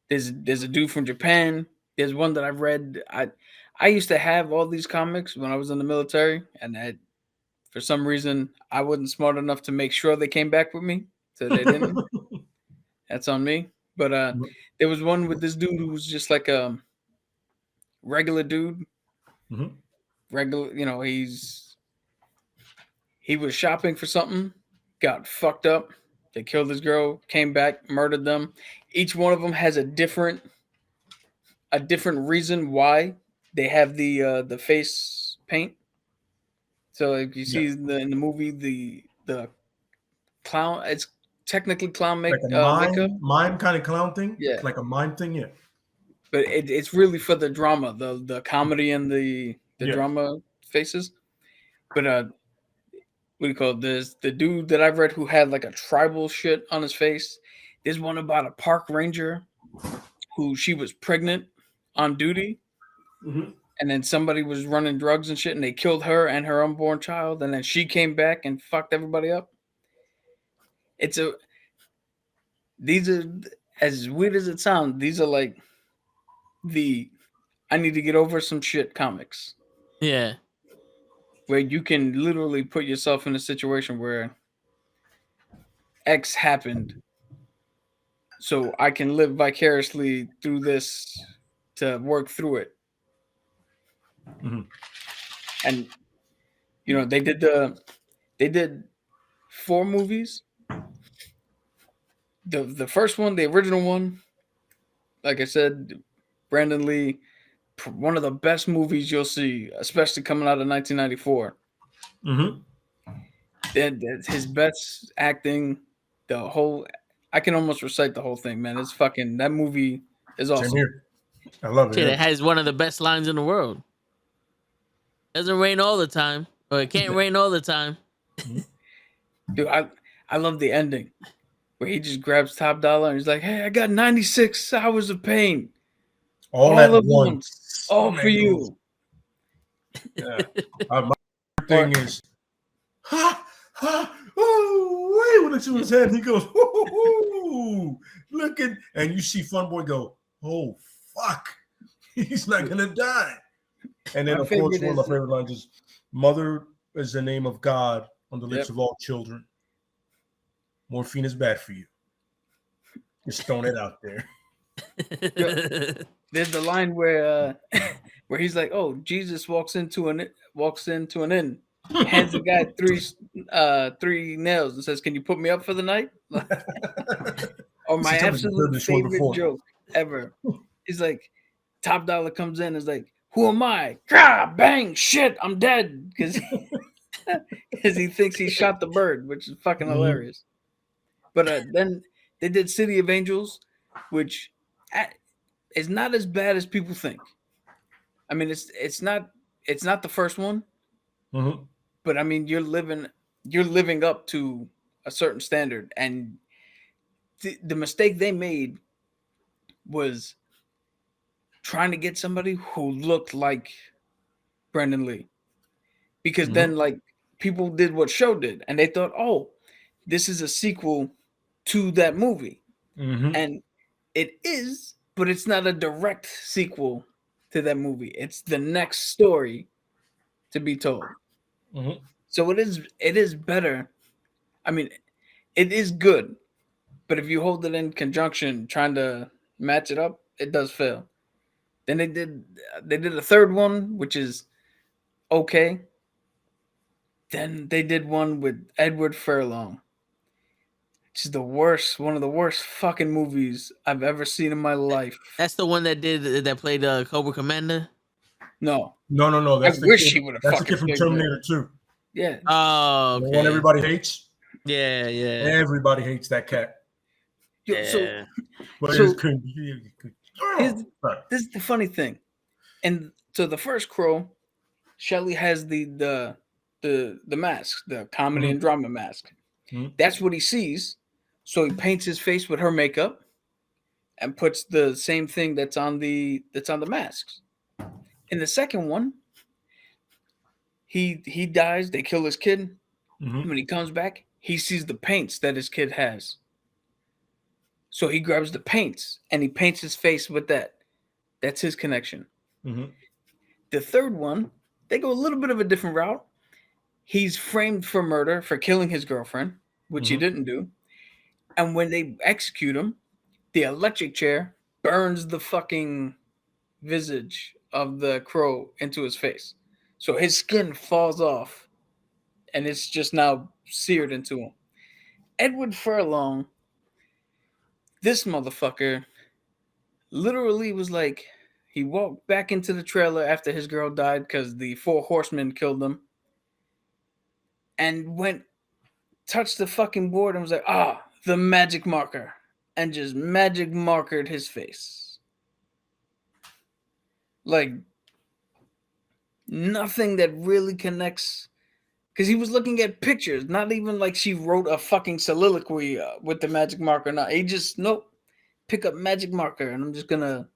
B: There's a dude from Japan. There's one that I've read. I used to have all these comics when I was in the military, and for some reason I wasn't smart enough to make sure they came back with me, so they didn't. That's on me. But there was one with this dude who was just like a regular dude.
C: Mm-hmm.
B: Regular, he was shopping for something, got fucked up. They killed his girl, came back, murdered them. Each one of them has a different reason why they have the face paint. So like you see in the movie the clown, it's technically clown
C: Like a
B: makeup.
C: mime kind of clown thing.
B: Yeah.
C: Like a mime thing, yeah.
B: But it's really for the drama, the comedy and the drama faces. But what do you call it? There's the dude that I've read who had like a tribal shit on his face. There's one about a park ranger who she was pregnant on duty.
C: Mm-hmm.
B: And then somebody was running drugs and shit, and they killed her and her unborn child, and then she came back and fucked everybody up. These are, as weird as it sounds, these are like I need to get over some shit comics.
A: Yeah.
B: Where you can literally put yourself in a situation where X happened, so I can live vicariously through this to work through it.
C: Mm-hmm.
B: And they did 4 movies. The first one, the original one, like I said, Brandon Lee, one of the best movies you'll see, especially coming out of 1994.
C: Mm-hmm.
B: His best acting, I can almost recite the whole thing, man. It's fucking, that movie is awesome.
C: Same here. I love it.
A: Shit, it has one of the best lines in the world. Doesn't rain all the time, or it can't rain all the time.
B: Dude, I love the ending where he just grabs Top Dollar and he's like, "Hey, I got 96 hours of pain,
C: all at once,
B: all for you."
C: Yeah. My thing is, wait, when it's to his head, he goes, looking, and you see Fun Boy go, "Oh fuck, he's not gonna die." And then, of course, one of my favorite lines is, "Mother is the name of God on the lips of all children. Morphine is bad for you. Just throwing it out there."
B: There's the line where he's like, "Oh, Jesus walks into an inn, hands the guy 3 nails and says, 'Can you put me up for the night?'" Or my absolute favorite joke ever. He's like, Top Dollar comes in and is like, "Who am I? Grah, bang, shit, I'm dead." Because he thinks he shot the bird, which is fucking hilarious. But then they did City of Angels, which is not as bad as people think. I mean, it's not the first one, but I mean, you're living up to a certain standard, and the mistake they made was trying to get somebody who looked like Brandon Lee, because then like people did what Show did, and they thought, "Oh, this is a sequel to that movie," and it is, but it's not a direct sequel to that movie. It's the next story to be told. So it is better. I mean, it is good, but if you hold it in conjunction, trying to match it up, it does fail. Then they did a third one, which is okay. Then they did one with Edward Furlong, which is one of the worst fucking movies I've ever seen in my life.
A: That's the one that played Cobra Commander?
B: No.
C: That's
B: I wish he would have fucking
C: the kid from Terminator 2.
B: Yeah.
A: Oh, okay.
C: The one everybody hates.
A: Yeah, yeah,
C: Everybody hates that cat.
B: Yo, so
A: yeah.
C: But
B: So-
C: it's good.
B: here's
C: Sorry.
B: this is the funny thing. And so the first crow, Shelly has the mask, the comedy and drama mask.
C: Mhm.
B: That's what he sees. So he paints his face with her makeup and puts the same thing that's on the masks. In the second one, he dies, they kill his kid.
C: Mhm.
B: When he comes back, he sees the paints that his kid has. So he grabs the paints and he paints his face with that. That's his connection.
C: Mhm.
B: The third one, they go a little bit of a different route. He's framed for murder for killing his girlfriend, which he
C: Mhm.
B: didn't do. And when they execute him, the electric chair burns the fucking visage of the crow into his face. So his skin falls off and it's just now seared into him. Edward Furlong, this motherfucker, literally was like, he walked back into the trailer after his girl died because the four horsemen killed him and went, touched the fucking board and was like, the magic marker. And just magic markered his face. Like, nothing that really connects. Because he was looking at pictures, not even like she wrote a fucking soliloquy with the magic marker. No, he just, nope, pick up magic marker and I'm just going to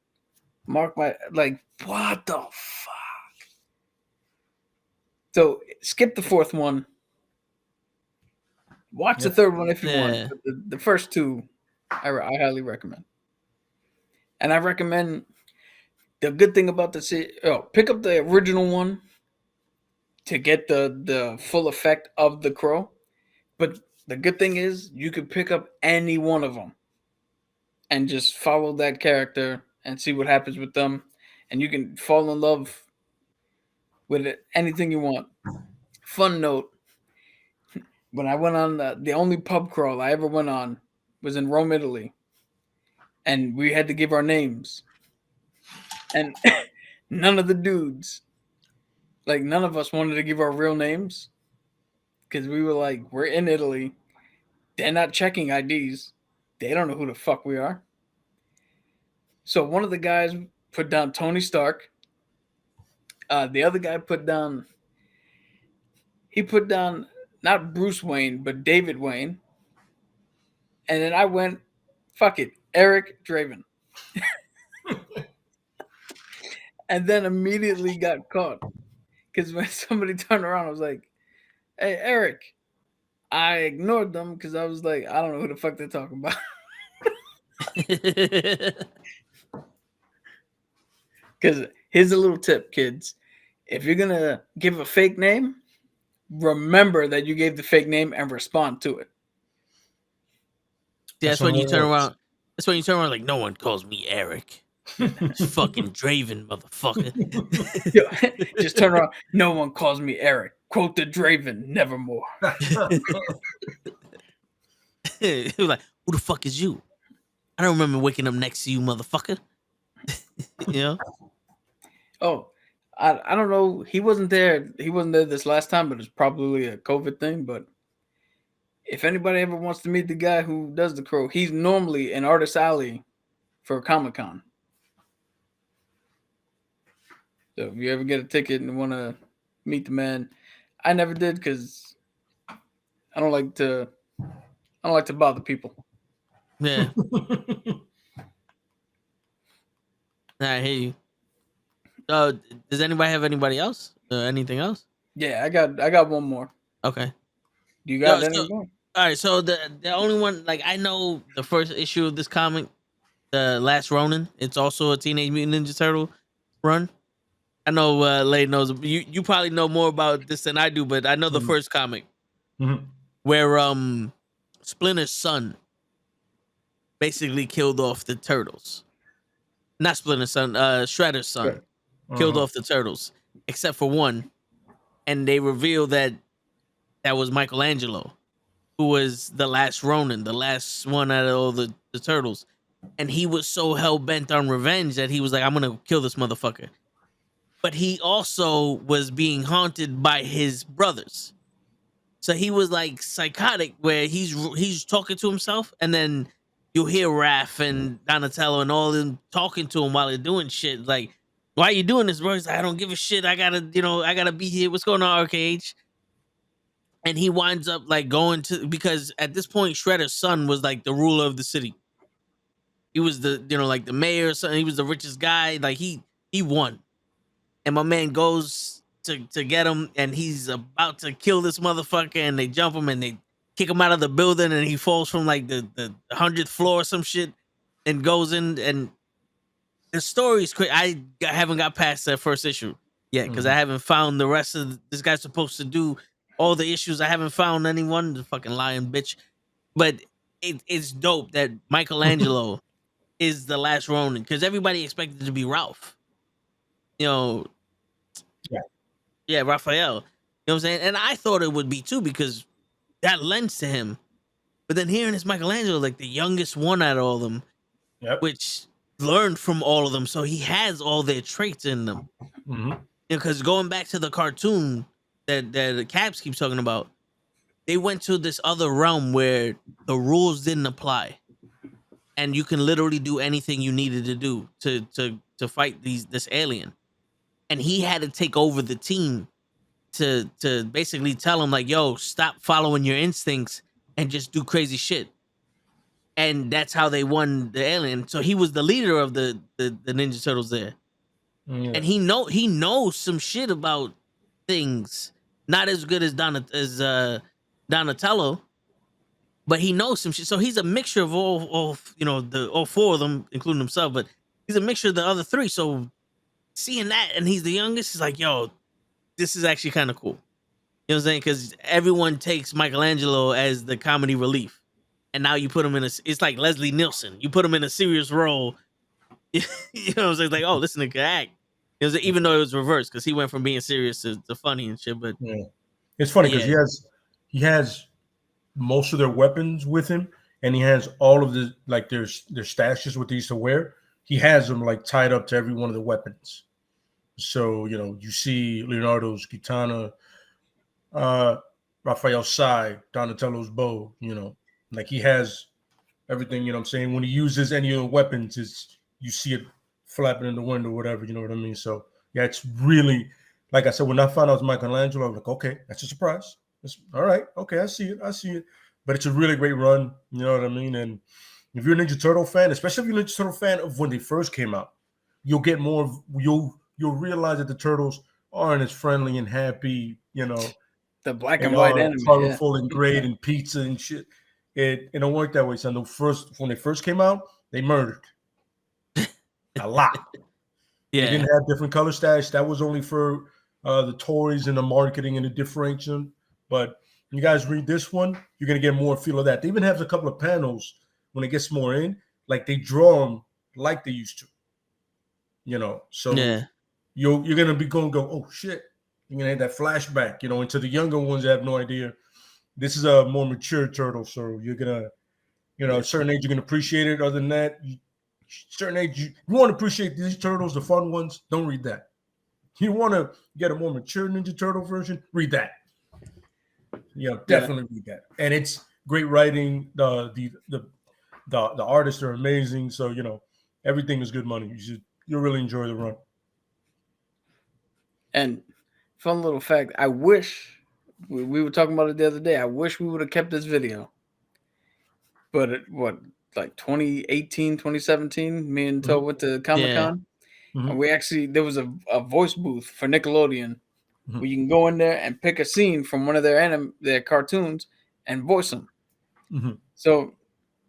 B: mark my, like, what the fuck? So skip the fourth one. Watch the third one if you want.
A: Yeah.
B: But the first two, I highly recommend. And I recommend, the good thing about pick up the original one to get the full effect of the crow. But the good thing is you could pick up any one of them and just follow that character and see what happens with them. And you can fall in love with it, anything you want. Fun note, when I went on the only pub crawl I ever went on was in Rome, Italy. And we had to give our names. And none of the dudes, like none of us wanted to give our real names. Because we were like, we're in Italy. They're not checking IDs. They don't know who the fuck we are. So one of the guys put down Tony Stark. The other guy put down not Bruce Wayne, but David Wayne. And then I went, fuck it, Eric Draven. And then immediately got caught. Because when somebody turned around, I was like, hey, Eric. I ignored them because I was like, I don't know who the fuck they're talking about. Because here's a little tip, kids. If you're going to give a fake name, remember that you gave the fake name and respond to it.
A: That's when you turn around. That's when you turn around like, no one calls me Eric. It's fucking Draven, motherfucker.
B: Just turn around. No one calls me Eric. Quote the Draven, nevermore.
A: He was like, who the fuck is you? I don't remember waking up next to you, motherfucker. You know?
B: Oh, I don't know. He wasn't there. He wasn't there this last time, but it's probably a COVID thing. But if anybody ever wants to meet the guy who does the crow, he's normally in Artist Alley for Comic-Con. So if you ever get a ticket and want to meet the man, I never did because I don't like to bother people.
A: Yeah. I hear you. Does anybody have anybody else? Anything else?
B: Yeah, I got one more.
A: Okay.
B: You got
A: Yo,
B: any
A: so-
B: more?
A: All right. So the only one, like, I know the first issue of this comic, The Last Ronin. It's also a Teenage Mutant Ninja Turtle run. I know Lay knows. You probably know more about this than I do, but I know the first comic where Splinter's son basically killed off the turtles. Not Splinter's son, Shredder's son killed off the turtles, except for one, and they reveal that was Michelangelo, who was the last Ronin, the last one out of all the turtles. And he was so hell-bent on revenge that he was like, I'm going to kill this motherfucker. But he also was being haunted by his brothers. So he was like psychotic, where he's talking to himself, and then you'll hear Raph and Donatello and all them talking to him while they're doing shit. Like, why are you doing this, bro? He's like, I don't give a shit. I gotta be here. What's going on, RKH? And he winds up like going to, because at this point Shredder's son was like the ruler of the city. He was the like the mayor or something. He was the richest guy. Like he won. And my man goes to get him, and he's about to kill this motherfucker, and they jump him and they kick him out of the building, and he falls from like the 100th floor or some shit and goes in. And the story's quick. I haven't got past that first issue yet because I haven't found the rest of this guy's supposed to do all the issues. I haven't found anyone, the fucking lying bitch. But it's dope that Michelangelo is the last Ronin, because everybody expected it to be Ralph. Yeah, Raphael. You know what I'm saying? And I thought it would be too, because that lends to him. But then hearing it's Michelangelo, like the youngest one out of all of them, which learned from all of them, so he has all their traits in them. Because going back to the cartoon that Caps keeps talking about, they went to this other realm where the rules didn't apply, and you can literally do anything you needed to do to fight this alien. And he had to take over the team to basically tell him like, yo, stop following your instincts and just do crazy shit. And that's how they won the alien. So he was the leader of the Ninja Turtles there. And he knows some shit about things. Not as good as Donatello, but he knows some shit. So he's a mixture of all four of them, including himself, but he's a mixture of the other three. So seeing that, and he's the youngest, he's like, yo, this is actually kind of cool. You know what I'm saying? Because everyone takes Michelangelo as the comedy relief. And now you put him it's like Leslie Nielsen. You put him in a serious role. You know what I'm saying? Like, oh, listen to guy act. Even though it was reversed, because he went from being serious to funny and shit. But
C: it's funny because he has most of their weapons with him, and he has all of the like their stashes what they used to wear. He has them like tied up to every one of the weapons. So you see Leonardo's katana, Raphael's sai, Donatello's bow. Like he has everything. You know what I'm saying? When he uses any of the weapons, you see it flapping in the wind or whatever. You know what I mean? So yeah, it's really, like I said, when I found out it was Michelangelo, I was like, okay, that's a surprise. All right, okay, I see it. But it's a really great run. You know what I mean? And if you're a Ninja Turtle fan, especially if you're a Ninja Turtle fan of when they first came out, you'll get more. You'll realize that the Turtles aren't as friendly and happy.
B: The black and white enemy,
C: colorful and great and pizza and shit. It don't work that way. So when they first came out, they murdered a lot. They didn't have different color stash. That was only for the toys and the marketing and the differentiation. But when you guys read this one, you're gonna get more feel of that. They even have a couple of panels when it gets more in, like they draw them like they used to. So you're gonna be going to go, oh shit, you're gonna have that flashback, into the younger ones that have no idea. This is a more mature turtle, so you're gonna, at a certain age, you're gonna appreciate it. Other than that, certain age, you want to appreciate these turtles, the fun ones. Don't read that. You want to get a more mature Ninja Turtle version? Read that. Definitely read that. And it's great writing. The artists are amazing. So everything is good money. You'll really enjoy the run.
B: And fun little fact, I wish we were talking about it the other day. I wish we would have kept this video. But like 2018, 2017, me and Toe went to Comic-Con. And we actually, there was a voice booth for Nickelodeon where you can go in there and pick a scene from one of their cartoons and voice them. So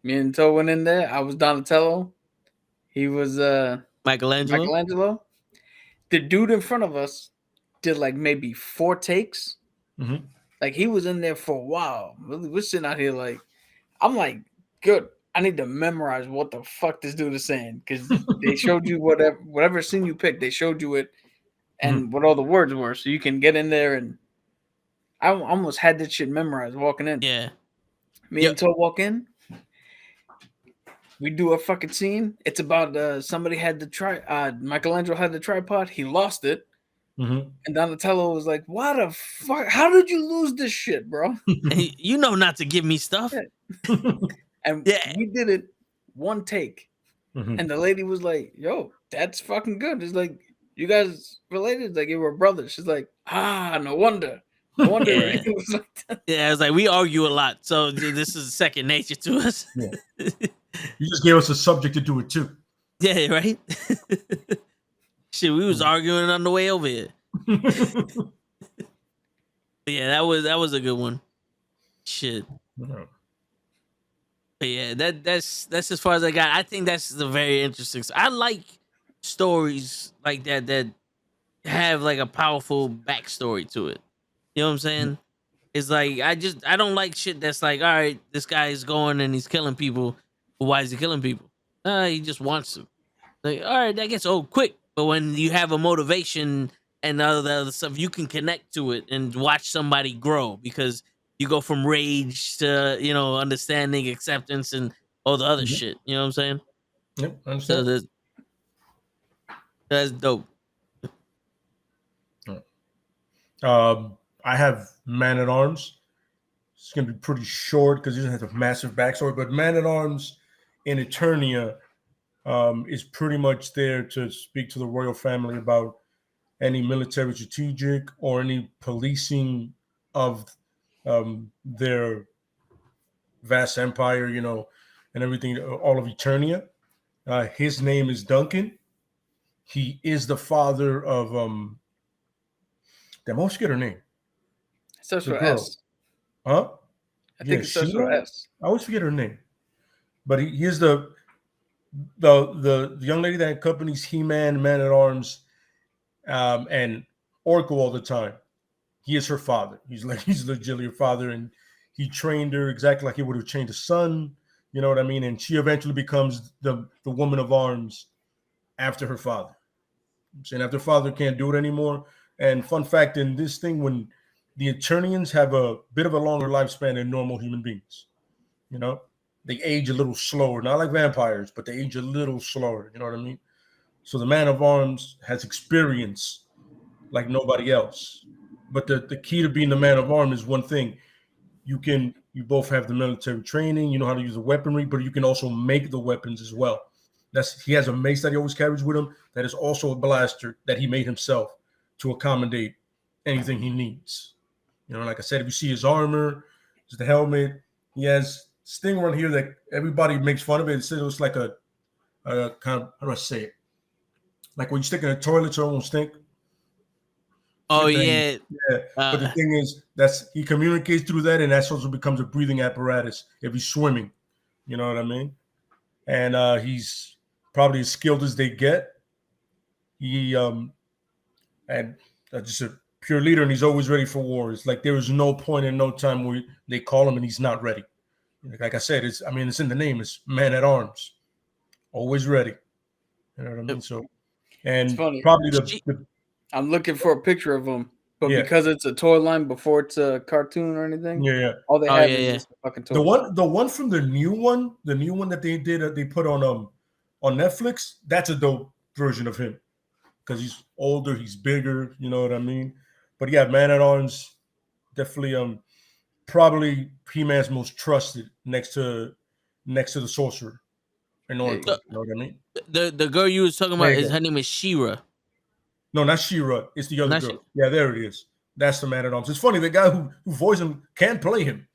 B: me and Toe went in there. I was Donatello. He was Michelangelo. The dude in front of us did like maybe 4 takes. Like he was in there for a while. We're sitting out here like, I'm like, good. I need to memorize what the fuck this dude is saying, because they showed you whatever scene you picked, they showed you it and what all the words were, so you can get in there. And I almost had this shit memorized walking in.
A: Yeah.
B: Me and Toe walk in. We do a fucking scene. It's about somebody had the Michelangelo had the tripod. He lost it.
C: Mhm.
B: And Donatello was like, "What the fuck? How did you lose this shit, bro?"
A: And you know not to give me stuff.
B: Yeah. And
A: Yeah.
B: we did it one take.
C: Mhm.
B: And the lady was like, "Yo, that's fucking good." It's like, "You guys related? Like you were brothers." She's like, no wonder. No wonder
A: Yeah.
B: it was like that.
A: Yeah, I was like, we argue a lot, so this is second nature to us.
C: Yeah. You just gave us a subject to do it too.
A: Yeah, right. Shit, we was arguing on the way over here. Yeah, that was a good one. Shit.
C: Yeah.
A: But yeah, that's as far as I got. I think that's the very interesting. I like stories like that have like a powerful backstory to it. You know what I'm saying? It's like I don't like shit that's like, all right, this guy is going and he's killing people. But why is he killing people? He just wants to. Like, all right, that gets old quick. But when you have a motivation and all the other stuff, you can connect to it and watch somebody grow because you go from rage to, understanding, acceptance, and all the other
C: Mhm.
A: shit. You know what I'm saying?
C: Yep, I
A: So
C: understand.
A: that's dope.
C: I have Man at Arms. It's gonna be pretty short because he doesn't have a massive backstory. But Man at Arms in Eternia is pretty much there to speak to the royal family about any military strategic or any policing of their vast empire, and everything, all of Eternia. His name is Duncan. He is the father of damn, I always forget her name.
B: It starts
C: The
B: with
C: girl.
B: S.
C: Huh?
B: I think it starts with
C: Sheila?
B: S.
C: I always forget her name. But he is the young lady that accompanies He-Man, Man at Arms, and Orko all the time. He is her father. He's legitimately her father, and he trained her exactly like he would have trained a son. You know what I mean? And she eventually becomes the woman of arms after her father. I'm saying after father can't do it anymore. And fun fact in this thing, when the Eternians have a bit of a longer lifespan than normal human beings, they age a little slower, not like vampires, but they age a little slower. You know what I mean? So the man of arms has experience like nobody else. But the key to being the man of arms is one thing. You both have the military training, you know how to use the weaponry, but you can also make the weapons as well. He has a mace that he always carries with him that is also a blaster that he made himself to accommodate anything he needs. Like I said, if you see his armor, the helmet, he has this thing around here that everybody makes fun of it. It looks like a kind of, how do I say it? Like when you stick in a toilet so it won't stink.
A: Oh
C: Yeah.
A: yeah.
C: But the thing is, he communicates through that, and that also becomes a breathing apparatus if he's swimming. You know what I mean? And he's probably as skilled as they get. He and just a pure leader, and he's always ready for war. It's like there is no point in no time where they call him and he's not ready. Like I said, it's in the name. It's Man at Arms, always ready. You know what I mean? So, and
B: It's funny.
C: probably
B: I'm looking for a picture of him, but
C: Yeah.
B: because it's a toy line before it's a cartoon or anything,
C: yeah.
B: all they
A: Oh,
B: have
A: yeah,
B: is
A: yeah.
B: just a fucking toy.
C: The one from the new one that they did, they put on Netflix. That's a dope version of him because he's older, he's bigger. You know what I mean? But yeah, Man at Arms, definitely probably He-Man's most trusted next to the sorcerer and
B: There you
C: Oracle.
B: go.
C: You know what I mean?
A: The girl you was talking
C: There
A: about
C: you go.
A: her name is Shira.
C: No, not She-Ra. It's the other
A: Not
C: girl.
A: She-
C: Yeah, there it is. That's the Man at Arms. It's funny. The guy who voiced him can play him.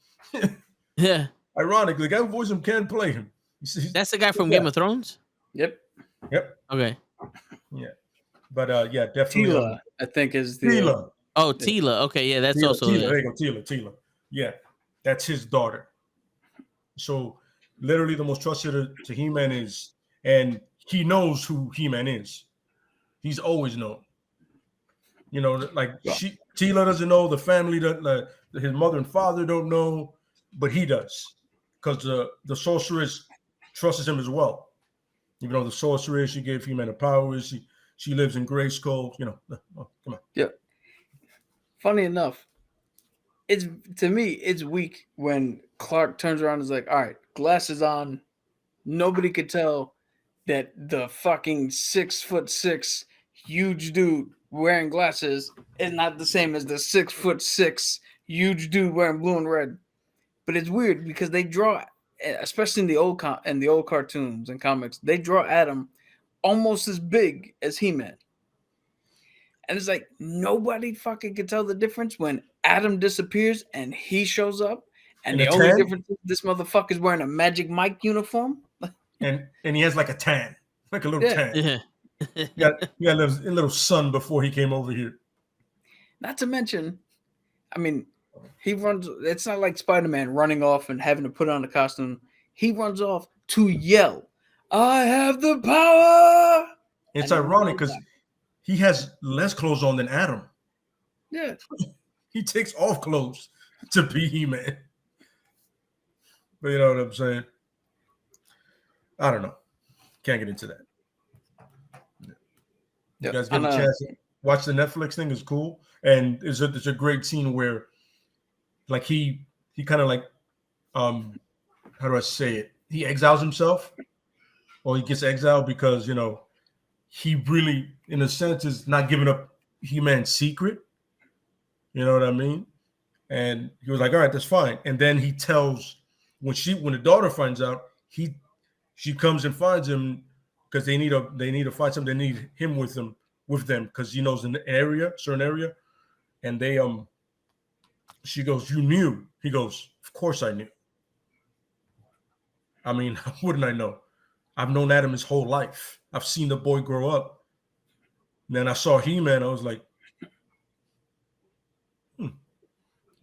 A: Yeah,
C: Ironically, the guy who voiced him can play him.
A: that's the guy from
C: Yeah.
A: Game of Thrones.
B: Yep.
C: Yep.
A: Okay.
C: Yeah. But yeah, definitely.
B: Tila, I think, is the
C: Tila.
A: Oh, Tila. Okay, yeah, that's
C: Tila.
A: also
C: Tila.
A: there.
C: There you go. Tila. Yeah, that's his daughter. So literally, the most trusted to He-Man is, and he knows who He-Man is. He's always known. Like Tila doesn't know, the family that his mother and father don't know, but he does, because the sorceress trusts him as well. Even though the sorceress, she gave He-Man the powers, she lives in Grayskull. Oh, come on.
B: Yeah. Funny enough, to me, it's weak when Clark turns around and is like, all right, glasses on. Nobody could tell that the fucking 6'6" huge dude wearing glasses is not the same as the 6'6" huge dude wearing blue and red. But it's weird because they draw, especially in the old cartoons and comics, they draw Adam almost as big as He-Man. And it's like nobody fucking can tell the difference when Adam disappears and he shows up. And the only difference is this motherfucker's wearing a Magic Mike uniform.
C: And he has like a tan, like a little tan.
A: Yeah.
C: He got a little sun before he came over here.
B: Not to mention, I mean, he runs. It's not like Spider-Man running off and having to put on a costume. He runs off to yell, "I have the power!"
C: It's ironic because he has less clothes on than Adam.
B: Yeah.
C: He takes off clothes to be He-Man. But you know what I'm saying? I don't know. Can't get into that. You guys get a chance to watch the Netflix thing. It's cool. And it's a great scene where like he kind of like how do I say it? He exiles himself, or he gets exiled because, you know, he really, in a sense, is not giving up He-Man's secret. You know what I mean? And he was like, all right, that's fine. And then he tells when the daughter finds out, she comes and finds him because they need to find something. They need him with them because he knows an area, certain area. And they she goes, "You knew?" He goes, "Of course I knew. I mean, wouldn't I know? I've known Adam his whole life. I've seen the boy grow up. And then I saw He-Man. I was like,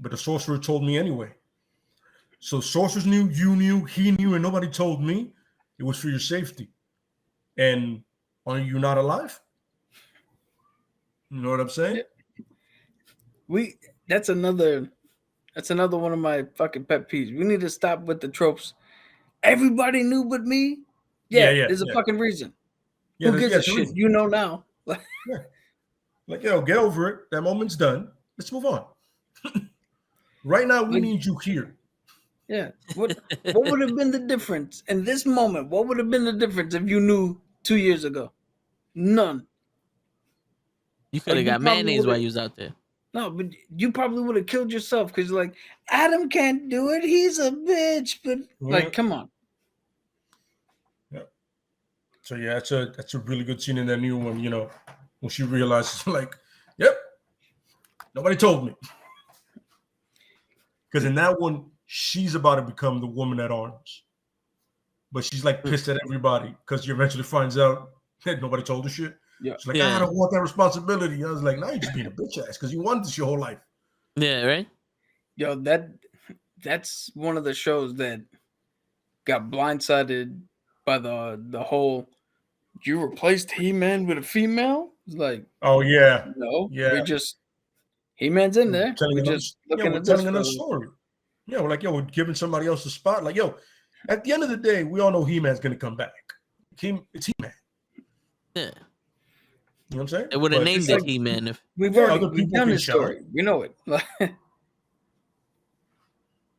C: But the sorcerer told me anyway. So sorcerers knew, you knew, he knew, and nobody told me. It was for your safety. And are you not alive? You know what I'm saying?
B: That's another one of my fucking pet peeves. We need to stop with the tropes. Everybody knew but me. Yeah. There's a fucking reason. Yeah, who gives a shit? You know now.
C: Like, yo, get over it. That moment's done. Let's move on. Right now, we need you here.
B: Yeah. What would have been the difference in this moment? What would have been the difference if you knew 2 years ago? None.
A: You could have got mayonnaise while you was out there.
B: No, but you probably would have killed yourself because like Adam can't do it. He's a bitch. But like, come on.
C: Yeah. So yeah, that's a really good scene in that new one. You know, when she realizes, like, yep, nobody told me. Because in that one, she's about to become the woman at arms, but she's like pissed at everybody because she eventually finds out that nobody told her shit. Yeah. She's like, I don't want that responsibility. I was like, now you're just being a bitch ass because you wanted this your whole life.
A: Yeah, right.
B: Yo, that's one of the shows that got blindsided by the whole. You replaced He-Man with a female? It's like,
C: oh yeah,
B: no, we just He-Man's in there. We're just looking at
C: telling another story. Yeah, we're like, yo, we're giving somebody else a spot. Like, yo, at the end of the day, we all know He-Man's gonna come back. It's He-Man.
A: Yeah.
C: You know what I'm saying?
A: It would have named it He-Man if
B: we've done this story. We know it.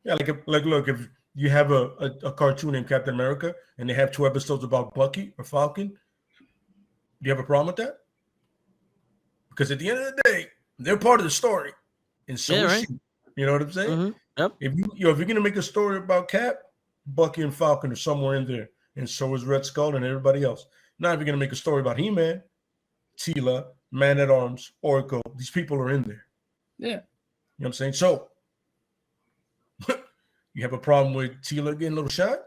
C: Yeah, look, if you have a cartoon named Captain America and they have 2 episodes about Bucky or Falcon, do you have a problem with that? Because at the end of the day, they're part of the story, and so is she. You know what I'm saying?
A: Mm-hmm. Yep.
C: If you're gonna make a story about Cap, Bucky and Falcon are somewhere in there, and so is Red Skull and everybody else. Now, if you're gonna make a story about He-Man, Teela, Man at Arms, Oracle, these people are in there.
B: Yeah.
C: You know what I'm saying? So you have a problem with Teela getting a little shot?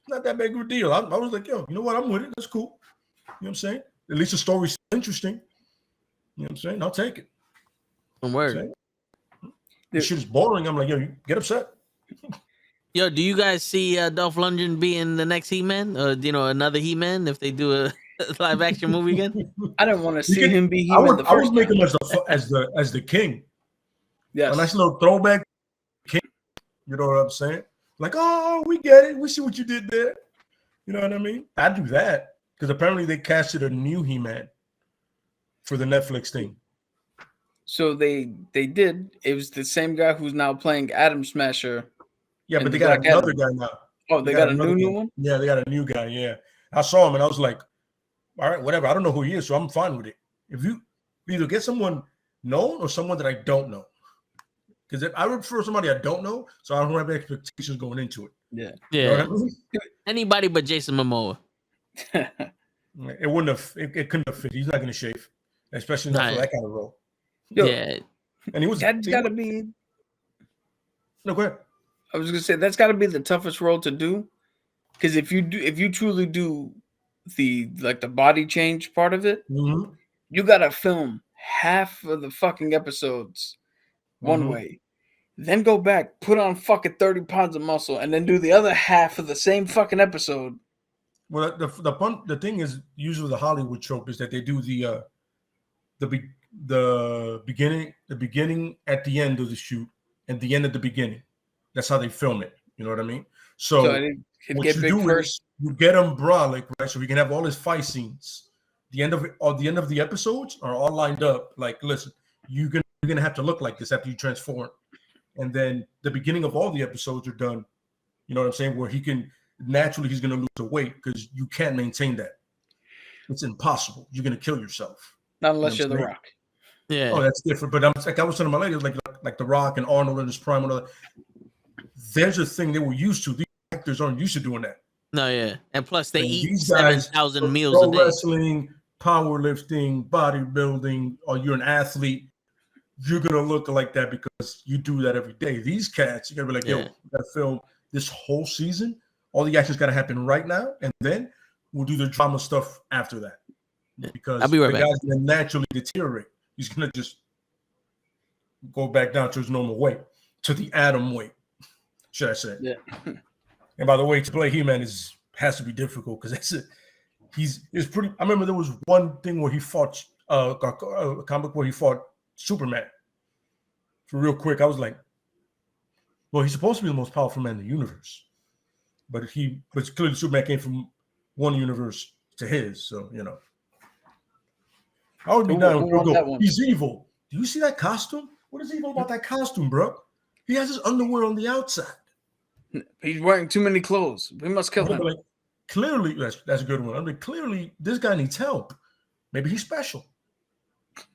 C: Not that big of a deal. I was like, yo, you know what? I'm with it. That's cool. You know what I'm saying? At least the story's interesting. You know what I'm saying? I'll take it.
A: Word.
C: This shit is boring. I'm like, yo, you get upset.
A: Yo, do you guys see Dolph Lundgren being the next He-Man? Or, another He-Man if they do a live action movie again?
B: I don't want to see him be He-Man.
C: I would make him as the king.
B: Yes.
C: A nice little throwback king. You know what I'm saying? Like, oh, we get it. We see what you did there. You know what I mean? I'd do that. Because apparently they casted a new He-Man for the Netflix thing.
B: So they did. It was the same guy who's now playing Atom Smasher.
C: Yeah, but they got another guy now.
B: Oh, they got a new one?
C: Yeah, they got a new guy, yeah. I saw him and I was like, all right, whatever. I don't know who he is, so I'm fine with it. if you either get someone known or someone that I don't know. Because if I prefer somebody I don't know, so I don't have expectations going into it.
B: Yeah.
C: You know
A: Yeah.
C: what I mean?
A: Anybody but Jason Momoa.
C: It wouldn't have. It couldn't have fit. He's not going to shave, especially not for
A: Right.
C: that kind of role.
B: Yo,
A: Yeah.
C: And he was.
B: that's got to be.
C: No, go ahead.
B: I was gonna say that's got to be the toughest role to do, because if you truly do the body change part of it,
C: Mm-hmm.
B: you gotta film half of the fucking episodes one
C: Mhm.
B: way, then go back, put on fucking 30 pounds of muscle, and then do the other half of the same fucking episode.
C: Well, the thing is, usually the Hollywood trope is that they do the beginning at the end of the shoot and the end at the beginning. That's how they film it. You know what I mean?
B: So
C: So
B: it could
C: what
B: get
C: you
B: big
C: do
B: first.
C: is you get them brolic, right? So we can have all his fight scenes. The end of the episodes are all lined up. Like, listen, you're gonna have to look like this after you transform, and then the beginning of all the episodes are done. You know what I'm saying? Where he's gonna lose the weight because you can't maintain that. It's impossible. You're gonna kill yourself.
B: Not unless
C: You know
B: you're
C: what
B: The
C: I'm
A: Yeah.
C: Oh, that's different. But I'm like I was telling my lady, like The Rock and Arnold in his prime. And all that. There's a thing they were used to. These actors aren't used to doing that.
A: No, yeah. And plus they
C: And
A: eat
C: these guys,
A: 7,000 meals
C: pro
A: a day.
C: wrestling, powerlifting, bodybuilding, or you're an athlete, you're gonna look like that because you do that every day. These cats, you gotta be like, yo,
A: Yeah.
C: we gotta film this whole season. All the action's gotta happen right now, and then we'll do the drama stuff after that. Because
A: I'll be right
C: the
A: back.
C: guy's gonna naturally deteriorate. He's gonna just go back down to his normal weight, to the atom weight, should I say?
B: Yeah.
C: And by the way, to play He-Man has to be difficult because that's it. It's pretty. I remember there was one thing where he fought a comic where he fought Superman. For real quick, I was like, well, he's supposed to be the most powerful man in the universe, but clearly Superman came from one universe to his, so you know. I would be
B: Who
C: down.
B: won that one?
C: He's evil. Do you see that costume? What is evil about that costume, bro? He has his underwear on the outside.
B: He's wearing too many clothes. We must kill him.
C: Like, clearly, that's a good one. I mean, clearly, this guy needs help. Maybe he's special.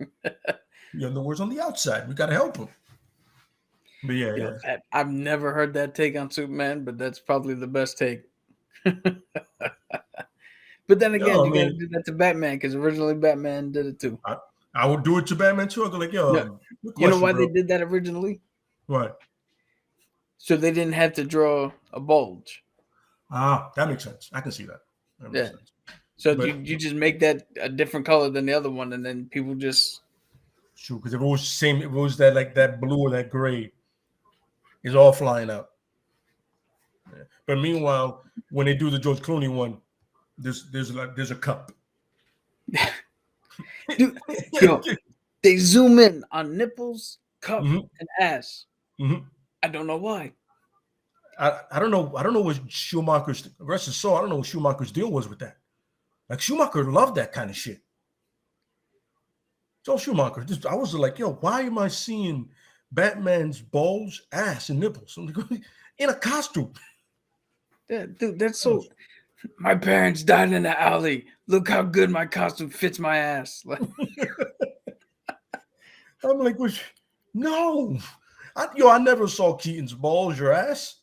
C: The underwear's on the outside. We got to help him. But yeah.
B: I've never heard that take on Superman, but that's probably the best take. But then again, you got to do that to Batman because originally Batman did it too.
C: I would do it to Batman too. I'd be like, yo,
B: you know why they did that originally?
C: Why?
B: So they didn't have to draw a bulge.
C: Ah, that makes sense. I can see that. That makes sense.
B: So you just make that a different color than the other one, and then people just
C: true. Because if it was the same, if it was that like that blue or that gray, it's all flying out. Yeah. But meanwhile, when they do the George Clooney one, there's a cup.
B: Dude, yo, they zoom in on nipples, cup, and ass.
C: Mm-hmm.
B: I don't know why.
C: I don't know what Schumacher's rest his soul. I don't know what Schumacher's deal was with that. Like Schumacher loved that kind of shit. Joe Schumacher, I was like, yo, why am I seeing Batman's balls, ass, and nipples in a costume?
B: Yeah, dude, that's so. My parents died in the alley. Look how good my costume fits my ass.
C: I'm like, no. I never saw Keaton's balls or ass.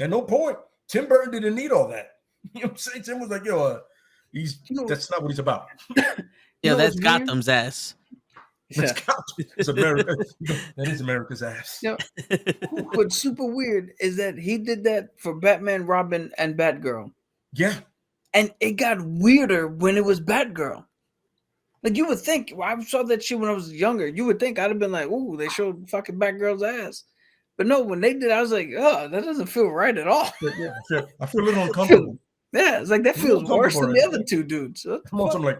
C: At no point. Tim Burton didn't need all that. You know what I'm saying? Tim was like, yo, that's not what he's about.
A: Yeah, that's Gotham's ass.
B: Yeah.
C: It's America. That is America's ass.
B: Yeah. What's super weird is that he did that for Batman, Robin, and Batgirl.
C: Yeah.
B: And it got weirder when it was Batgirl. Like you would think, I saw that shit when I was younger. You would think I'd have been like, "Ooh, they showed fucking Batgirl's ass," but no. When they did, I was like, "Oh, that doesn't feel right at all."
C: Yeah, I feel a little uncomfortable.
B: Yeah, it's like that feels worse than the other two dudes.
C: Come on, I'm like,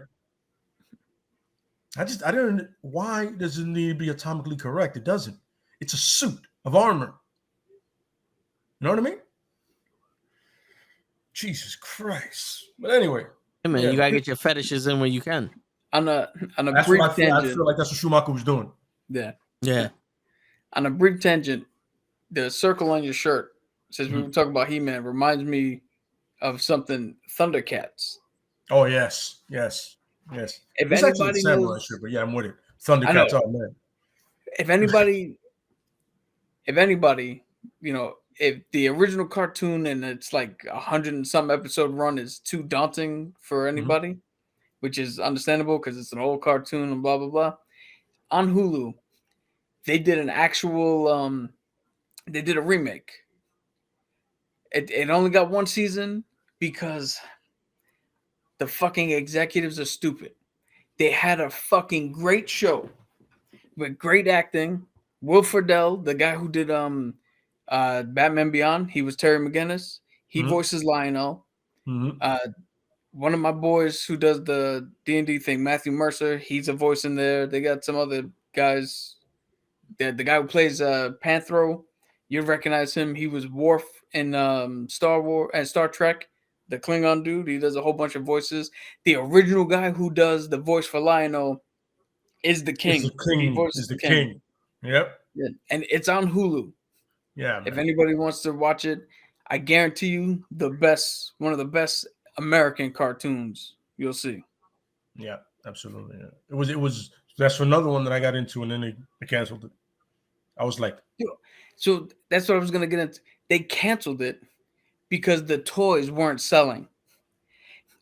C: I didn't. Why does it need to be atomically correct? It doesn't. It's a suit of armor. You know what I mean? Jesus Christ. But anyway,
A: Hey man, you gotta get your fetishes in when you can.
B: On a
C: that's
B: brief
C: what I
B: tangent.
C: feel like that's what Schumacher was doing.
B: Yeah.
A: On
B: a brief tangent, the circle on your shirt, since we were talking about He-Man, reminds me of something Thundercats.
C: Oh yes. Yes.
B: If
C: It's actually the
B: anybody
C: samurai
B: knows,
C: shit, but yeah, I'm with it.
B: I
C: Thundercats,
B: know.
C: oh man.
B: If anybody, if the original cartoon and it's like 100 and some episode run is too daunting for anybody, which is understandable because it's an old cartoon and blah blah blah. On Hulu, they did an actual they did a remake. It only got one season because the fucking executives are stupid. They had a fucking great show with great acting. Will Friedle, the guy who did Batman Beyond, he was Terry McGinnis. He voices Lionel. One of my boys who does the D&D thing, Matthew Mercer, he's a voice in there. They got some other guys. The guy who plays Panthro, you'd recognize him. He was Worf in Star Wars and Star Trek, the Klingon dude. He does a whole bunch of voices. The original guy who does the voice for Lionel is the king. He voices the king.
C: Yep.
B: Yeah. And it's on Hulu.
C: Yeah, man.
B: If anybody wants to watch it, I guarantee you one of the best American cartoons you'll see.
C: Yeah, absolutely. Yeah. It was that's another one that I got into and then they canceled it. I was like,
B: so that's what I was gonna get into. They canceled it because the toys weren't selling.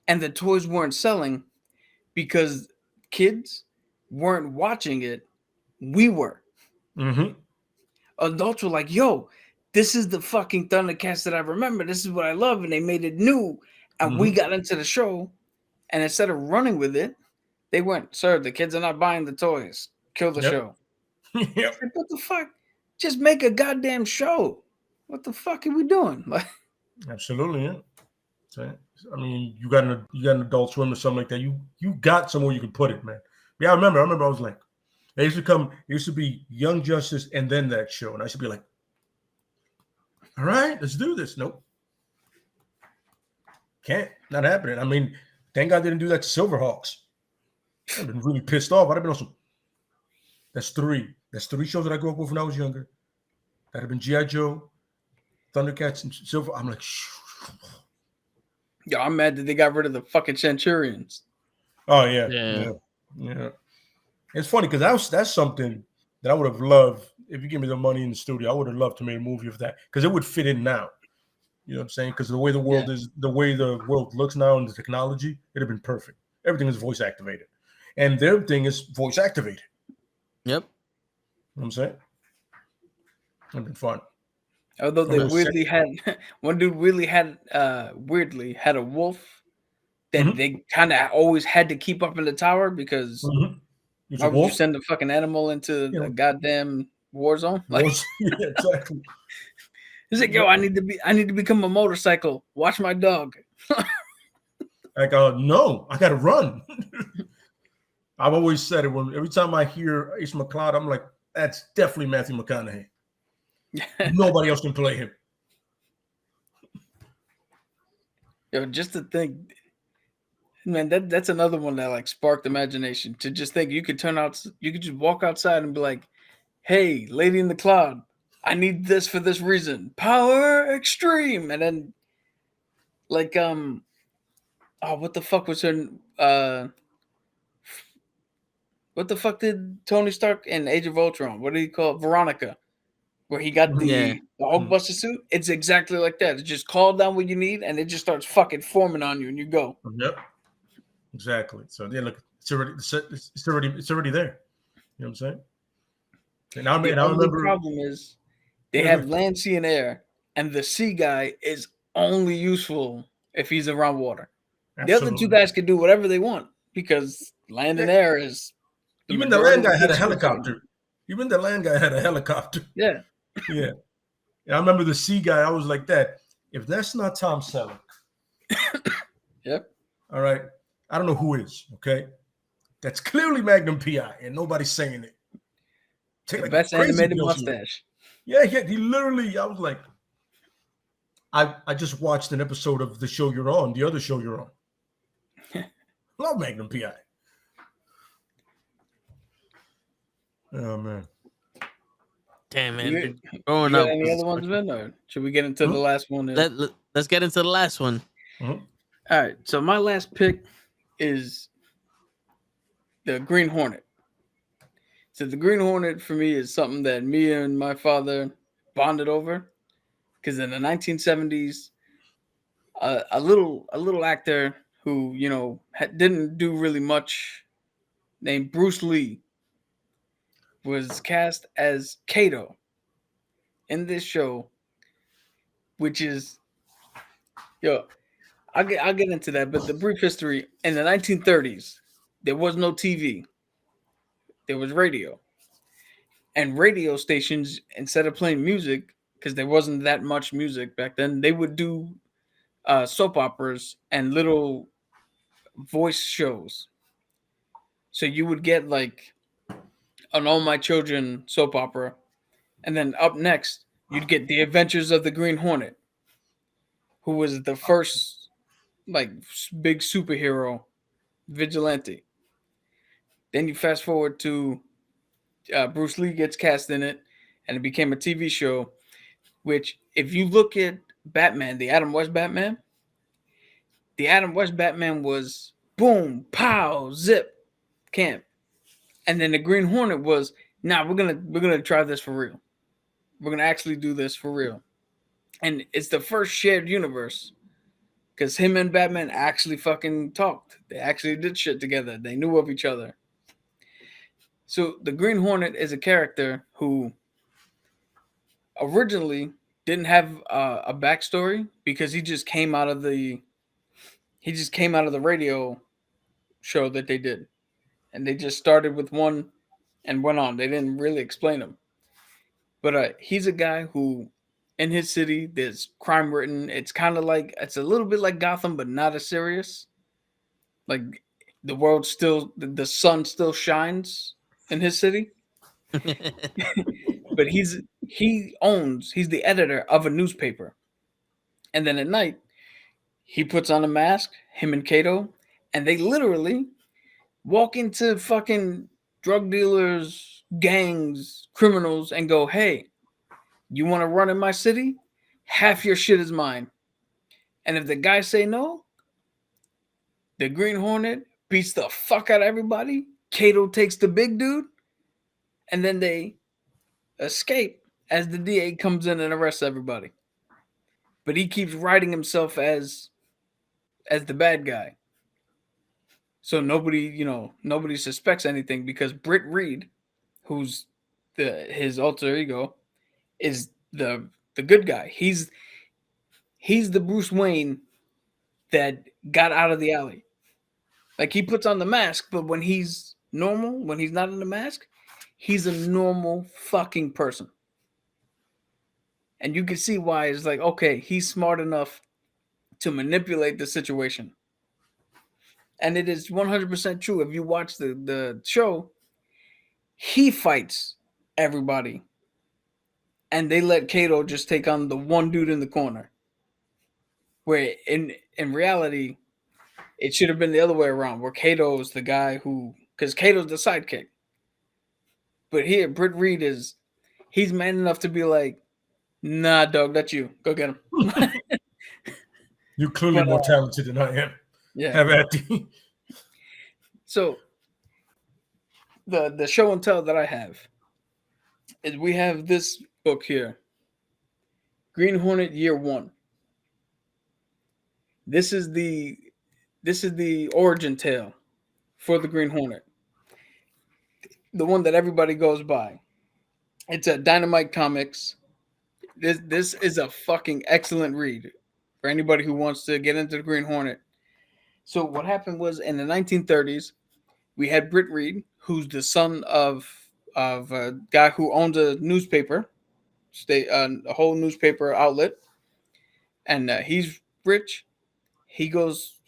B: And the toys weren't selling because kids weren't watching it. We were. Adults were like, yo, this is the fucking Thundercats that I remember. This is what I love. And they made it new. And we got into the show. And instead of running with it, they went, sir, the kids are not buying the toys. Kill the show.
C: Yep.
B: Like, what the fuck? Just make a goddamn show. What the fuck are we doing? Like,
C: absolutely, yeah. So, I mean, you got an Adult Swim or something like that. You got somewhere you can put it, man. Yeah, I remember. I was like, it used to be Young Justice and then that show, and I used to be like, all right, let's do this. Nope, not happening. I mean, thank God they didn't do that to Silverhawks. I've been really pissed off. I'd have been also. That's three shows that I grew up with when I was younger. That'd have been G.I. Joe, Thundercats, and Silver. I'm like,
B: yo, I'm mad that they got rid of the fucking Centurions.
C: oh yeah. It's funny because that's something that I would have loved if you give me the money in the studio. I would have loved to make a movie of that because it would fit in now. You know what I'm saying? Because the way the world is, the way the world looks now, and the technology, it'd have been perfect. Everything is voice activated, and their thing is voice activated.
A: Yep.
C: You know what I'm saying? It'd been fun.
B: Although they weirdly had one dude weirdly had a wolf that they kind of always had to keep up in the tower because why would you send a fucking animal into the goddamn war zone? Like,
C: yeah, exactly.
B: He's like, yo, I need to become a motorcycle. Watch my dog.
C: Like, no, I gotta run. I've always said it every time I hear Ace McCloud, I'm like, that's definitely Matthew McConaughey. Nobody else can play him.
B: Yo, just to think, man, that's another one that like sparked imagination. To just think you could just walk outside and be like, hey, lady in the cloud, I need this for this reason. Power extreme. And then like what the fuck was her what the fuck did Tony Stark in Age of Ultron? What did he call it? Veronica? Where he got the Hulkbuster suit? It's exactly like that. It's just call down what you need and it just starts fucking forming on you and you go.
C: Yep. Exactly. So yeah, look, it's already there. You know what I'm saying? And I remember
B: the problem is they have land, sea, and air, and the sea guy is only useful if he's around water.
C: Absolutely.
B: The other two guys can do whatever they want because land and air is
C: even the land guy had a helicopter. Even the land guy had a helicopter.
B: Yeah.
C: Yeah. I remember the sea guy. I was like that. If that's not Tom Selleck.
B: Yep.
C: All right. I don't know who is. Okay. That's clearly Magnum PI, and nobody's saying it.
B: The best animated mustache.
C: Yeah. He literally. I was like, I just watched an episode of the show you're on. The other show you're on. Love Magnum PI. Oh man.
A: Damn, man. Growing up.
B: Any other ones, Ben, or should we get into the last one?
A: Let's get into the last one.
B: All right. So my last pick is the Green Hornet. So the Green Hornet for me is something that me and my father bonded over, because in the 1970s, a little actor who didn't do really much, named Bruce Lee, was cast as Kato in this show, which is yo. I'll get into that, but the brief history in the 1930s, there was no TV, there was radio, and radio stations, instead of playing music, because there wasn't that much music back then, they would do soap operas and little voice shows. So you would get like an All My Children soap opera, and then up next you'd get The Adventures of the Green Hornet, who was the first like big superhero vigilante. Then you fast forward to Bruce Lee gets cast in it, and it became a TV show. Which, if you look at Batman, the Adam West Batman, was boom, pow, zip, camp, and then the Green Hornet was, nah, we're gonna try this for real. We're gonna actually do this for real, and it's the first shared universe, because him and Batman actually fucking talked. They actually did shit together. They knew of each other. So the Green Hornet is a character who originally didn't have a backstory, because he just came out of the radio show that they did, and they just started with one and went on. They didn't really explain him, but he's a guy who, in his city, there's crime written. It's kind of like, it's a little bit like Gotham, but not as serious. Like, the world still, the sun still shines in his city. But he's the editor of a newspaper. And then at night, he puts on a mask, him and Kato, and they literally walk into fucking drug dealers, gangs, criminals, and go, hey, you want to run in my city? Half your shit is mine. And if the guys say no, the Green Hornet beats the fuck out of everybody. Kato takes the big dude, and then they escape as the DA comes in and arrests everybody. But he keeps writing himself as the bad guy. So nobody suspects anything, because Britt Reed, who's his alter ego, is the good guy. He's the Bruce Wayne that got out of the alley. Like, he puts on the mask, but when he's normal, when he's not in the mask, he's a normal fucking person. And you can see why. It's like, okay, he's smart enough to manipulate the situation. And it is 100% true. If you watch the show, he fights everybody. And they let Kato just take on the one dude in the corner. Where in reality, it should have been the other way around, where Kato's the guy who, because Kato's the sidekick. But here, Britt Reed he's man enough to be like, nah, dog, that's you. Go get him.
C: You're clearly more talented than I am.
B: Yeah.
C: Have at you.
B: So the show and tell that I have is, we have this book here, Green Hornet Year One. This is the origin tale for the Green Hornet, the one that everybody goes by. It's at Dynamite Comics. This is a fucking excellent read for anybody who wants to get into the Green Hornet. So what happened was, in the 1930s, we had Britt Reed, who's the son of a guy who owns a newspaper, a whole newspaper outlet, and he's rich. He goes,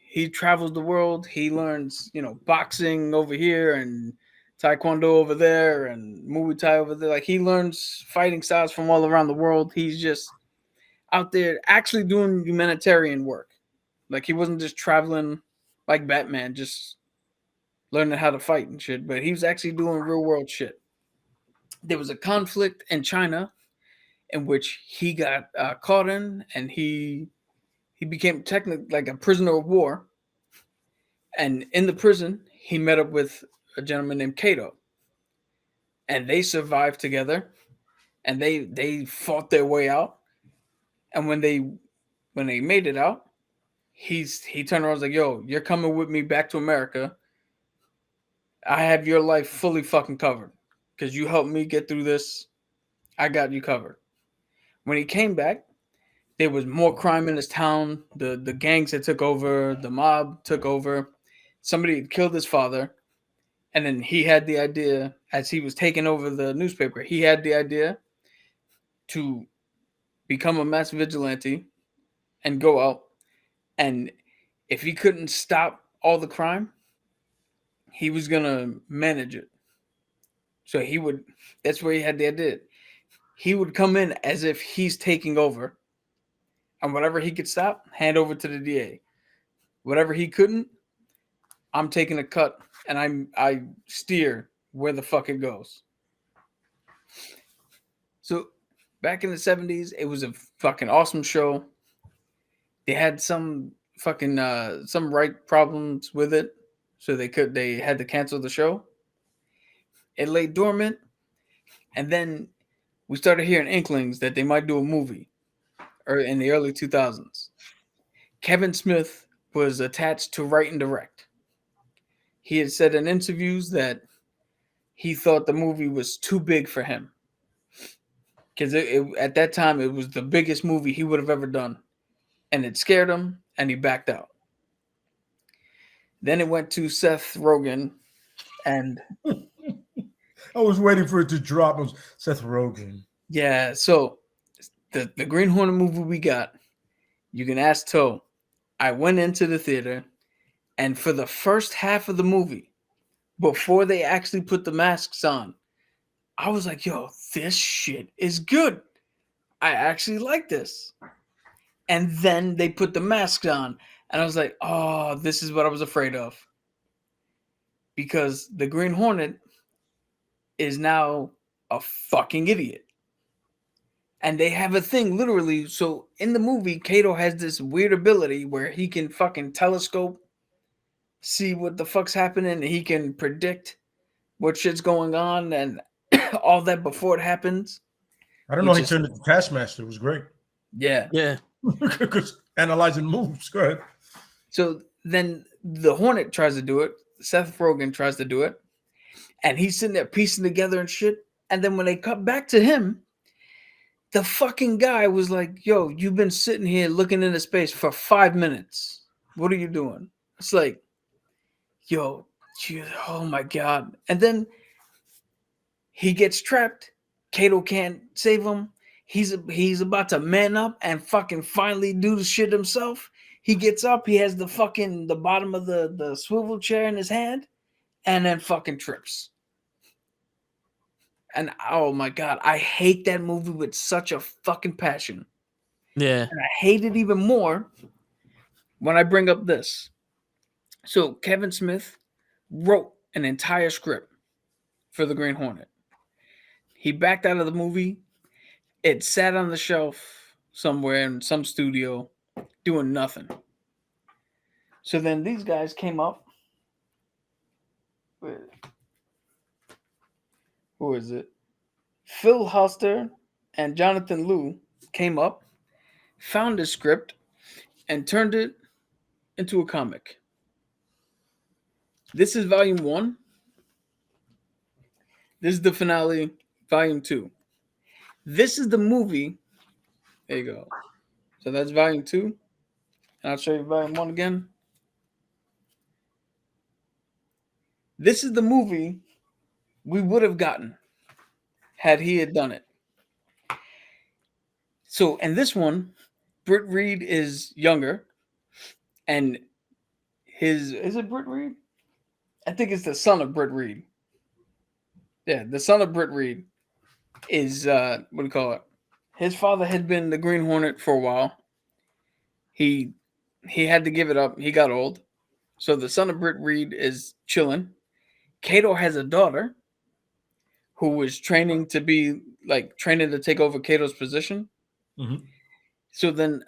B: he travels the world. He learns, boxing over here and Taekwondo over there and Muay Thai over there. Like, he learns fighting styles from all around the world. He's just out there actually doing humanitarian work. Like, he wasn't just traveling like Batman, just learning how to fight and shit, but he was actually doing real world shit. There was a conflict in China in which he got caught in, and he became technically like a prisoner of war. And in the prison, he met up with a gentleman named Kato, and they survived together, and they fought their way out. And when they made it out, he turned around and was like, "Yo, you're coming with me back to America. I have your life fully fucking covered because you helped me get through this. I got you covered." When he came back, there was more crime in his town. The gangs had took over. The mob took over. Somebody had killed his father. And then he had the idea, as he was taking over the newspaper, he had the idea to become a mass vigilante and go out. And if he couldn't stop all the crime, he was going to manage it. So that's where he had the idea. He would come in as if he's taking over. And whatever he could stop, hand over to the DA. Whatever he couldn't, I'm taking a cut and I steer where the fuck it goes. So back in the 70s, it was a fucking awesome show. They had some fucking some right problems with it, so they had to cancel the show. It lay dormant, and then we started hearing inklings that they might do a movie, or in the early 2000s. Kevin Smith was attached to write and direct. He had said in interviews that he thought the movie was too big for him. Because at that time, it was the biggest movie he would have ever done. And it scared him, and he backed out. Then it went to Seth Rogen, and...
C: I was waiting for it to drop. It was Seth Rogen.
B: Yeah, so the Green Hornet movie we got, you can ask Toe. I went into the theater, and for the first half of the movie, before they actually put the masks on, I was like, yo, this shit is good. I actually like this. And then they put the masks on, and I was like, oh, this is what I was afraid of. Because the Green Hornet is now a fucking idiot. And they have a thing, literally. So in the movie, Kato has this weird ability where he can fucking telescope, see what the fuck's happening, and he can predict what shit's going on and all that before it happens.
C: I don't know how he turned into Taskmaster. It was great.
B: Yeah.
A: Yeah.
C: Because analyzing moves. Go ahead.
B: So then the Hornet tries to do it. Seth Rogen tries to do it. And he's sitting there piecing together and shit. And then when they cut back to him, the fucking guy was like, yo, you've been sitting here looking into space for 5 minutes. What are you doing? It's like, yo, oh my God. And then he gets trapped. Kato can't save him. He's about to man up and fucking finally do the shit himself. He gets up. He has the bottom of the swivel chair in his hand and then fucking trips. And oh my God, I hate that movie with such a fucking passion.
A: Yeah.
B: And I hate it even more when I bring up this. So Kevin Smith wrote an entire script for the Green Hornet. He backed out of the movie. It sat on the shelf somewhere in some studio doing nothing. So then these guys came up. Who is it? Phil Huster and Jonathan Liu came up, found a script, and turned it into a comic. This is volume 1. This is the finale, volume 2. This is the movie. There you go. So that's volume 2. And I'll show you volume 1 again. This is the movie we would have gotten had he had done it. So in this one, Britt Reed is younger. And is it Britt Reed? I think it's the son of Britt Reed. Yeah, the son of Britt Reed is, what do you call it? His father had been the Green Hornet for a while. He had to give it up. He got old. So the son of Britt Reed is chilling. Kato has a daughter who was training to take over Kato's position.
C: Mm-hmm.
B: So then,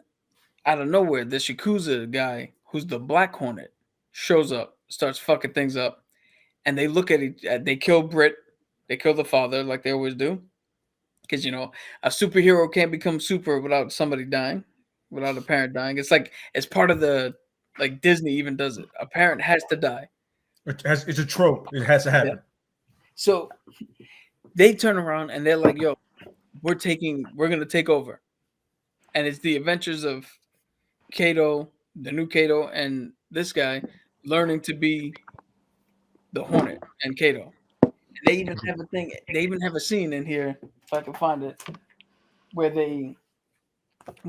B: out of nowhere, this Yakuza guy, who's the Black Hornet, shows up, starts fucking things up. and they look at they kill Brit, they kill the father like they always do, because a superhero can't become super without somebody dying, without a parent dying. It's part of the, like, Disney even does it. A parent has to die.
C: It's a trope. It has to happen.
B: Yeah. So they turn around and they're like, "Yo, we're gonna take over," and it's the adventures of Kato, the new Kato, and this guy learning to be the Hornet and Kato. And they even have a thing. They even have a scene in here, if I can find it, where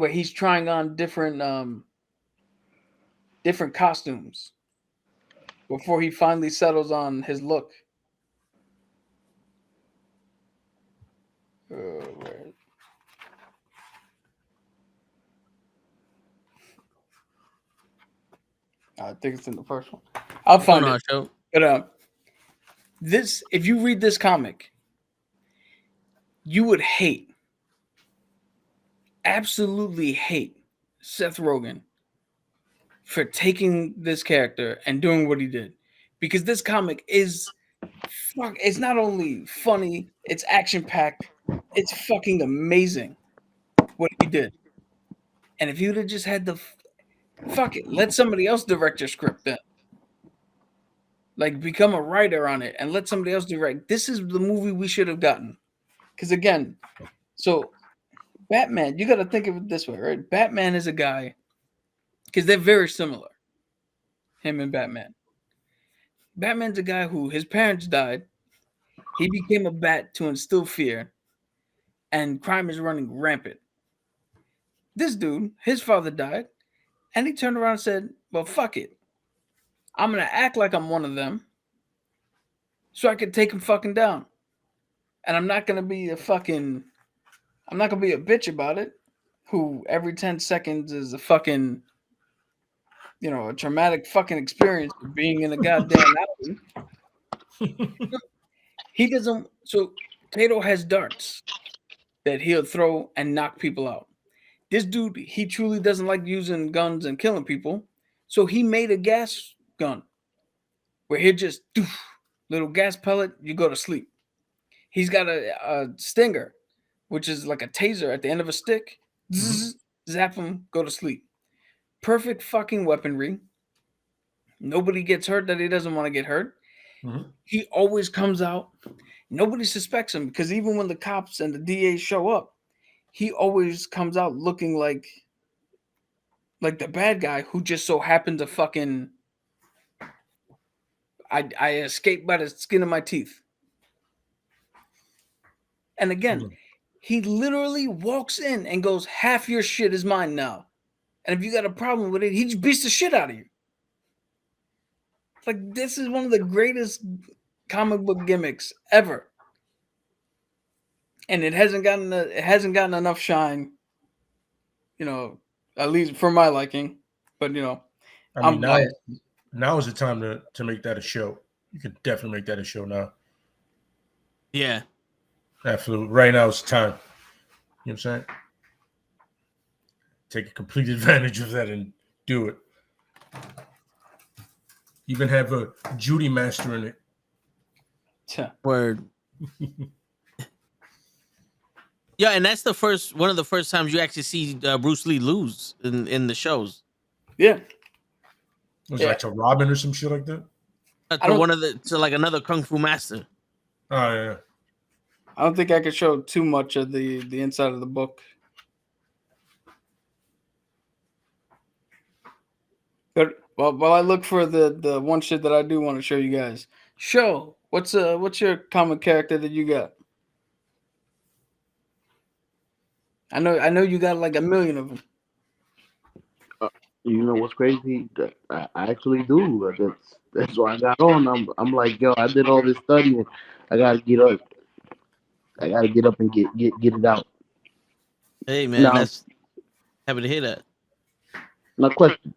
B: he's trying on different costumes before he finally settles on his look. Where? I think it's in the first one. I'll find it.
A: Show.
B: But if you read this comic, you would absolutely hate Seth Rogen for taking this character and doing what he did, because this comic is it's not only funny, it's action packed, it's fucking amazing what he did. And if you'd have just had fuck it, let somebody else direct your script then. Like, become a writer on it and let somebody else direct. This is the movie we should have gotten. Because again, so Batman, you got to think of it this way, right? Batman is a guy, because they're very similar, him and Batman. Batman's a guy who, his parents died. He became a bat to instill fear, and crime is running rampant. This dude, his father died, and he turned around and said, well, fuck it. I'm going to act like I'm one of them so I can take him fucking down. And I'm not going to be a bitch about it, who every 10 seconds is a fucking, a traumatic fucking experience of being in a goddamn alley. He doesn't. So Kato has darts that he'll throw and knock people out. This dude, he truly doesn't like using guns and killing people. So he made a gas gun where he'll just little gas pellet, you go to sleep. He's got a stinger, which is like a taser at the end of a stick. Zap him, go to sleep. Perfect fucking weaponry. Nobody gets hurt that he doesn't want to get hurt.
C: Mm-hmm.
B: He always comes out. Nobody suspects him, because even when the cops and the DA show up, he always comes out looking like the bad guy who just so happened to fucking I escaped by the skin of my teeth. And again, he literally walks in and goes, half your shit is mine now. And if you got a problem with it, he just beats the shit out of you. Like, this is one of the greatest comic book gimmicks ever. And it hasn't gotten enough shine, at least for my liking. But
C: I mean, now is the time to make that a show. You could definitely make that a show now.
A: Yeah.
C: Absolutely. Right now is the time. You know what I'm saying? Take complete advantage of that and do it. Even have a Judy Master in it.
A: Word. Yeah, and that's one of the first times you actually see Bruce Lee lose in the shows.
B: Yeah.
C: Was it like to Robin or some shit like that?
A: To like another Kung Fu master.
C: Oh yeah.
B: I don't think I could show too much of the inside of the book. But while I look for the one shit that I do want to show you guys. Show, what's your comic character that you got? I know you got like a million of them.
E: You know what's crazy? I actually do. That's why I got on. I'm like, yo, I did all this studying. I gotta get up. I gotta get up and get it out.
A: Hey man,
E: Now,
A: that's happy to hear that.
E: my question: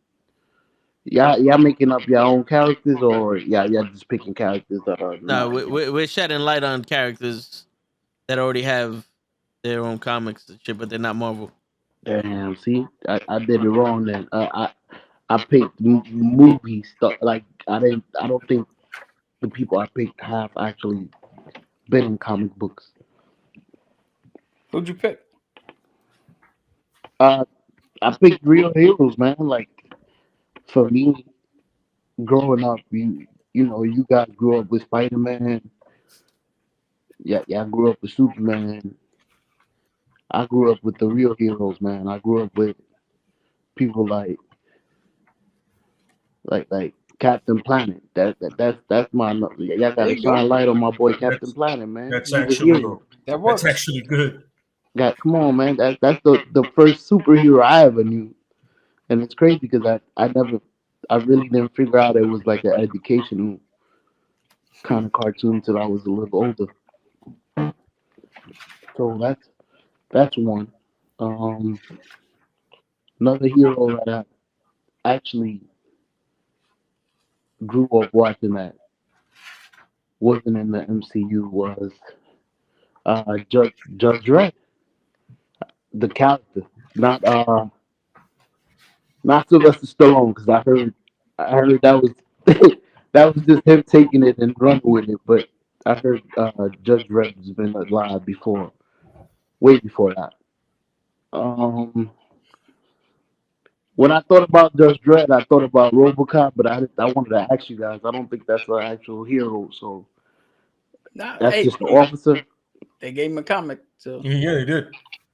E: y'all making up your own characters, or y'all just picking characters that are?
A: No, we're shedding light on characters that already have their own comics and shit, but they're not Marvel.
E: Damn, see, I did it wrong then. I picked movie stuff. Like I don't think the people I picked have actually been in comic books.
B: Who'd you pick?
E: Uh, I picked real heroes, man. Like for me, growing up, you know, you guys grew up with Spider Man. Yeah, I grew up with Superman. I grew up with the real heroes, man. I grew up with people like Captain Planet. That's my. Y'all
B: There
E: gotta
B: you go.
E: shine light on my boy Captain
C: That's
E: Planet, man.
C: that's
E: He's a
C: actually
E: hero.
B: That
C: that's
B: works.
C: actually good.
E: God, come on, man. That's the first superhero I ever knew, and it's crazy because I really didn't figure out it was like an educational kind of cartoon until I was a little older. So that's one. Um, Another hero that I actually grew up watching that wasn't in the MCU was Judge Dredd, the character, not not Sylvester Stallone, because I heard that was that was just him taking it and running with it. But I heard Judge Dredd has been alive before, way before that. Um, when I thought about Judge Dredd, I thought about RoboCop, but I wanted to ask you guys. I don't think that's an actual hero, so
B: Nah,
E: that's
B: hey,
E: just the officer.
B: they gave him a comic, so
C: Yeah, they did.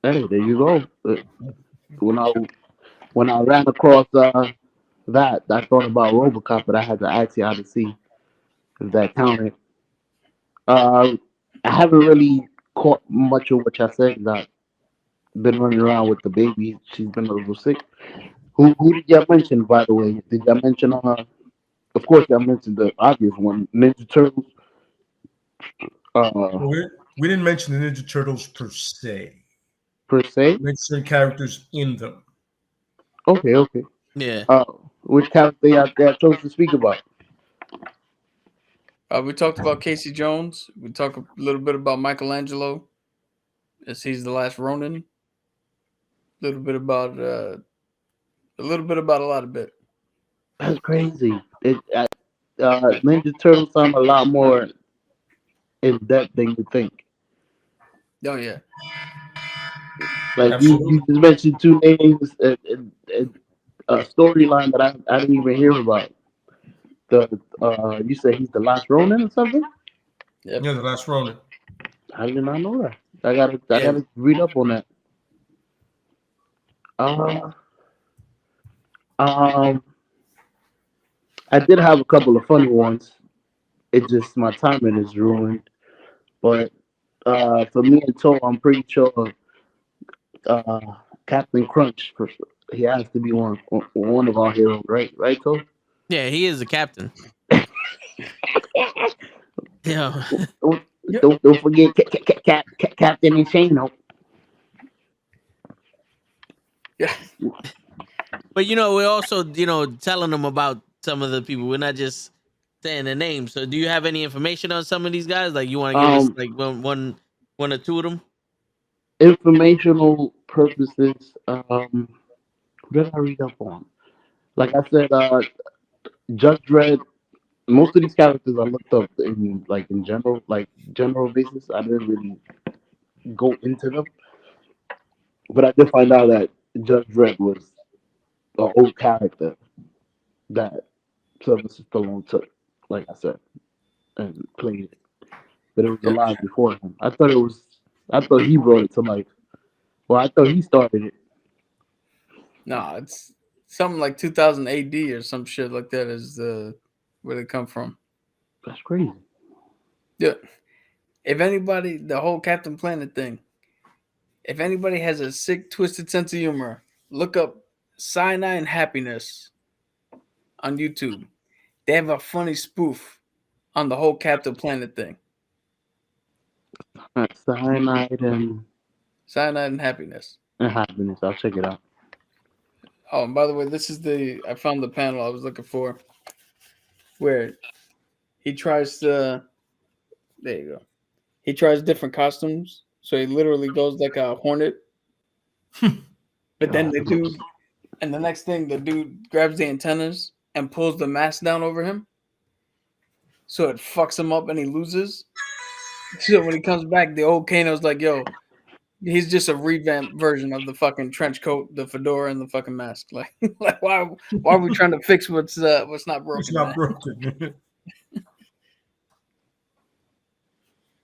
E: Hey, there you go. When I when I ran across that, I thought about RoboCop, but I had to ask y'all to see if that counted. Uh, I haven't really caught much of what y'all said. I've been running around with the baby. She's been a little sick. Who did y'all mention, by the way? Did y'all mention Of course, y'all mentioned the obvious one, Ninja Turtles. Uh,
C: Well, we didn't mention the Ninja Turtles per se.
E: per se.
C: We mentioned characters in them.
E: Okay, okay.
A: Yeah.
E: Uh, which character y'all chose to speak about?
B: we talked about Casey Jones. We talked a little bit about Michelangelo, as he's the last Ronin. A little bit about a lot of bit.
E: That's crazy. Ninja Turtles sound a lot more in depth than you think.
B: Oh yeah,
E: Like you
C: Absolutely.
E: just mentioned two names and a storyline that I didn't even hear about. The You said he's the last Ronin or something?
B: yep,
C: Yeah, the last Ronin.
E: I did not know that. I
B: yeah.
E: gotta read up on that. Uh, um, I did have a couple of funny ones. It just my timing is ruined. But for me and Toe, I'm pretty sure uh, Captain Crunch, he has to be one of our heroes, right? Right, Toe?
A: Yeah, he is the captain. Yeah.
E: Don't
B: Yep.
E: don't forget Captain Insano.
B: Yeah.
A: But we're also, telling them about some of the people. We're not just saying their names. So do you have any information on some of these guys? Like you want to give us
E: Um,
A: like one or two of them?
E: Informational purposes. What did I read up on? Like I said, Judge Dredd. Most of these characters I looked up in general, like general basis. I didn't really go into them, but I did find out that Judge Dredd was an old character that Sylvester Stallone took, like I said, and played it. But it was
B: Yeah.
E: alive before him. I thought he brought it to life. Well, I thought he started it.
B: No, it's something like 2000 AD or some shit like that is where they come from.
E: That's crazy.
B: Yeah. If anybody, the whole Captain Planet thing, if anybody has a sick, twisted sense of humor, look up Cyanide and Happiness on YouTube. They have a funny spoof on the whole Captain Planet thing.
E: Cyanide
B: Cyanide and Happiness.
E: and happiness. I'll check it out.
B: Oh, and by the way, I found the panel I was looking for where he tries to, there you go. He tries different costumes. So he literally goes like a Hornet. But then
E: God,
B: the dude, and the next thing, the dude grabs the antennas and pulls the mask down over him. so it fucks him up and he loses. So when he comes back, the old Kano's like, "Yo, he's just a revamped version of the fucking trench coat, the fedora, and the fucking mask. Like, like why are we trying to fix what's not broken?
C: It's not
B: man?
C: broken.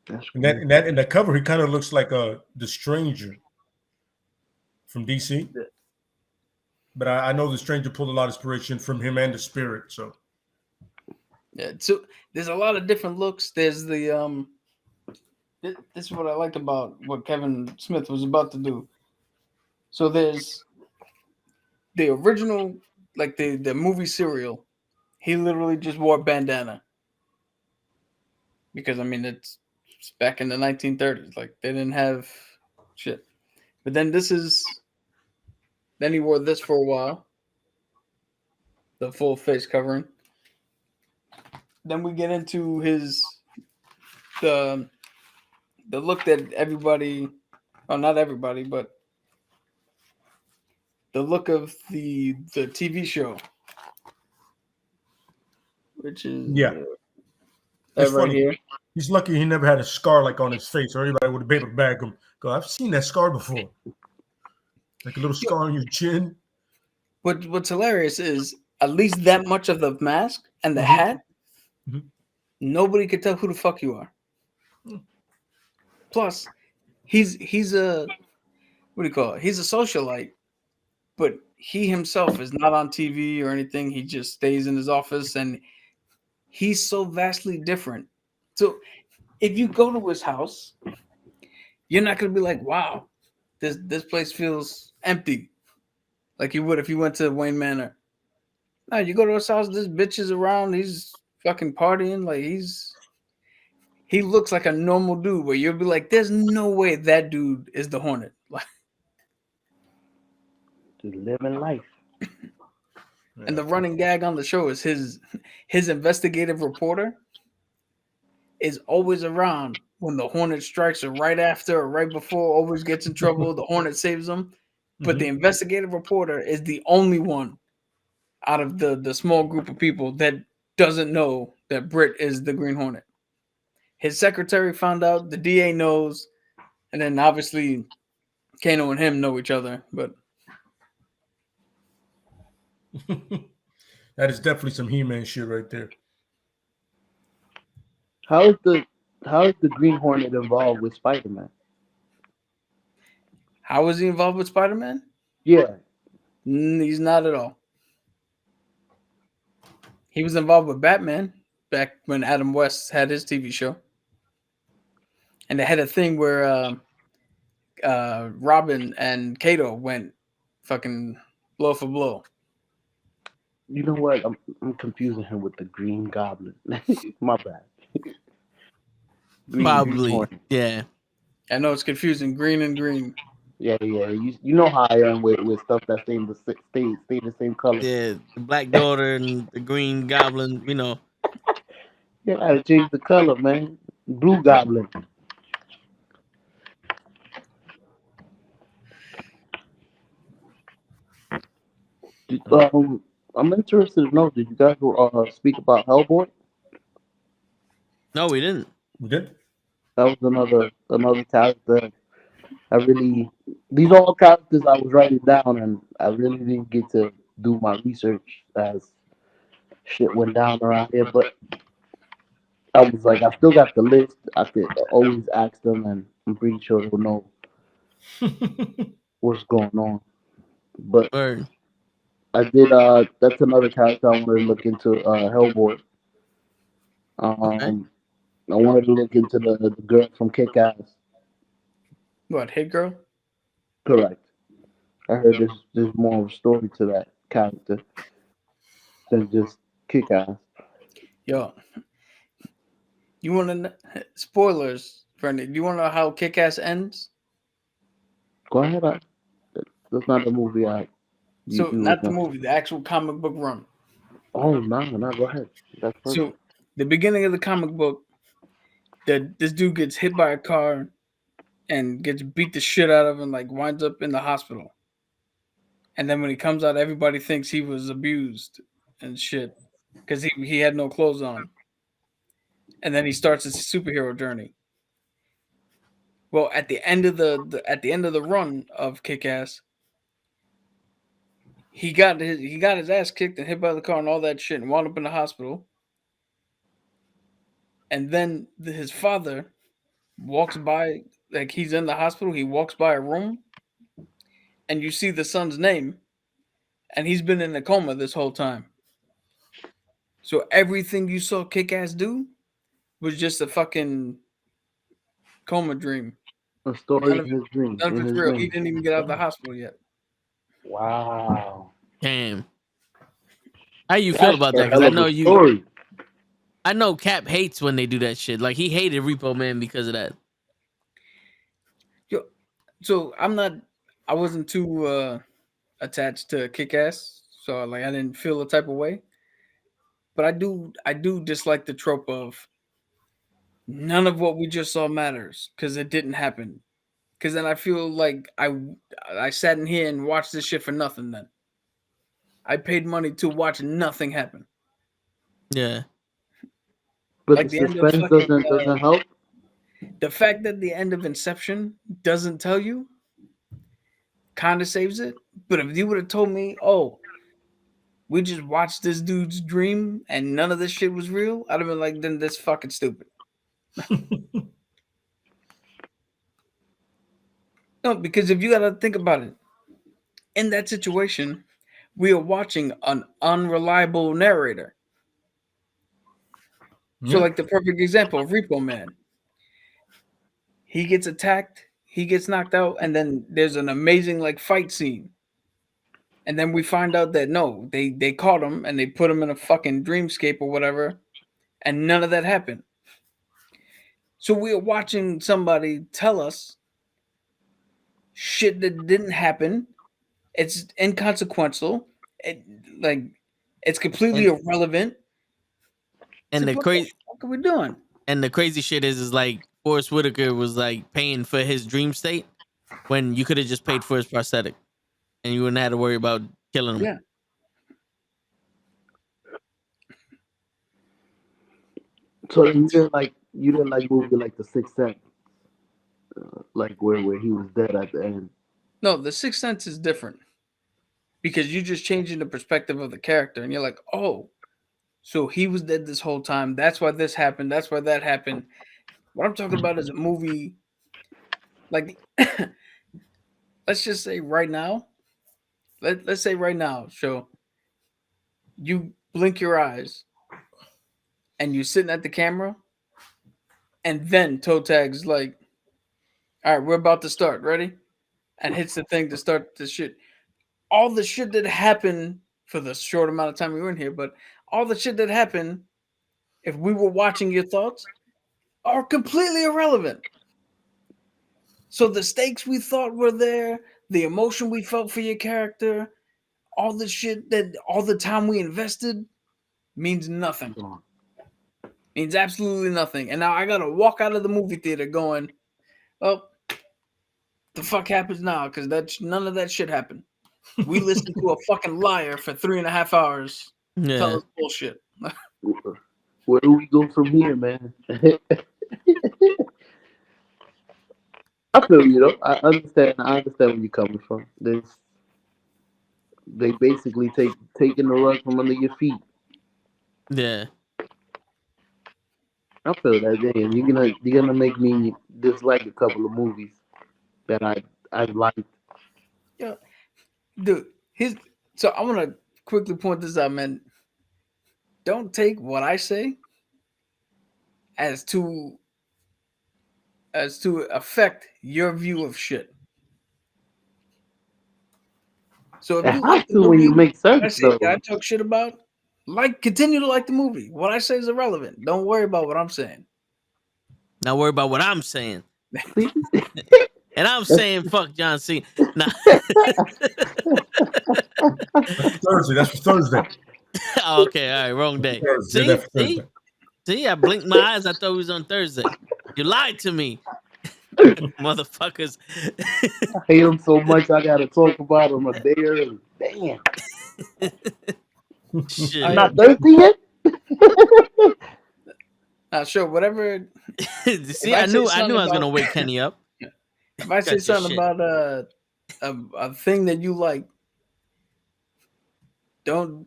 E: That's
C: And
E: cool.
C: in the cover, he kind of looks like the Stranger from DC. But I know the Stranger pulled a lot of inspiration from him and the Spirit. So
B: Yeah. So there's a lot of different looks. There's the This is what I liked about what Kevin Smith was about to do. So there's the original, like the movie Serial. He literally just wore a bandana because I mean it's back in the 1930s. Like they didn't have shit. But then then he wore this for a while, the full face covering. Then we get into the look that everybody, oh not everybody, but the look of the TV show, which is
C: yeah, it's
B: right
C: funny.
B: here.
C: He's lucky he never had a scar like on his face, or anybody would have been able to bag him. Go, I've seen that scar before, like a little scar on your chin.
B: What's hilarious is at least that much of the mask and the
C: Mhm.
B: hat,
C: Mhm.
B: nobody could tell who the fuck you are. Plus, he's a what do you call it? He's a socialite, but he himself is not on TV or anything. He just stays in his office, and he's so vastly different. So if you go to his house, you're not gonna be like, "Wow, this place feels empty," like you would if you went to Wayne Manor. No, you go to his house, this bitch is around. He's fucking partying. Like he looks like a normal dude. Where you'll be like, "There's no way that dude is the Hornet." Like,
E: Just living life.
B: and the running gag on the show is his investigative reporter is always around when the Hornet strikes, or right after, or right before. Always gets in trouble. The Hornet saves him, but the investigative reporter is the only one out of the small group of people that doesn't know that Britt is the Green Hornet. His secretary found out, the DA knows, and then obviously Kano and him know each other. But
C: That is definitely some He-Man shit right there.
E: How is the Green Hornet involved with Spider-Man?
B: how is he involved with Spider-Man?
E: Yeah.
B: He's not at all. He was involved with Batman back when Adam West had his TV show. And they had a thing where Robin and Kato went fucking blow for blow.
E: You know what? I'm confusing him with the Green Goblin. My bad. Green
A: Probably.
E: Hornet.
A: Yeah.
B: I know it's confusing. Green and green.
E: Yeah. You know how I am with stuff that stay the same color.
A: Yeah. The Black Daughter and the Green Goblin, you know.
E: You gotta change the color, man. Blue Goblin. I'm interested to know. Did you guys speak about Hellboy?
A: No, we didn't.
C: We did.
E: That was another character. I really These are all characters I was writing down, and I really didn't get to do my research as shit went down around here. But I was like, I still got the list. I could always ask them, and I'm pretty sure they'll know what's going on. But
A: Word.
E: I did. That's another character I wanted to look into. Hellboy.
A: Okay.
E: I wanted to look into the girl from Kick Ass.
B: What, Hit Girl?
E: Correct. I heard there's more of a story to that character than just Kick Ass.
B: Yo, you want to spoilers, Brendan? Do you want to know how Kick Ass ends?
E: Go ahead. That's not the movie.
B: So not the movie, the actual comic book run.
E: Oh no, go ahead. That's perfect.
B: So the beginning of the comic book, this dude gets hit by a car and gets beat the shit out of, and like winds up in the hospital. And then when he comes out, everybody thinks he was abused and shit because he had no clothes on. and then he starts his superhero journey. Well, at the end of the run of Kick-Ass, he got his ass kicked and hit by the car and all that shit and wound up in the hospital. And then his father walks by, like he's in the hospital. He walks by a room, and you see the son's name, and he's been in a coma this whole time. So everything you saw Kick-Ass do was just a fucking coma dream.
E: A story in his dream.
B: None of
E: In
B: it's
E: his
B: real. He
E: dream.
B: didn't even get out of the hospital yet.
E: Wow.
A: Damn. How you feel about that?
E: Because
A: I know Cap hates when they do that shit. Like he hated Repo Man because of that.
B: So I wasn't too attached to Kick-Ass, so like I didn't feel the type of way. But I do dislike the trope of none of what we just saw matters because it didn't happen. Because then I feel like I sat in here and watched this shit for nothing. Then I paid money to watch nothing happen.
A: Yeah.
E: But
B: Like
E: the
B: the end of
E: suspense
B: fucking,
E: doesn't help.
B: The fact that the end of Inception doesn't tell you kind of saves it. But if you would have told me, oh, we just watched this dude's dream and none of this shit was real, I'd have been like, then that's fucking stupid. No, because if you got to think about it, in that situation, we are watching an unreliable narrator. So, like the perfect example of Repo Man. He gets attacked, he gets knocked out, and then there's an amazing like fight scene. And then we find out that no, they caught him and they put him in a fucking dreamscape or whatever, and none of that happened. So we are watching somebody tell us shit that didn't happen. It's inconsequential. It's completely irrelevant.
A: And
B: So
A: the crazy
B: what are we doing?
A: And the crazy shit is like Forrest Whitaker was like paying for his dream state when you could have just paid for his prosthetic and you wouldn't have to worry about killing him.
B: Yeah.
E: So you didn't like movie like The Sixth Sense, like where he was dead at the end.
B: No, The Sixth Sense is different because you're just changing the perspective of the character, and you're like, oh, so he was dead this whole time. That's why this happened. That's why that happened. What I'm talking about is a movie like, let's just say right now. Let's say right now, so you blink your eyes and you're sitting at the camera, and then toe tag's like, all right, we're about to start. Ready? And hits the thing to start the shit. All the shit that happened for the short amount of time we were in here, but all the shit that happened, if we were watching your thoughts, are completely irrelevant. So the stakes we thought were there, the emotion we felt for your character, all the shit that all the time we invested means nothing. Means absolutely nothing. And now I gotta walk out of the movie theater going, well, the fuck happens now? Because none of that shit happened. We listened to a fucking liar for 3.5 hours.
A: Yeah.
B: Tell us bullshit.
E: Where do we go from here, man? I feel you though. I understand where you're coming from. They basically taking the rug from under your feet.
A: Yeah.
E: I feel that, damn. You're gonna make me dislike a couple of movies that I liked.
B: Yeah, dude. So I want to quickly point this out, man. Don't take what I say as to affect your view of shit. So if
E: It
B: you
E: has
B: like the
E: to when
B: movie,
E: you make
B: I
E: sense
B: say
E: though.
B: that I talk shit about, continue to like the movie. What I say is irrelevant. Don't worry about what I'm saying.
A: Not worry about what I'm saying.
E: See?
A: And I'm saying fuck John Cena. Nah.
C: That's for Thursday.
A: Oh, okay, all right, wrong day. See, I blinked my eyes. I thought it was on Thursday. You lied to me, motherfuckers.
E: I hate him so much. I gotta talk about him a day early. Damn.
A: Shit.
E: I'm not thirsty yet.
B: Sure, whatever.
A: See,
B: I
A: I
B: say
A: knew
B: something
A: I was gonna
B: about-
A: wake Kenny up.
B: If I say
A: Got your
B: something
A: shit.
B: about a thing that you like, don't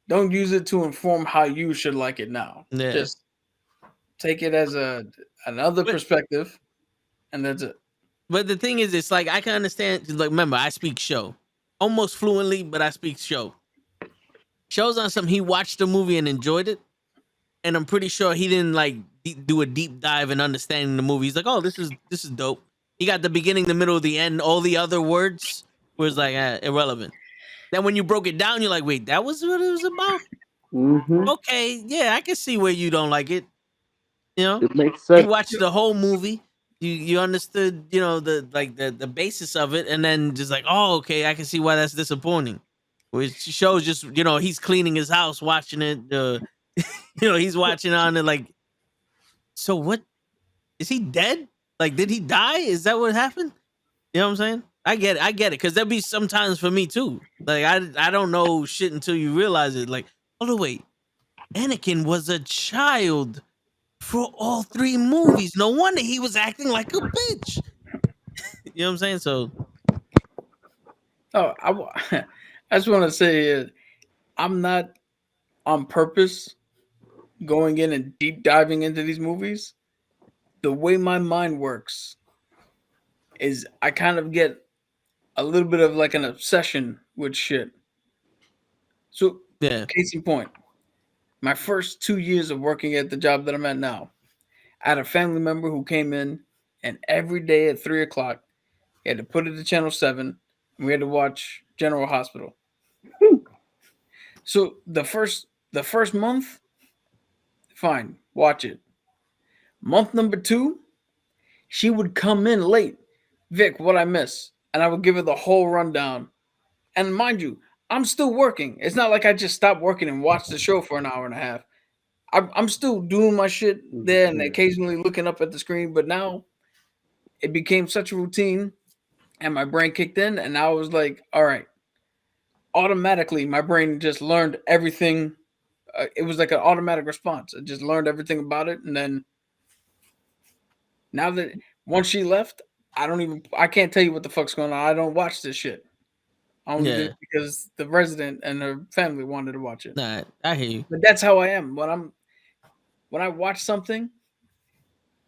B: use it to inform how you should like it now.
A: Yeah.
B: Just take it as another
A: But-
B: perspective, and that's it.
A: But the thing is, it's like I can understand. Like, remember, I speak show almost fluently, but I speak show. Shows on something he watched the movie and enjoyed it, and I'm pretty sure he didn't like do a deep dive in understanding the movie. He's like, "Oh, this is dope." He got the beginning, the middle, the end. All the other words was like irrelevant. Then when you broke it down, you're like, "Wait, that was what it was about."
E: Mm-hmm.
A: Okay, yeah, I can see where you don't like it. You know,
E: It makes
A: you
E: sense.
A: watched the whole movie. You understood, you know, the basis of it, and then just like, oh, okay, I can see why that's disappointing. Which shows just, you know, he's cleaning his house, watching it. You know, he's watching on it like, so what? Is he dead? Like, did he die? Is that what happened? You know what I'm saying? I get it, because there'll be sometimes for me too. Like I don't know shit until you realize it. Like, oh wait, Anakin was a child for all 3 movies. No wonder he was acting like a bitch. You know what I'm saying? So
B: Oh, I just want to say, I'm not on purpose going in and deep diving into these movies. The way my mind works is I kind of get a little bit of like an obsession with shit. So,
A: yeah,
B: case in point, my first 2 years of working at the job that I'm at now, I had a family member who came in, and every day at 3 o'clock, he had to put it to channel 7, and we had to watch General Hospital. So the first month, fine, watch it. Month number 2, she would come in late. Vic, what I miss? And I would give her the whole rundown. And mind you, I'm still working. It's not like I just stopped working and watched the show for an hour and a half. I'm still doing my shit there and occasionally looking up at the screen. But now it became such a routine, and my brain kicked in, and I was like, all right. Automatically, my brain just learned everything. It was like an automatic response. It just learned everything about it, and then now that once she left, I can't tell you what the fuck's going on. I don't watch this shit. I only did
A: yeah.
B: it because the resident and her family wanted to watch it.
A: Nah, I hear you.
B: But that's how I am. When I watch something,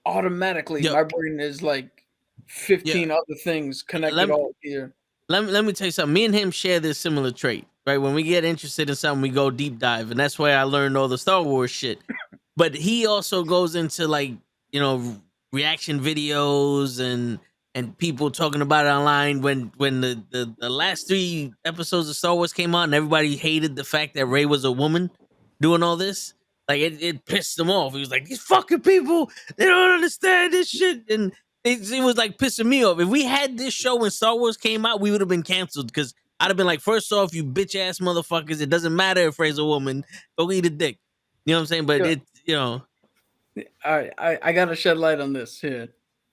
B: automatically
A: Yo,
B: my brain is like 15 other things connected
A: Let me-
B: all here.
A: let me tell you something. Me and him share this similar trait, right? When we get interested in something, we go deep dive, and that's where I learned all the Star Wars shit. But he also goes into like, you know, reaction videos and people talking about it online. When the last 3 episodes of Star Wars came out, and everybody hated the fact that Rey was a woman doing all this, like it pissed him off. He was like, these fucking people, they don't understand this shit, and it was like pissing me off. If we had this show when Star Wars came out, we would have been canceled, because I'd have been like, first off, you bitch ass motherfuckers, it doesn't matter if Rey's a woman, go eat a dick. You know what I'm saying? But
B: Yeah.
A: it, you know,
B: I gotta shed light on this here,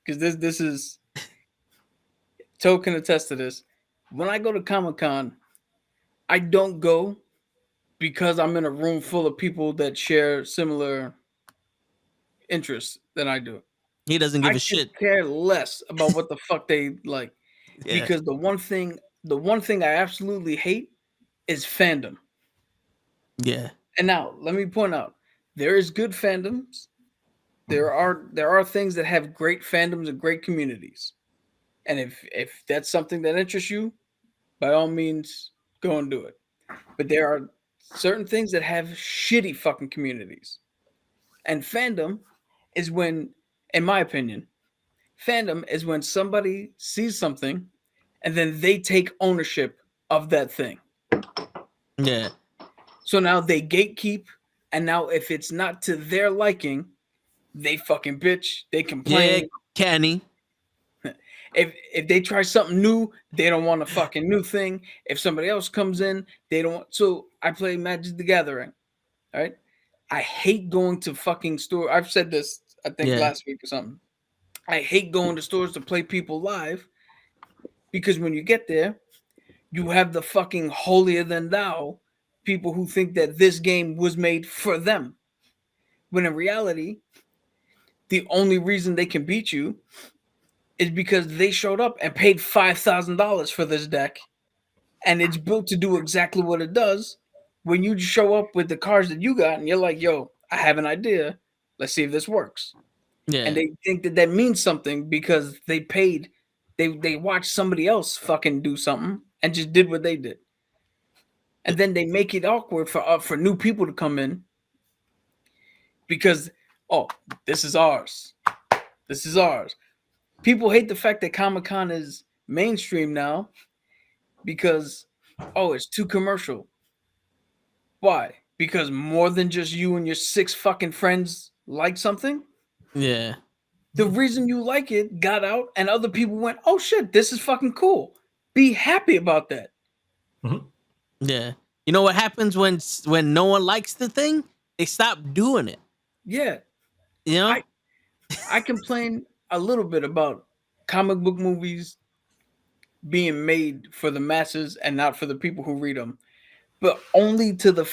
B: because this is Toe can attest to this. When I go to Comic-Con, I don't go because I'm in a room full of people that share similar interests than I do.
A: he doesn't
B: I
A: give a
B: could
A: shit.
B: care less about what the fuck they like,
A: Yeah.
B: because the one thing I absolutely hate is fandom.
A: Yeah.
B: And now let me point out, there is good fandoms. There are things that have great fandoms and great communities. And if that's something that interests you, by all means, go and do it. But there are certain things that have shitty fucking communities. And fandom is when, in my opinion, fandom is when somebody sees something and then they take ownership of that thing.
A: Yeah.
B: So now they gatekeep, and now if it's not to their liking, they fucking bitch, they
A: Yeah,
B: complain.
A: Kenny.
B: If they try something new, they don't want a fucking new thing. If somebody else comes in, they don't want. So I play Magic the Gathering, right? I hate going to fucking store. I've said this, I think,
A: Yeah.
B: last week or something. I hate going to stores to play people live, because when you get there, you have the fucking holier than thou people who think that this game was made for them. When in reality, the only reason they can beat you is because they showed up and paid $5,000 for this deck, and it's built to do exactly what it does. When you show up with the cards that you got, and you're like, "Yo, I have an idea. Let's see if this works."
A: Yeah.
B: And they think that means something because they paid, they watched somebody else fucking do something and just did what they did, and then they make it awkward for new people to come in because this is ours. This is ours. People hate the fact that Comic-Con is mainstream now because, it's too commercial. Why? Because more than just you and your 6 fucking friends like something?
A: Yeah.
B: The reason you like it got out and other people went, oh shit, this is fucking cool. Be happy about that.
A: Yeah. You know what happens when no one likes the thing? They stop doing it.
B: Yeah.
A: You know?
B: I complain a little bit about comic book movies being made for the masses and not for the people who read them. But only to the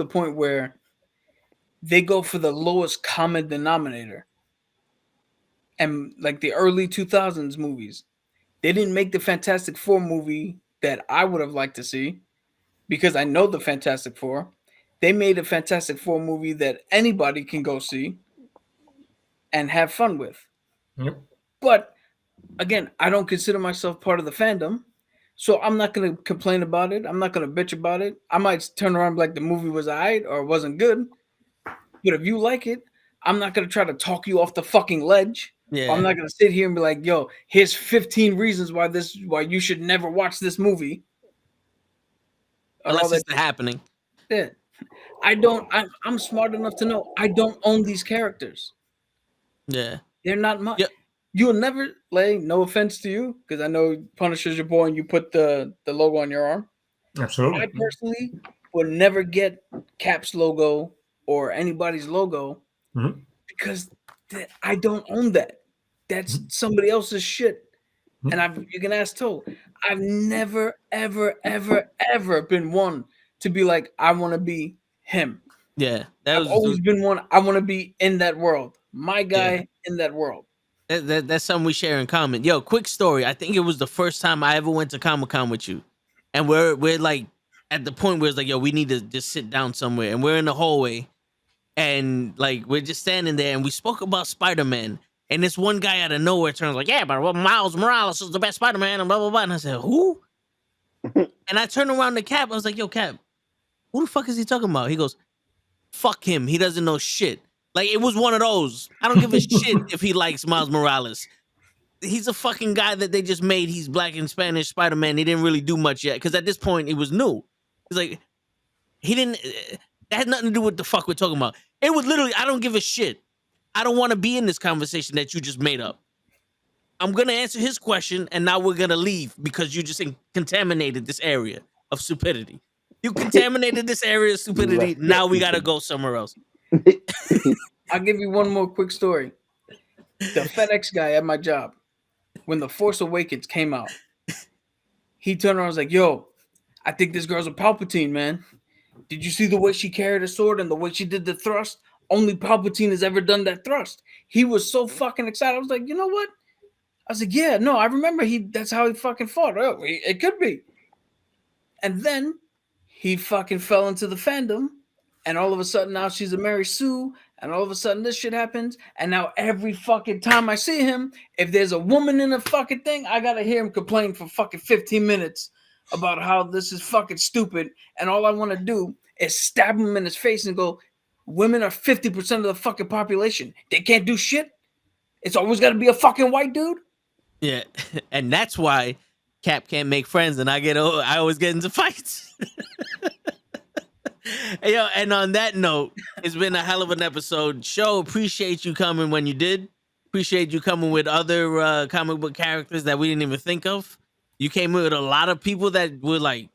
B: point where they go for the lowest common denominator. And like the early 2000s movies, they didn't make the Fantastic Four movie that I would have liked to see because I know the Fantastic Four. They made a Fantastic Four movie that anybody can go see and have fun with.
C: Yep.
B: But again, I don't consider myself part of the fandom, so I'm not going to complain about it. I'm not going to bitch about it. I might turn around and be like the movie was alright or it wasn't good. But if you like it, I'm not going to try to talk you off the fucking ledge.
A: Yeah.
B: I'm not going to sit here and be like, yo, here's 15 reasons why you should never watch this movie.
A: Unless it's happening.
B: Yeah. I'm smart enough to know I don't own these characters.
A: Yeah.
B: They're not mine.
A: Yep.
B: You'll never, no offense to you, because I know Punisher's your boy and you put the logo on your arm.
C: Absolutely.
B: I personally would never get Cap's logo or anybody's logo because I don't own that. That's somebody else's shit. And you can ask Toe. I've never, ever, ever, ever been one to be like, I want to be him.
A: Yeah.
B: I've always been one, I want to be in that world. My guy in that world.
A: That's something we share in common. Yo, quick story. I think it was the first time I ever went to Comic-Con with you. And we're like at the point where it's like, yo, we need to just sit down somewhere. And we're in the hallway. And like we're just standing there and we spoke about Spider-Man. And this one guy out of nowhere turns like, yeah, but Miles Morales is the best Spider-Man and blah, blah, blah. And I said, who? And I turned around to Cap. I was like, yo, Cap, who the fuck is he talking about? He goes, fuck him. He doesn't know shit. Like, it was one of those. I don't give a shit if he likes Miles Morales. He's a fucking guy that they just made. He's black and Spanish Spider-Man. He didn't really do much yet. Because at this point, it was new. He's like, that had nothing to do with the fuck we're talking about. It was literally, I don't give a shit. I don't want to be in this conversation that you just made up. I'm going to answer his question, and now we're going to leave because you just contaminated this area of stupidity. You contaminated this area of stupidity. Now we got to go somewhere else.
B: I'll give you one more quick story. The FedEx guy at my job, when The Force Awakens came out, he turned around and was like, yo, I think this girl's a Palpatine, man. Did you see the way she carried a sword and the way she did the thrust? Only Palpatine has ever done that thrust. He was so fucking excited. I was like, you know what? I was like, yeah, no, I remember that's how he fucking fought. Oh, it could be. And then he fucking fell into the fandom. And all of a sudden now she's a Mary Sue. And all of a sudden this shit happens. And now every fucking time I see him, if there's a woman in a fucking thing, I gotta hear him complain for fucking 15 minutes about how this is fucking stupid. And all I want to do is stab him in his face and go, women are 50% of the fucking population. They can't do shit. It's always got to be a fucking white dude.
A: Yeah. And that's why Cap can't make friends and I always get into fights. Hey, yo, and on that note, it's been a hell of an episode. Show, appreciate you coming when you did. Appreciate you coming with other comic book characters that we didn't even think of. You came with a lot of people that were like,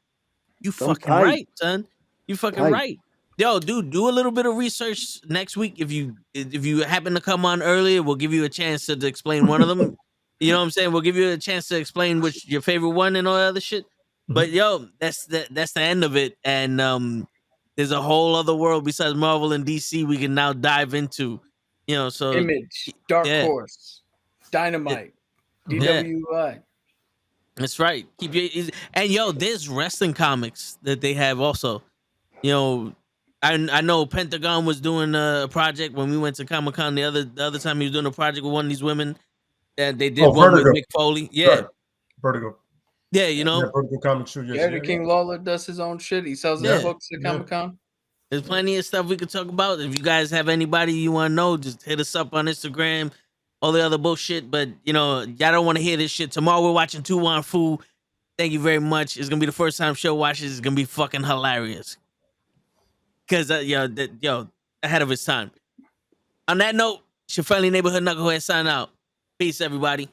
A: you fucking right, son. You fucking right. Yo, dude, do a little bit of research next week. If you happen to come on earlier, we'll give you a chance to explain one of them. You know what I'm saying? We'll give you a chance to explain which your favorite one and all that other shit. But yo, that's the end of it. And there's a whole other world besides Marvel and DC we can now dive into. You know, so
B: Image, Dark
A: yeah.
B: Horse, Dynamite,
A: Yeah.
B: DWI.
A: That's right. Keep your and yo, there's wrestling comics that they have also. You know, I know Pentagon was doing a project when we went to Comic Con the other time. He was doing a project with one of these women that they did one
C: Vertigo.
A: with Mick Foley. Yeah,
C: Right. Vertigo.
A: yeah, you know,
C: Yeah, Vertigo Comics too. Yes,
B: Gary
C: yeah,
B: King Lawler does his own shit. He sells
A: Yeah.
B: his books at
C: Yeah.
B: Comic Con.
A: there's plenty of stuff we could talk about. If you guys have anybody you want to know, just hit us up on Instagram. All the other bullshit, but you know, y'all don't want to hear this shit. Tomorrow we're watching Tu Wan Fu. Thank you very much. It's gonna be the first time show watches. It's gonna be fucking hilarious. Cause yo, ahead of its time. On that note, it's your friendly neighborhood knucklehead sign out. Peace, everybody.